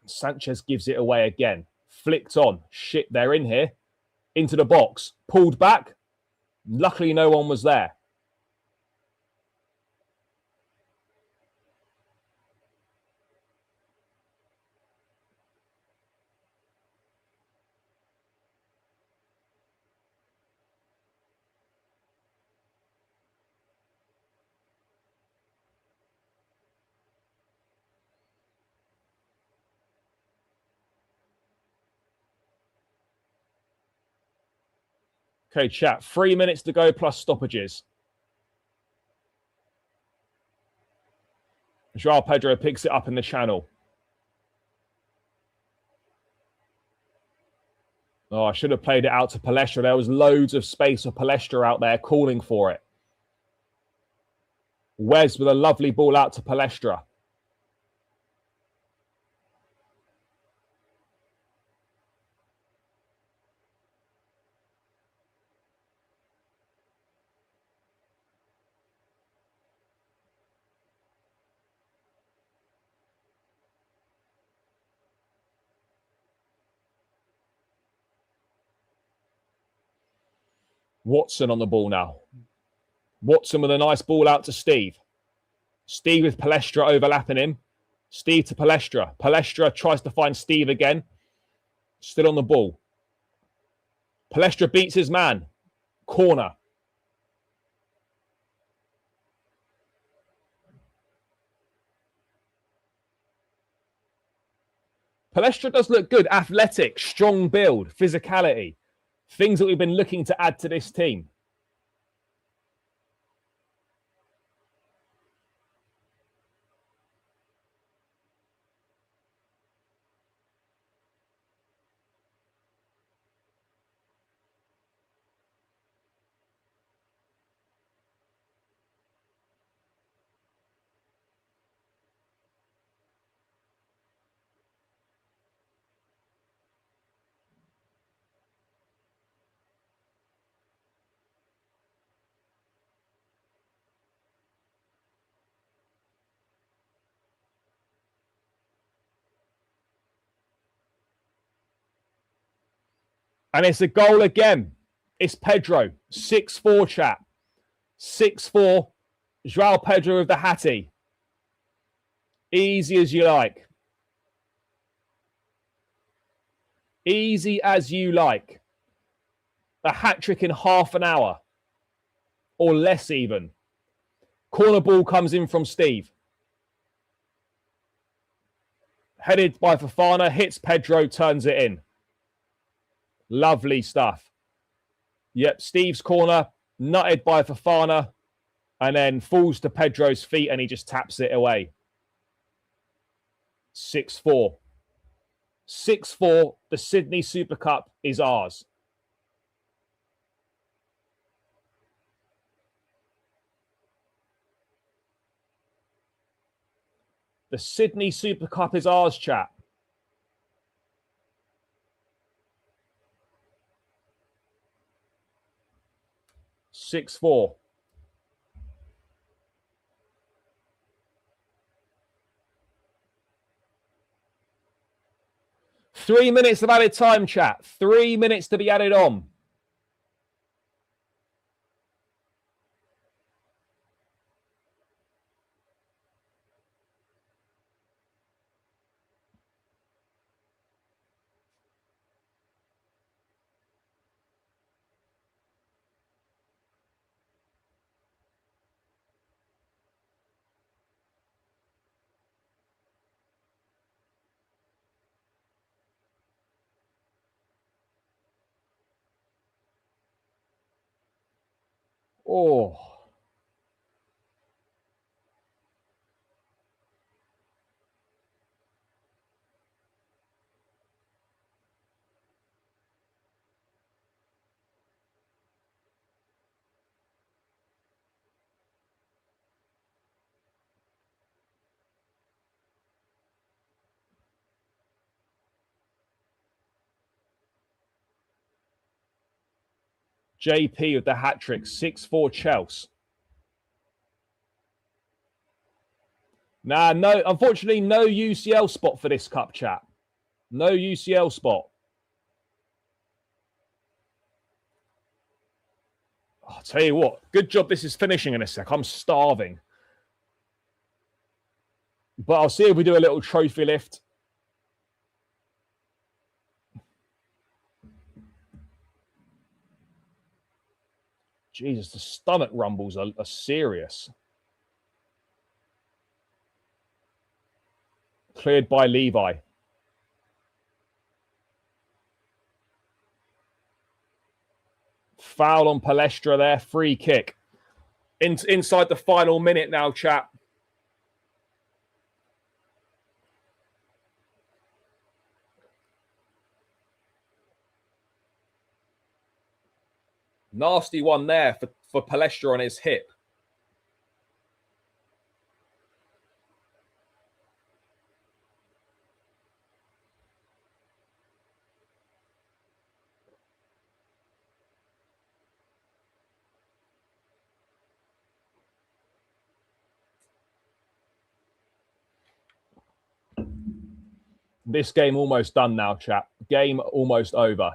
Sanchez gives it away again. Flicked on. Shit, they're in here. Into the box. Pulled back. Luckily, no one was there. Okay, chat. 3 minutes to go plus stoppages. Joao Pedro picks it up in the channel. Oh, I should have played it out to Palestra. There was loads of space for Palestra out there calling for it. Wes with a lovely ball out to Palestra. Watson on the ball now. Watson with a nice ball out to Steve. Steve with Palestra overlapping him. Steve to Palestra. Palestra tries to find Steve again. Still on the ball. Palestra beats his man. Corner. Palestra does look good. Athletic, strong build, physicality. Things that we've been looking to add to this team. And it's a goal again. It's Pedro. 6-4, chat. 6-4. Joao Pedro of the Hattie. Easy as you like. Easy as you like. A hat-trick in half an hour. Or less even. Corner ball comes in from Steve. Headed by Fofana. Hits Pedro. Turns it in. Lovely stuff. Yep, Steve's corner, nutted by Fofana, and then falls to Pedro's feet and he just taps it away. 6-4. 6-4, the Sydney Super Cup is ours. The Sydney Super Cup is ours, chat. Six, 4. Three minutes of added time, chat. 3 minutes to be added on. Oh. JP with the hat-trick. 6-4 Chelsea. Nah, no, unfortunately, no UCL spot for this cup, chat. No UCL spot. I'll tell you what, good job this is finishing in a sec. I'm starving. But I'll see if we do a little trophy lift. Jesus, the stomach rumbles are serious. Cleared by Levi. Foul on Palestra there. Free kick. Inside the final minute now, chap. Nasty one there for Palestra on his hip. This game almost done now, chap. Game almost over.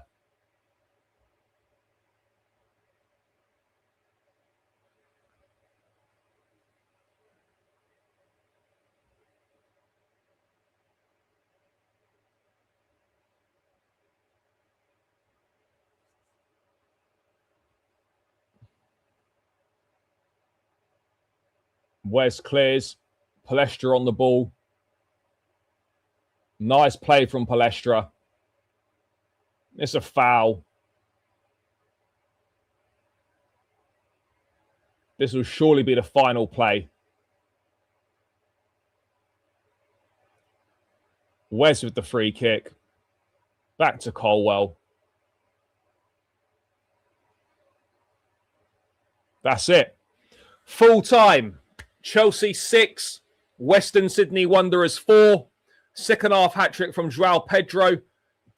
Wes clears. Palestra on the ball. Nice play from Palestra. It's a foul. This will surely be the final play. Wes with the free kick. Back to Colwell. That's it. Full time. Chelsea 6. Western Sydney Wanderers 4. Second half hat-trick from Joao Pedro.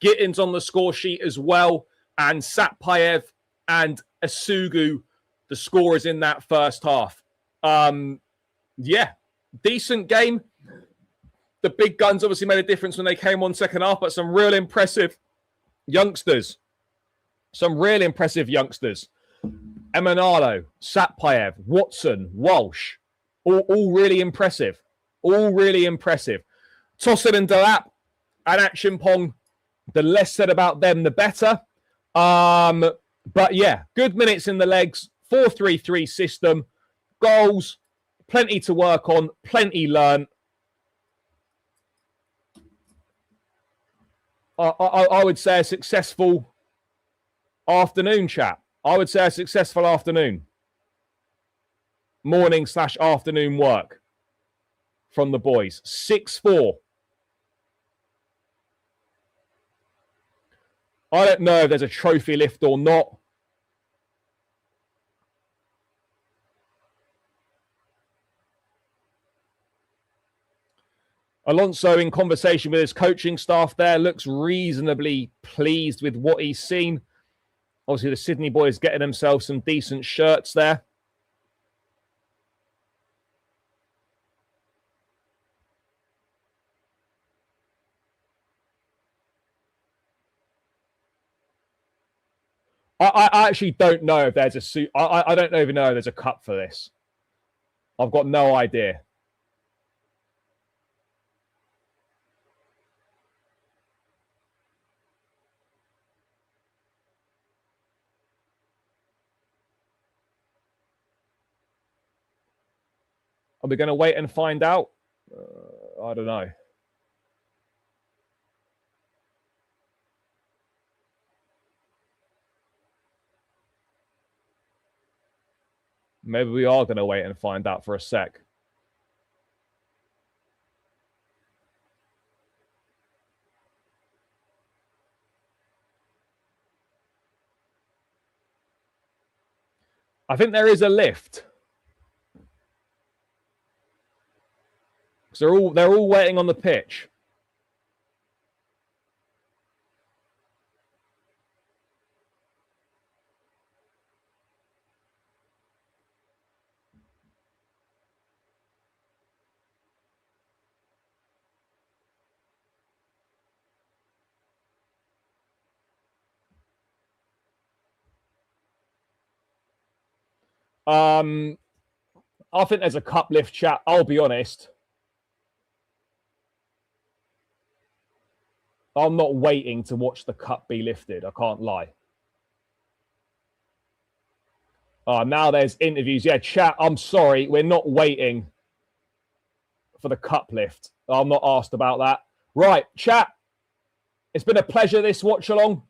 Gittins on the score sheet as well. And Satpayev and Asugu, the scorers in that first half. Yeah, decent game. The big guns obviously made a difference when they came on second half, but some real impressive youngsters. Some real impressive youngsters. Emanalo, Satpayev, Watson, Walsh. All really impressive. All really impressive. Tossin and Delap and Achimpong, the less said about them, the better. But yeah, good minutes in the legs. 4-3-3 system. Goals, plenty to work on, plenty learned. I would say a successful afternoon, chat. I would say a successful afternoon. Morning/afternoon work from the boys. 6-4. I don't know if there's a trophy lift or not. Alonso, in conversation with his coaching staff there, looks reasonably pleased with what he's seen. Obviously, the Sydney boys getting themselves some decent shirts there. I actually don't know if there's a suit. I don't even know if there's a cup for this. I've got no idea. Are we going to wait and find out? I don't know. Maybe we are going to wait and find out for a sec. I think there is a lift. So they're all waiting on the pitch. I think there's a cup lift, chat. I'll be honest. I'm not waiting to watch the cup be lifted. I can't lie. Now there's interviews. Yeah, chat, I'm sorry. We're not waiting for the cup lift. I'm not asked about that. Right, chat. It's been a pleasure, this watch-along.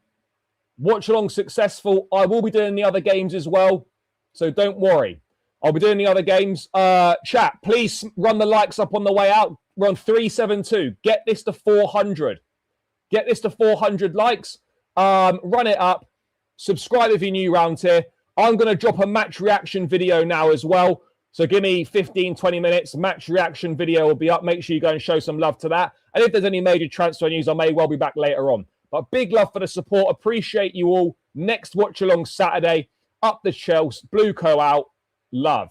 Watch-along successful. I will be doing the other games as well, so don't worry. I'll be doing the other games. Chat, please run the likes up on the way out. We're on 372. Get this to 400. Get this to 400 likes. Run it up. Subscribe if you're new around here. I'm going to drop a match reaction video now as well. So give me 15, 20 minutes. Match reaction video will be up. Make sure you go and show some love to that. And if there's any major transfer news, I may well be back later on. But big love for the support. Appreciate you all. Next watch along Saturday. Up the Chelsea. Blue Co out. Love.